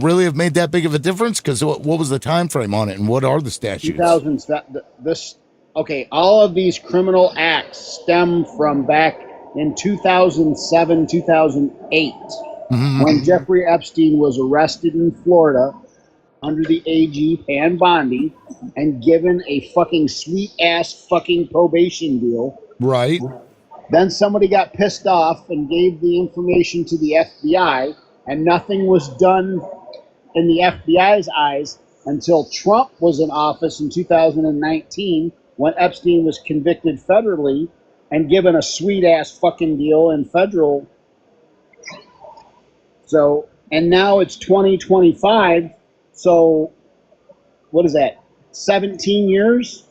[SPEAKER 1] really have made that big of a difference? Because what was the time frame on it, and what are the statutes?
[SPEAKER 13] All of these criminal acts stem from back in 2007, 2008, when Jeffrey Epstein was arrested in Florida under the AG Pam Bondi and given a fucking sweet-ass fucking probation deal.
[SPEAKER 1] Right.
[SPEAKER 13] Then somebody got pissed off and gave the information to the FBI, and nothing was done in the FBI's eyes until Trump was in office in 2019, when Epstein was convicted federally and given a sweet-ass fucking deal in federal. So, and now it's 2025, so what is that, 17 years?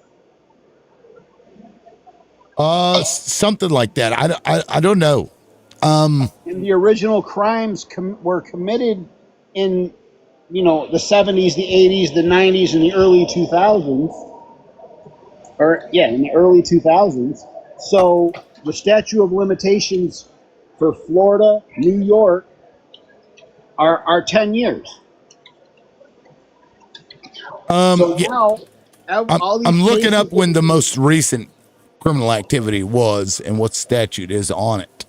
[SPEAKER 1] Something like that. I don't know.
[SPEAKER 13] And the original crimes were committed in, the 70s, the 80s, the 90s, and the early 2000s. In the early 2000s. So the statute of limitations for Florida, New York, are 10 years. So now,
[SPEAKER 1] I'm looking up when the most recent criminal activity was and what statute is on it.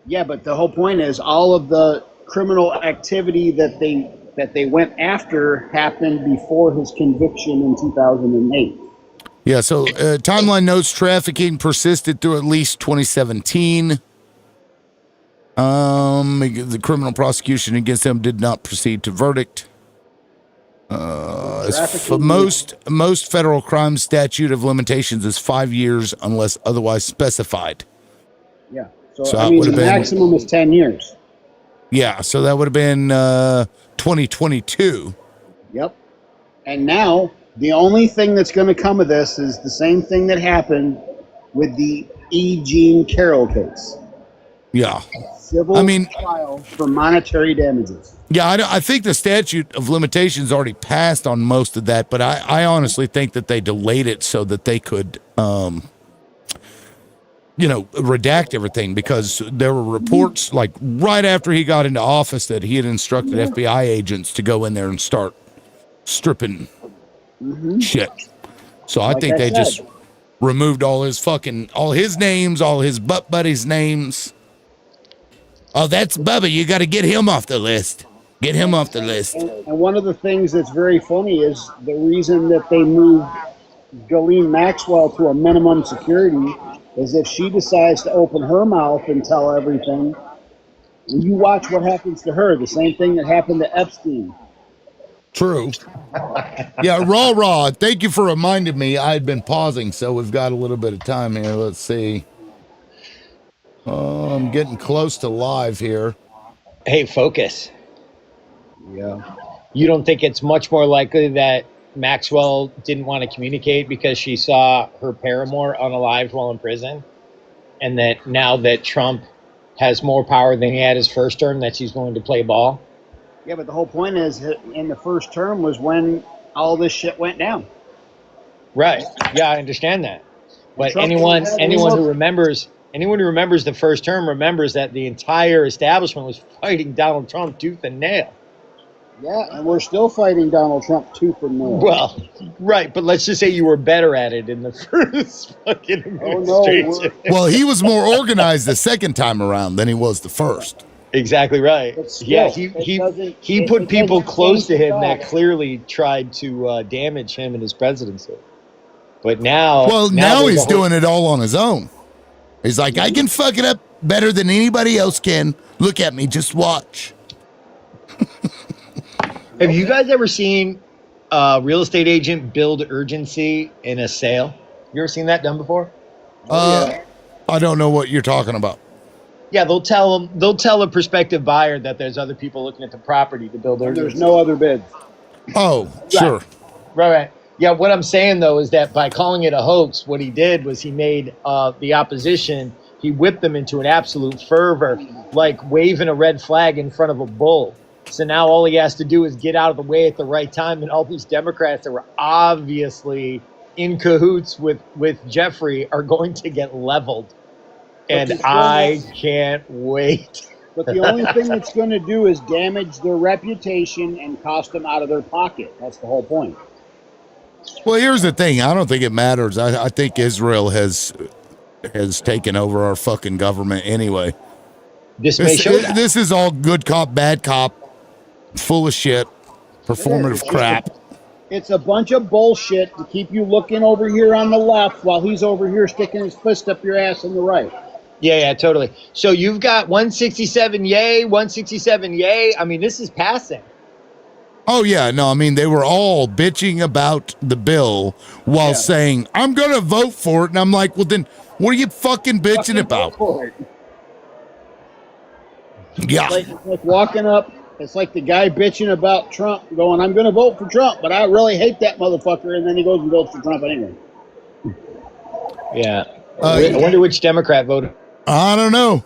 [SPEAKER 13] Yeah, but the whole point is all of the criminal activity that they went after happened before his conviction in 2008.
[SPEAKER 1] Yeah, so timeline notes trafficking persisted through at least 2017. The criminal prosecution against him did not proceed to verdict. For most federal crime statute of limitations is 5 years unless otherwise specified.
[SPEAKER 13] Yeah. So the maximum is 10 years.
[SPEAKER 1] Yeah, so that would have been 2022.
[SPEAKER 13] Yep. And now the only thing that's going to come of this is the same thing that happened with the E. Jean Carroll case.
[SPEAKER 1] Yeah.
[SPEAKER 13] Civil trial for monetary damages.
[SPEAKER 1] Yeah, I think the statute of limitations already passed on most of that, but I honestly think that they delayed it so that they could, redact everything, because there were reports like right after he got into office that he had instructed FBI agents to go in there and start stripping shit. So I think they just removed all his names, all his butt buddies' names. Oh, that's Bubba. You got to get him off the list. Get him off the list.
[SPEAKER 13] And one of the things that's very funny is the reason that they moved Ghislaine Maxwell to a minimum security is if she decides to open her mouth and tell everything, you watch what happens to her. The same thing that happened to Epstein.
[SPEAKER 1] True. Yeah, raw. Thank you for reminding me. I had been pausing, so we've got a little bit of time here. Let's see. I'm getting close to live here.
[SPEAKER 15] Hey, focus.
[SPEAKER 13] Yeah.
[SPEAKER 15] You don't think it's much more likely that Maxwell didn't want to communicate because she saw her paramour unalived while in prison? And that now that Trump has more power than he had his first term, that she's going to play ball?
[SPEAKER 13] Yeah, but the whole point is in the first term was when all this shit went down.
[SPEAKER 15] Right. Yeah, I understand that. But anyone who remembers the first term remembers that the entire establishment was fighting Donald Trump tooth and nail.
[SPEAKER 13] Yeah, and we're still fighting Donald Trump tooth and nail.
[SPEAKER 15] Well, right, but let's just say you were better at it in the first fucking administration.
[SPEAKER 1] Well, he was more organized the second time around than he was the first.
[SPEAKER 15] Exactly right.
[SPEAKER 13] still,
[SPEAKER 15] Yeah,
[SPEAKER 13] it
[SPEAKER 15] he
[SPEAKER 13] doesn't-
[SPEAKER 15] put
[SPEAKER 13] it
[SPEAKER 15] people
[SPEAKER 13] doesn't
[SPEAKER 15] close to
[SPEAKER 13] change the
[SPEAKER 15] him that
[SPEAKER 13] fact.
[SPEAKER 15] clearly tried to damage him and his presidency. But now,
[SPEAKER 1] Well, now
[SPEAKER 15] there's
[SPEAKER 1] he's
[SPEAKER 15] a whole-
[SPEAKER 1] doing it all on his own. He's like, I can fuck it up better than anybody else can. Look at me, just watch.
[SPEAKER 15] Have you guys ever seen a real estate agent build urgency in a sale? You ever seen that done before?
[SPEAKER 1] I don't know what you're talking about.
[SPEAKER 15] Yeah, they'll tell a prospective buyer that there's other people looking at the property to build urgency.
[SPEAKER 13] There's no other bids.
[SPEAKER 1] Oh, sure.
[SPEAKER 15] Right. Yeah, what I'm saying though is that by calling it a hoax, what he did was he made the opposition, he whipped them into an absolute fervor, like waving a red flag in front of a bull. So now all he has to do is get out of the way at the right time, and all these Democrats that were obviously in cahoots with Jeffrey are going to get leveled. And I can't wait.
[SPEAKER 13] But the only thing it's going to do is damage their reputation and cost them out of their pocket. That's the whole point.
[SPEAKER 1] Well, here's the thing. I don't think it matters. I think Israel has taken over our fucking government anyway.
[SPEAKER 15] This may show that.
[SPEAKER 1] This is all good cop, bad cop, full of shit, performative crap.
[SPEAKER 13] It's a bunch of bullshit to keep you looking over here on the left while he's over here sticking his fist up your ass on the right.
[SPEAKER 15] Yeah, totally. So you've got 167 yay, 167 yay. I mean, this is passing.
[SPEAKER 1] Oh, yeah. No, I mean, they were all bitching about the bill while saying, I'm going to vote for it. And I'm like, well, then what are you fucking bitching about? Yeah.
[SPEAKER 13] It's like walking up. It's like the guy bitching about Trump going, I'm going to vote for Trump, but I really hate that motherfucker. And then he goes and votes for Trump anyway.
[SPEAKER 15] Yeah. I wonder which Democrat voted.
[SPEAKER 1] I don't know.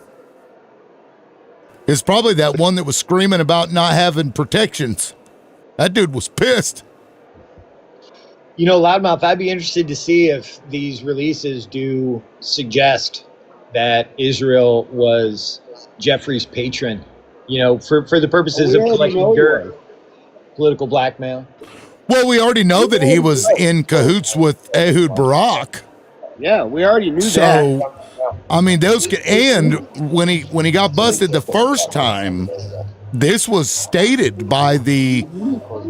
[SPEAKER 1] It's probably that one that was screaming about not having protections. That dude was pissed.
[SPEAKER 15] You know, Loudmouth, I'd be interested to see if these releases do suggest that Israel was Jeffrey's patron, you know, for the purposes of collecting dirt, political blackmail.
[SPEAKER 1] Well, we already know that he was in cahoots with Ehud Barak.
[SPEAKER 13] Yeah, we already knew that.
[SPEAKER 1] So, I mean, and when he got busted the first time, this was stated by the,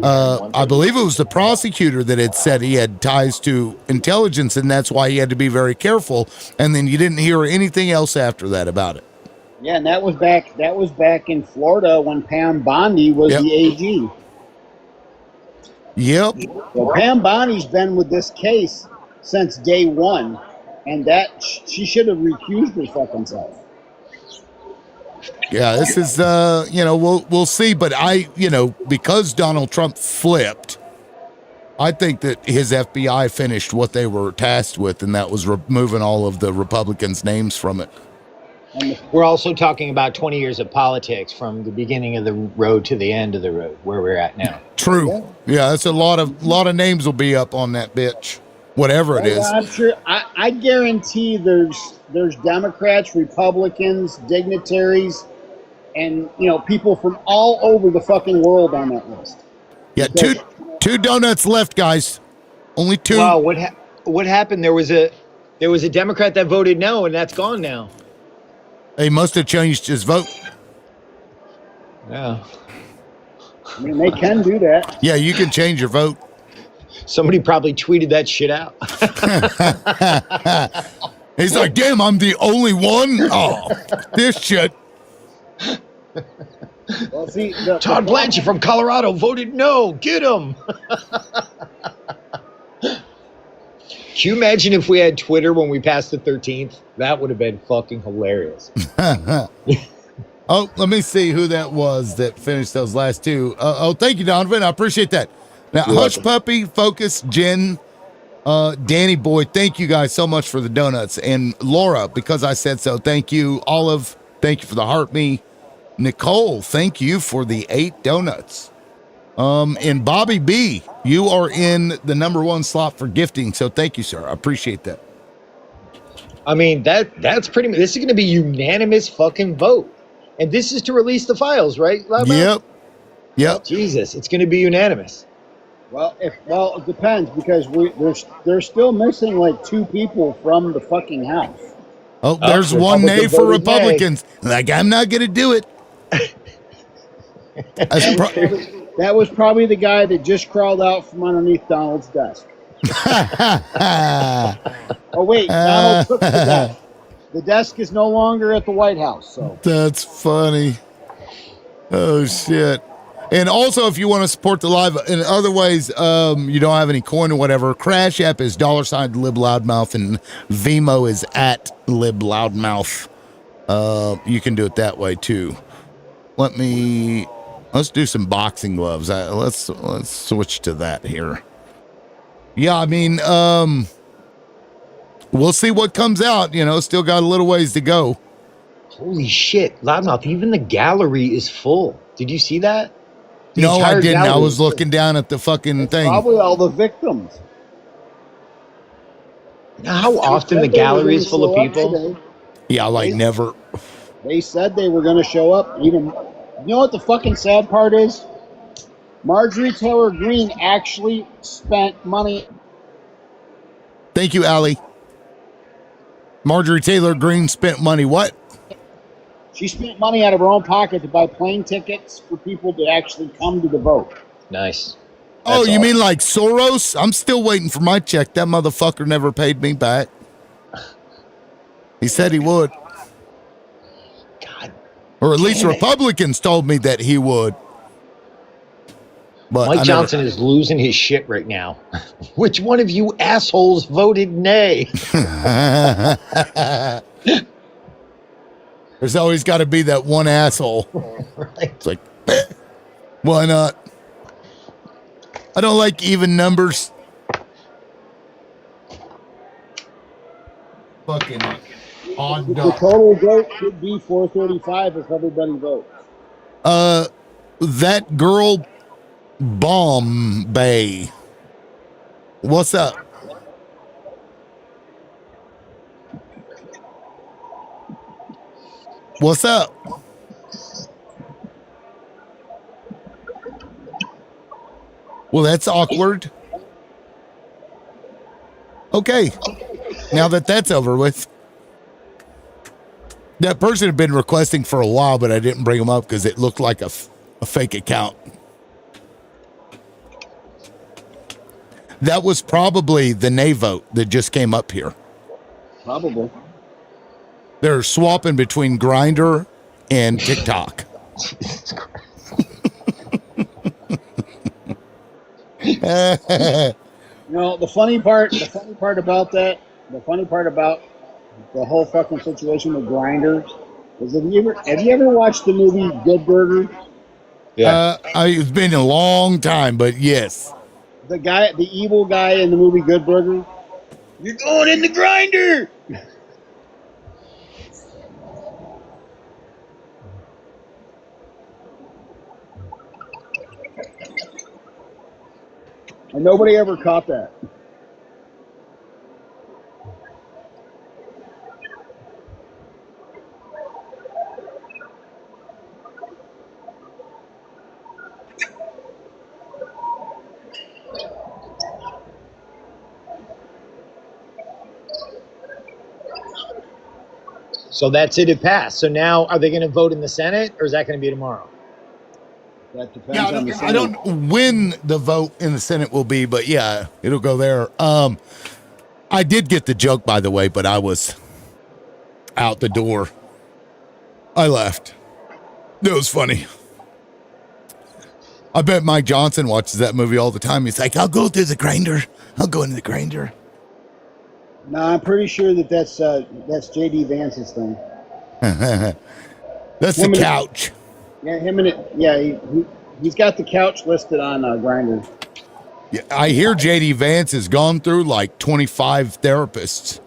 [SPEAKER 1] I believe it was the prosecutor that had said he had ties to intelligence, and that's why he had to be very careful. And then you didn't hear anything else after that about it.
[SPEAKER 13] Yeah, and that was back in Florida when Pam Bondi was the AG.
[SPEAKER 1] Yep.
[SPEAKER 13] So Pam Bondi's been with this case since day one, and that she should have recused her fucking self.
[SPEAKER 1] Yeah, this is, we'll see. But because Donald Trump flipped, I think that his FBI finished what they were tasked with, and that was removing all of the Republicans' names from it.
[SPEAKER 15] We're also talking about 20 years of politics from the beginning of the road to the end of the road, where we're at now.
[SPEAKER 1] True. Yeah, that's a lot of names will be up on that bitch, whatever it is.
[SPEAKER 13] I'm sure. I guarantee there's Democrats, Republicans, dignitaries, and people from all over the fucking world on that list.
[SPEAKER 1] Yeah, two donuts left, guys. Only two.
[SPEAKER 15] Wow, what happened? There was a Democrat that voted no, and that's gone now.
[SPEAKER 1] He must have changed his vote.
[SPEAKER 15] Yeah.
[SPEAKER 13] I mean, they can do that.
[SPEAKER 1] Yeah, you can change your vote.
[SPEAKER 15] Somebody probably tweeted that shit out.
[SPEAKER 1] He's like, damn, I'm the only one? Oh, this shit.
[SPEAKER 13] Well, see,
[SPEAKER 15] Todd Blanchard from Colorado voted no. Get him. Can you imagine if we had Twitter when we passed the 13th? That would have been fucking hilarious.
[SPEAKER 1] Oh, let me see who that was that finished those last two. Thank you, Donovan. I appreciate that. Now, Hush Puppy, Focus, Jen, Danny Boy, thank you guys so much for the donuts. And Laura, because I said so, thank you. Olive, thank you for the heart me. Nicole, thank you for the 8 donuts. And Bobby B, you are in the #1 slot for gifting, so thank you, sir. I appreciate that.
[SPEAKER 15] I mean, this is going to be unanimous fucking vote. And this is to release the files, right, Loudmouth?
[SPEAKER 1] Yep.
[SPEAKER 15] Jesus, it's going to be unanimous.
[SPEAKER 13] Well, it depends because they're still missing like 2 people from the fucking House.
[SPEAKER 1] Oh, there's one nay for Republicans. Like, I'm not going to do it.
[SPEAKER 13] That was probably the guy that just crawled out from underneath Donald's desk. Oh, wait, Donald took the desk. The desk is no longer at the White House. So
[SPEAKER 1] that's funny. Oh, shit. And also, if you want to support the live in other ways, you don't have any coin or whatever, Crash App is $LibLoudmouth and Vimo is at LibLoudmouth. You can do it that way too. Let's do some boxing gloves. Let's switch to that here. Yeah, I mean, we'll see what comes out. Still got a little ways to go.
[SPEAKER 15] Holy shit, Loudmouth, even the gallery is full. Did you see that?
[SPEAKER 1] No, I didn't. I was looking down at the fucking thing.
[SPEAKER 13] Probably all the victims.
[SPEAKER 15] How often the gallery is full of people?
[SPEAKER 1] Yeah, like never.
[SPEAKER 13] They said they were going to show up. Even, you know what the fucking sad part is? Marjorie Taylor Greene actually spent money.
[SPEAKER 1] Thank you, Allie. Marjorie Taylor Greene spent money. What?
[SPEAKER 13] She spent money out of her own pocket to buy plane tickets for people to actually come to the vote.
[SPEAKER 15] Nice.
[SPEAKER 1] Oh, you mean like Soros? I'm still waiting for my check. That motherfucker never paid me back. He said he would.
[SPEAKER 15] God.
[SPEAKER 1] Or at least Republicans told me that he would. But
[SPEAKER 15] Mike Johnson is losing his shit right now. Which one of you assholes voted nay?
[SPEAKER 1] There's always got to be that one asshole.
[SPEAKER 15] Right.
[SPEAKER 1] It's like, why not? I don't like even numbers. Fucking odd
[SPEAKER 13] The
[SPEAKER 1] dog.
[SPEAKER 13] total vote should be 435 if everybody votes.
[SPEAKER 1] That girl, Bombay. What's up? What's up? Well, that's awkward. Okay. Now that that's over with. That person had been requesting for a while, but I didn't bring them up because it looked like a fake account. That was probably the nay vote that just came up here.
[SPEAKER 13] Probably.
[SPEAKER 1] They're swapping between Grindr and TikTok.
[SPEAKER 13] Jesus Christ. The funny part about the whole fucking situation with Grindr is have you ever watched the movie Good Burger?
[SPEAKER 15] Yeah.
[SPEAKER 1] It's been a long time, but yes.
[SPEAKER 13] The evil guy in the movie Good Burger. You're going in the Grindr. And nobody ever caught that.
[SPEAKER 15] So that's it. It passed. So now, are they going to vote in the Senate, or is that going to be tomorrow?
[SPEAKER 13] That depends
[SPEAKER 1] Yeah,
[SPEAKER 13] on the
[SPEAKER 1] I
[SPEAKER 13] Senate.
[SPEAKER 1] don't know when the vote in the Senate will be, but yeah, it'll go there. I did get the joke, by the way, but I was out the door. I left. It was funny. I bet Mike Johnson watches that movie all the time. He's like, I'll go through the Grindr. I'll go into the Grindr.
[SPEAKER 13] No, I'm pretty sure that's J.D. Vance's thing.
[SPEAKER 1] That's the couch.
[SPEAKER 13] Yeah, he's got the couch listed on Grindr.
[SPEAKER 1] Yeah, I hear J.D. Vance has gone through like 25 therapists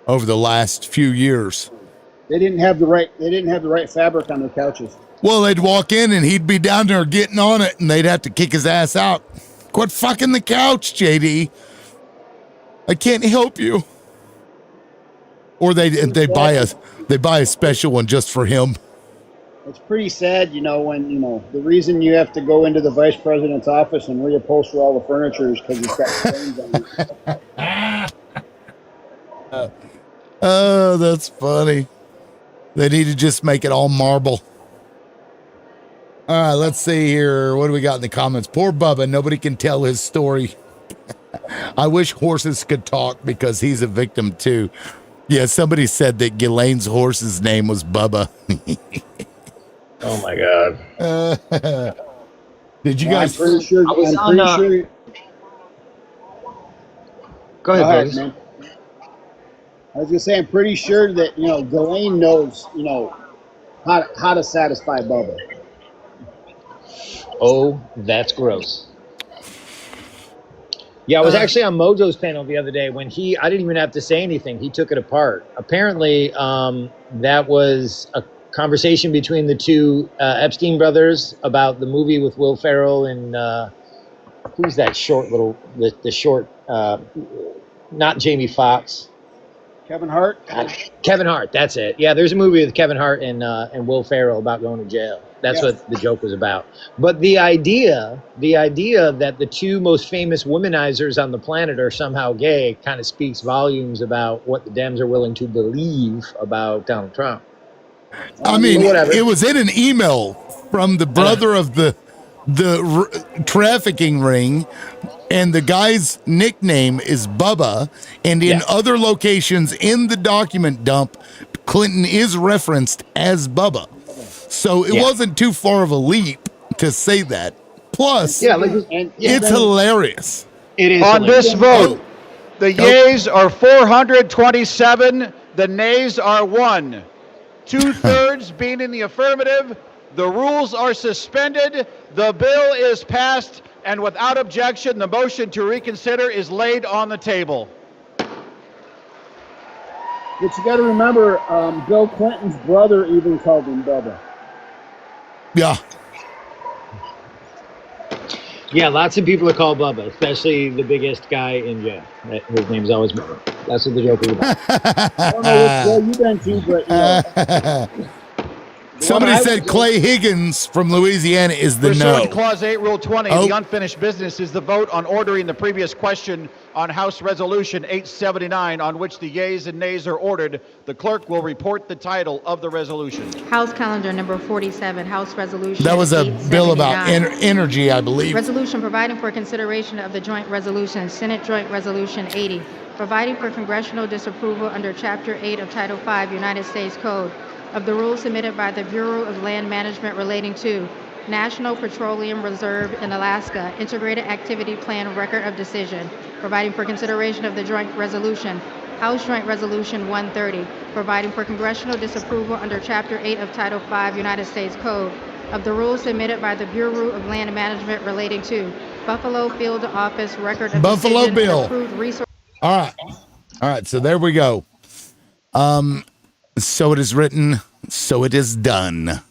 [SPEAKER 1] over the last few years.
[SPEAKER 13] They didn't have the right fabric on their couches.
[SPEAKER 1] Well, they'd walk in and he'd be down there getting on it, and they'd have to kick his ass out. Quit fucking the couch, JD. I can't help you. Or they buy a special one just for him.
[SPEAKER 13] It's pretty sad, when, the reason you have to go into the vice president's office and reupholster all the furniture is because it's got stains on it.
[SPEAKER 1] Oh, that's funny. They need to just make it all marble. All right, let's see here. What do we got in the comments? Poor Bubba. Nobody can tell his story. I wish horses could talk because he's a victim too. Yeah, somebody said that Ghislaine's horse's name was Bubba.
[SPEAKER 15] Oh my God.
[SPEAKER 1] Did you guys?
[SPEAKER 13] I'm pretty sure.
[SPEAKER 15] Go ahead,
[SPEAKER 13] man. I was gonna say, I'm pretty sure that Ghislaine knows how to satisfy Bubba.
[SPEAKER 15] Oh, that's gross. Yeah, I was actually on Mojo's panel the other day when I didn't even have to say anything. He took it apart. Apparently, that was a conversation between the two Epstein brothers about the movie with Will Ferrell and who's that short the short, not Jamie Foxx.
[SPEAKER 13] Kevin Hart?
[SPEAKER 15] Kevin Hart, that's it. Yeah, there's a movie with Kevin Hart and Will Ferrell about going to jail. That's what the joke was about. But the idea that the two most famous womanizers on the planet are somehow gay kind of speaks volumes about what the Dems are willing to believe about Donald Trump.
[SPEAKER 1] I mean,
[SPEAKER 15] whatever.
[SPEAKER 1] It was in an email from the brother of the trafficking ring, and the guy's nickname is Bubba, and in other locations in the document dump, Clinton is referenced as Bubba. So it wasn't too far of a leap to say that. Plus, it's hilarious.
[SPEAKER 15] It is
[SPEAKER 2] on
[SPEAKER 15] hilarious.
[SPEAKER 2] this vote. The yeas are 427. The nays are 1. 2/3 being in the affirmative. The rules are suspended. The bill is passed, and without objection, the motion to reconsider is laid on the table.
[SPEAKER 13] But you got to remember, Bill Clinton's brother even called him Bubba.
[SPEAKER 1] Yeah.
[SPEAKER 15] Yeah, lots of people are called Bubba, especially the biggest guy in jail. His name's always Bubba. That's what the joke is about.
[SPEAKER 13] I don't know which way you've been to, but
[SPEAKER 1] Somebody said Clay Higgins from Louisiana is the
[SPEAKER 2] Pursuant
[SPEAKER 1] no.
[SPEAKER 2] to Clause 8, Rule 20, the unfinished business is the vote on ordering the previous question on House Resolution 879, on which the yeas and nays are ordered. The clerk will report the title of the resolution.
[SPEAKER 16] House Calendar Number 47, House Resolution.
[SPEAKER 1] That was a bill about
[SPEAKER 16] 879.
[SPEAKER 1] energy, I believe.
[SPEAKER 16] Resolution providing for consideration of the joint resolution, Senate Joint Resolution 80, providing for congressional disapproval under Chapter 8 of Title 5 United States Code of the rules submitted by the Bureau of Land Management relating to National Petroleum Reserve in Alaska, Integrated Activity Plan Record of Decision, providing for consideration of the joint resolution, House Joint Resolution 130, providing for congressional disapproval under Chapter 8 of Title 5 United States Code of the rules submitted by the Bureau of Land Management relating to Buffalo Field Office Record of
[SPEAKER 1] Buffalo
[SPEAKER 16] Decision
[SPEAKER 1] Bill.
[SPEAKER 16] and approved resource.
[SPEAKER 1] All right, so there we go. So it is written, so it is done.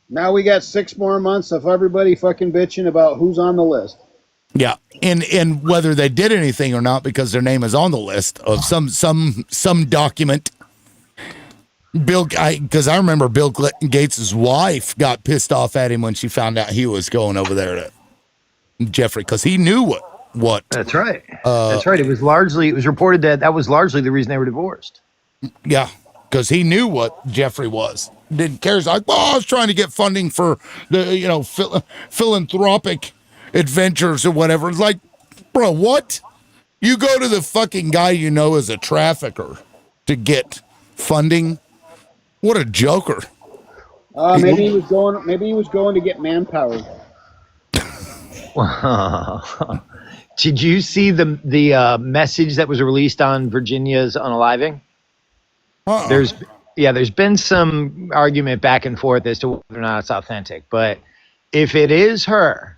[SPEAKER 13] now we got 6 more months of everybody fucking bitching about who's on the list.
[SPEAKER 1] Yeah, and whether they did anything or not because their name is on the list of some document. Because I remember Bill Gates' wife got pissed off at him when she found out he was going over there to Jeffrey, because he knew what.
[SPEAKER 15] That's right. That's right. It was reported that was largely the reason they were divorced.
[SPEAKER 1] Yeah, because he knew what Jeffrey was. Didn't care. He's like, well, I was trying to get funding for the philanthropic adventures or whatever. It's like, bro, what? You go to the fucking guy you know is a trafficker to get funding? What a joker.
[SPEAKER 13] Maybe he was going to get manpower.
[SPEAKER 15] Did you see the message that was released on Virginia's unaliving? There's been some argument back and forth as to whether or not it's authentic, but if it is her,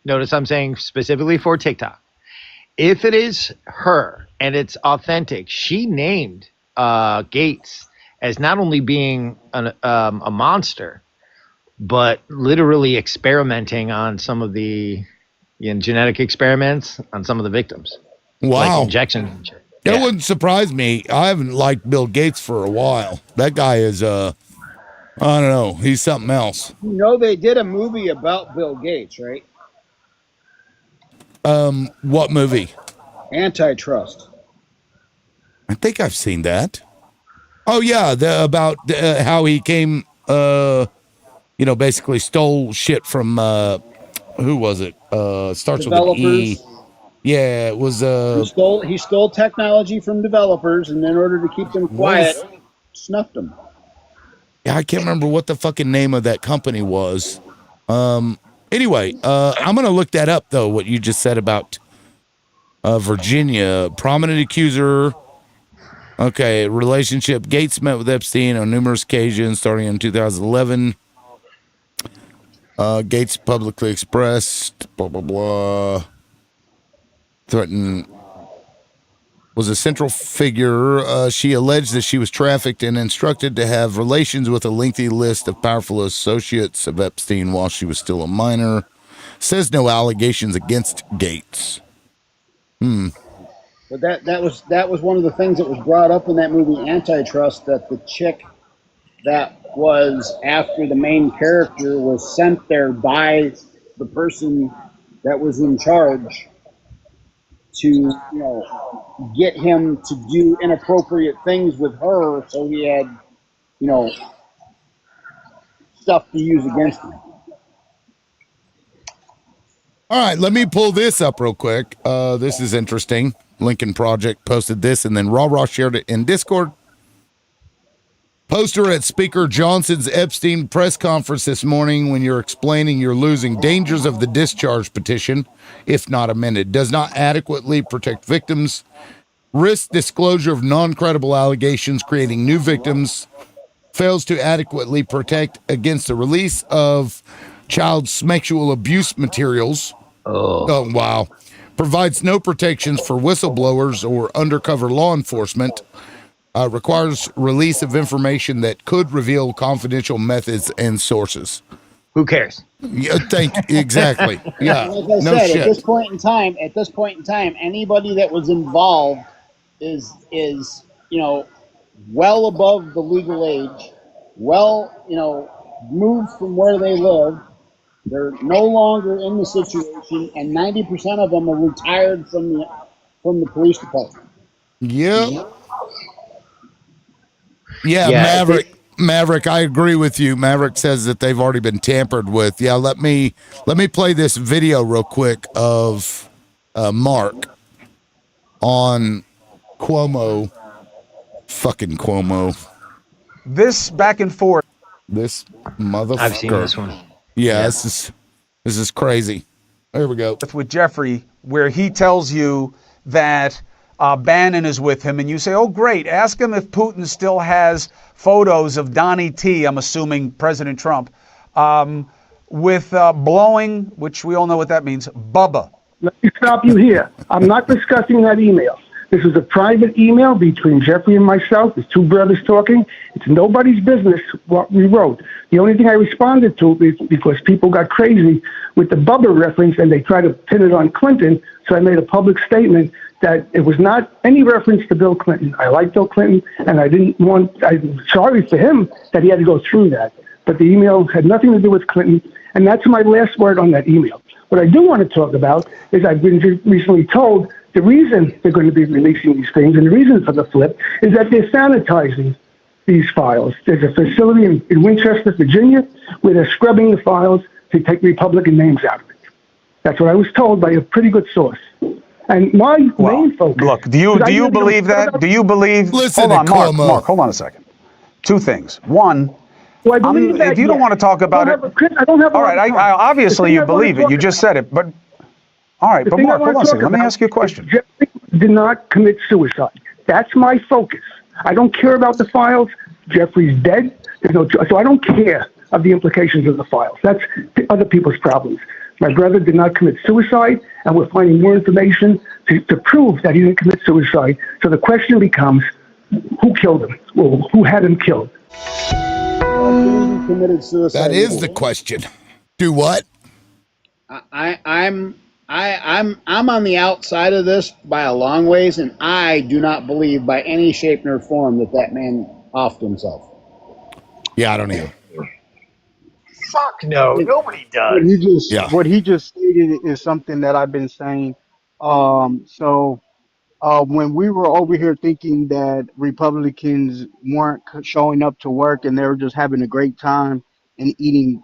[SPEAKER 15] notice I'm saying specifically for TikTok, if it is her and it's authentic, she named Gates as not only being a monster, but literally experimenting on some of the genetic experiments on some of the victims.
[SPEAKER 1] Wow.
[SPEAKER 15] Like injections.
[SPEAKER 1] That wouldn't surprise me. I haven't liked Bill Gates for a while. That guy is I don't know. He's something else.
[SPEAKER 13] You know, they did a movie about Bill Gates, right?
[SPEAKER 1] What movie?
[SPEAKER 13] Antitrust.
[SPEAKER 1] I think I've seen that. Oh yeah, about how he came, basically stole shit from who was it? Starts with an E. Yeah, it was.
[SPEAKER 13] He stole technology from developers, and in order to keep them quiet, snuffed them.
[SPEAKER 1] Yeah, I can't remember what the fucking name of that company was. Anyway, I'm gonna look that up though. What you just said about Virginia, prominent accuser. Okay, relationship. Gates met with Epstein on numerous occasions, starting in 2011. Gates publicly expressed, blah, blah, blah. Threatened, was a central figure. She alleged that she was trafficked and instructed to have relations with a lengthy list of powerful associates of Epstein while she was still a minor. Says no allegations against Gates.
[SPEAKER 13] But that was one of the things that was brought up in that movie Antitrust, that the chick that was after the main character was sent there by the person that was in charge to, get him to do inappropriate things with her, so he had, stuff to use against him.
[SPEAKER 1] All right, let me pull this up real quick. This is interesting. Lincoln Project posted this, and then Raw shared it in Discord. Poster at Speaker Johnson's Epstein press conference this morning when you're explaining you're losing. Dangers of the discharge petition, if not amended, does not adequately protect victims. Risk disclosure of non-credible allegations creating new victims. Fails to adequately protect against the release of child sexual abuse materials. Oh, wow. Provides no protections for whistleblowers or undercover law enforcement. Requires release of information that could reveal confidential methods and sources.
[SPEAKER 15] Who cares?
[SPEAKER 1] Yeah, exactly. Yeah.
[SPEAKER 13] Like I
[SPEAKER 1] no
[SPEAKER 13] said,
[SPEAKER 1] shit.
[SPEAKER 13] at this point in time, anybody that was involved is well above the legal age, moved from where they live. They're no longer in the situation, and 90% of them are retired from the police department.
[SPEAKER 1] Yep. Yeah, Maverick, I agree with you. Maverick says that they've already been tampered with. Yeah, let me play this video real quick of Mark on Cuomo. Fucking Cuomo.
[SPEAKER 17] This back and forth.
[SPEAKER 1] This motherfucker.
[SPEAKER 15] I've seen this one.
[SPEAKER 1] Yeah, this is crazy. There we go.
[SPEAKER 17] With Jeffrey, where he tells you that Bannon is with him, and you say, oh, great, ask him if Putin still has photos of Donnie T, I'm assuming President Trump, with blowing, which we all know what that means, Bubba.
[SPEAKER 18] Let me stop you here. I'm not discussing that email. This is a private email between Jeffrey and myself. There's two brothers talking. It's nobody's business what we wrote. The only thing I responded to is because people got crazy with the Bubba reference and they tried to pin it on Clinton. So I made a public statement that it was not any reference to Bill Clinton. I like Bill Clinton, and I'm sorry for him that he had to go through that. But the email had nothing to do with Clinton, and that's my last word on that email. What I do want to talk about is I've been recently told the reason they're going to be releasing these things, and the reason for the flip, is that they're sanitizing these files. There's a facility in Winchester, Virginia, where they're scrubbing the files to take Republican names out of it. That's what I was told by a pretty good source. And my main focus...
[SPEAKER 17] Look, do you believe that? Do you believe...
[SPEAKER 1] Listen
[SPEAKER 17] hold on,
[SPEAKER 1] to
[SPEAKER 17] Mark, hold on a second. Two things. One,
[SPEAKER 18] I believe that,
[SPEAKER 17] if you don't want to talk about it...
[SPEAKER 18] I don't have
[SPEAKER 17] all right, obviously you believe it. You just said it, but... All right, but Mark, hold on a second. Let me ask you a question.
[SPEAKER 18] Jeffrey did not commit suicide. That's my focus. I don't care about the files. Jeffrey's dead. So I don't care of the implications of the files. That's other people's problems. My brother did not commit suicide, and we're finding more information to prove that he didn't commit suicide. So the question becomes, who killed him? Well, who had him killed?
[SPEAKER 13] Committed suicide.
[SPEAKER 1] That is the question. Do what?
[SPEAKER 13] I'm on the outside of this by a long ways, and I do not believe by any shape nor form that man offed himself.
[SPEAKER 1] Yeah, I don't either.
[SPEAKER 15] Fuck no, nobody
[SPEAKER 3] What
[SPEAKER 15] does.
[SPEAKER 3] he just
[SPEAKER 1] Yeah.
[SPEAKER 3] what he just stated is something that I've been saying. When we were over here thinking that Republicans weren't showing up to work and they were just having a great time and eating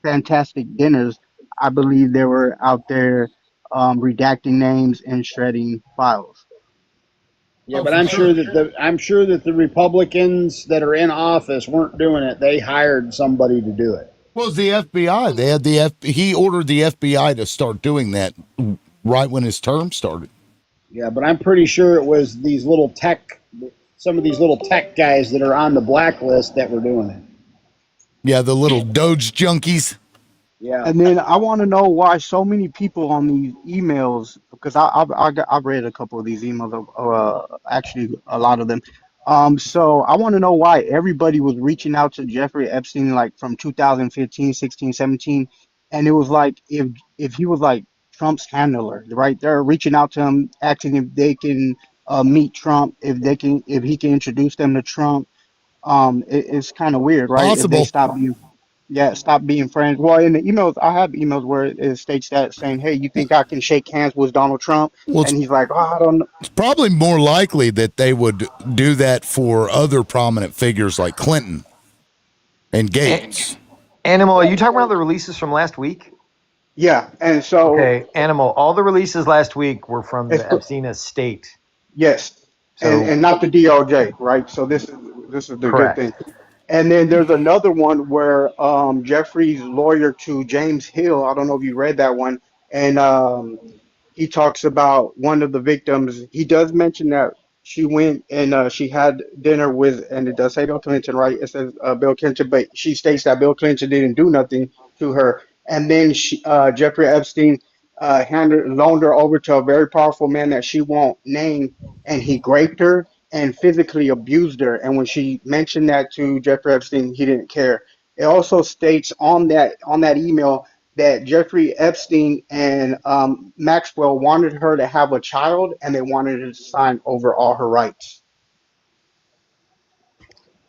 [SPEAKER 3] fantastic dinners, I believe they were out there redacting names and shredding files.
[SPEAKER 14] Yeah,
[SPEAKER 1] Oh,
[SPEAKER 14] but
[SPEAKER 1] for sure.
[SPEAKER 14] I'm sure that the Republicans that are in office weren't doing it. They hired somebody to do it.
[SPEAKER 1] Well, it's the FBI. They had he ordered the FBI to start doing that right when his term started.
[SPEAKER 14] Yeah, but I'm pretty sure it was some of these little tech guys that are on the blacklist that were doing it.
[SPEAKER 1] Yeah, the little Doge junkies.
[SPEAKER 14] Yeah.
[SPEAKER 3] And then I want to know why so many people on these emails, because I've read a couple of these emails, actually a lot of them. So I want to know why everybody was reaching out to Jeffrey Epstein like from 2015, 16, 17, and it was like if he was like Trump's handler, right? They're reaching out to him, asking if they can meet Trump, if he can introduce them to Trump. It's kind of weird, right? If they
[SPEAKER 1] Possible.
[SPEAKER 3] stop being friends. Well, in the emails, I have emails where it states that saying, "Hey, you think I can shake hands with Donald Trump?"
[SPEAKER 1] Well,
[SPEAKER 3] And he's like, "Oh, I don't know."
[SPEAKER 1] it's probably more likely that they would do that for other prominent figures like Clinton and Gates.
[SPEAKER 15] Animal, are you talking about the releases from last week?
[SPEAKER 3] Yeah, and so
[SPEAKER 15] Okay, Animal, all the releases last week were from the Epstein estate.
[SPEAKER 3] yes,
[SPEAKER 15] So,
[SPEAKER 3] and not the DOJ, right? So this is the
[SPEAKER 15] correct.
[SPEAKER 3] good thing. And then there's another one where Jeffrey's lawyer to James Hill. I don't know if you read that one, and he talks about one of the victims. He does mention that she went and she had dinner with, and it does say Bill Clinton, right? It says Bill Clinton, but she states that Bill Clinton didn't do nothing to her. And then Jeffrey Epstein loaned her over to a very powerful man that she won't name, and he raped her and physically abused her. And when she mentioned that to Jeffrey Epstein, he didn't care. It also states on that email that Jeffrey Epstein and Maxwell wanted her to have a child, and they wanted her to sign over all her rights.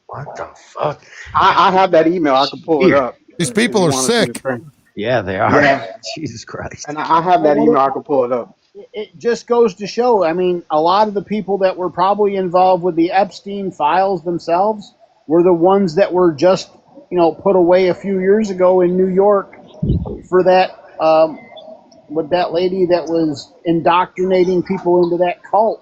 [SPEAKER 15] What the fuck?
[SPEAKER 3] I have that email. I can pull it up.
[SPEAKER 1] These people are sick.
[SPEAKER 15] Yeah, they are.
[SPEAKER 3] Yeah.
[SPEAKER 15] Jesus Christ.
[SPEAKER 3] And I have that email. I can pull it up.
[SPEAKER 14] It just goes to show, I mean, a lot of the people that were probably involved with the Epstein files themselves were the ones that were just, put away a few years ago in New York for that, with that lady that was indoctrinating people into that cult.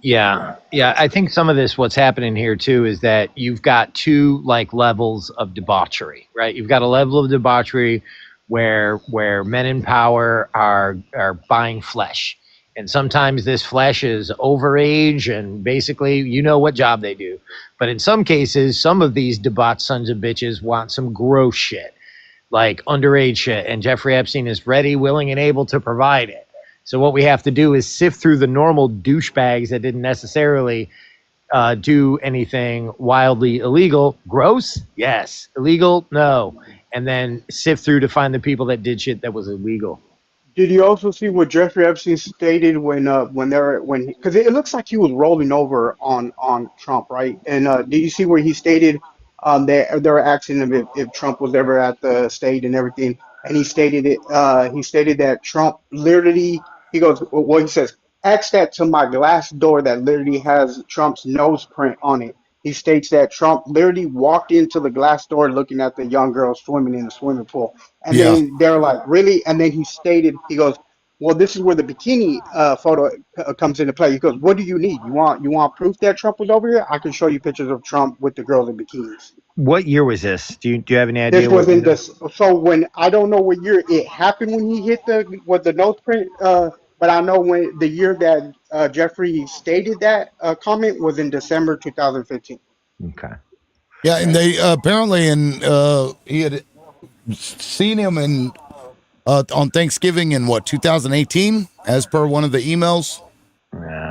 [SPEAKER 15] Yeah. I think some of this, what's happening here too, is that you've got two levels of debauchery, right? You've got a level of debauchery where men in power are buying flesh, and sometimes this flesh is overage, and basically what job they do. But in some cases, some of these debauched sons of bitches want some gross shit, like underage shit, and Jeffrey Epstein is ready, willing, and able to provide it. So what we have to do is sift through the normal douchebags that didn't necessarily do anything wildly illegal. Gross? Yes. Illegal? No. And then sift through to find the people that did shit that was illegal.
[SPEAKER 3] Did you also see what Jeffrey Epstein stated because it looks like he was rolling over on Trump, right? And did you see where he stated they were asking him if Trump was ever at the state and everything, and he stated that Trump literally, he goes, well, he says, ask that to my glass door that literally has Trump's nose print on it. He states that Trump literally walked into the glass door looking at the young girl swimming in the swimming pool. And then they're like, really? And then he goes, well, this is where the bikini photo comes into play. He goes, what do you need? You want proof that Trump was over here? I can show you pictures of Trump with the girls in bikinis.
[SPEAKER 15] What year was this? Do you have any idea?
[SPEAKER 3] This was in this. So when I don't know what year it happened when he hit the nose print, but I know when the year that Jeffrey stated that comment was in December 2015.
[SPEAKER 15] Okay.
[SPEAKER 1] Yeah, and they apparently he had seen him on Thanksgiving in 2018, as per one of the emails.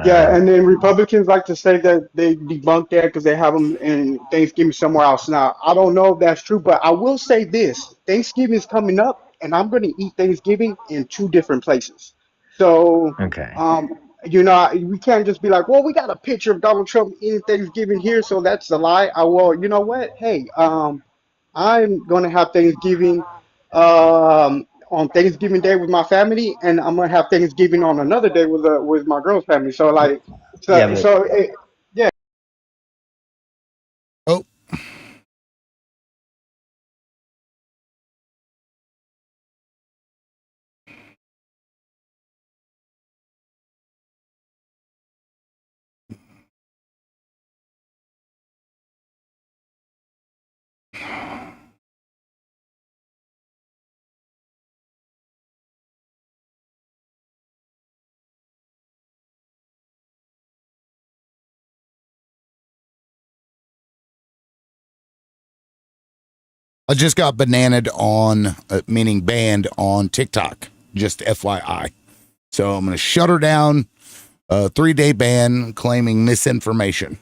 [SPEAKER 3] Yeah, and then Republicans like to say that they debunked that because they have them in Thanksgiving somewhere else. Now, I don't know if that's true, but I will say this. Thanksgiving is coming up, and I'm going to eat Thanksgiving in 2 different places. So,
[SPEAKER 15] okay.
[SPEAKER 3] We can't just be like, well, we got a picture of Donald Trump eating Thanksgiving here, so that's a lie. Well, you know what? Hey, I'm gonna have Thanksgiving on Thanksgiving Day with my family, and I'm gonna have Thanksgiving on another day with my girl's family. So like,
[SPEAKER 4] Yeah,
[SPEAKER 3] so
[SPEAKER 4] but
[SPEAKER 3] so it, yeah.
[SPEAKER 1] Oh, I just got bananaed on, meaning banned on TikTok. Just FYI. So I'm going to shut her down. 3-day ban claiming misinformation.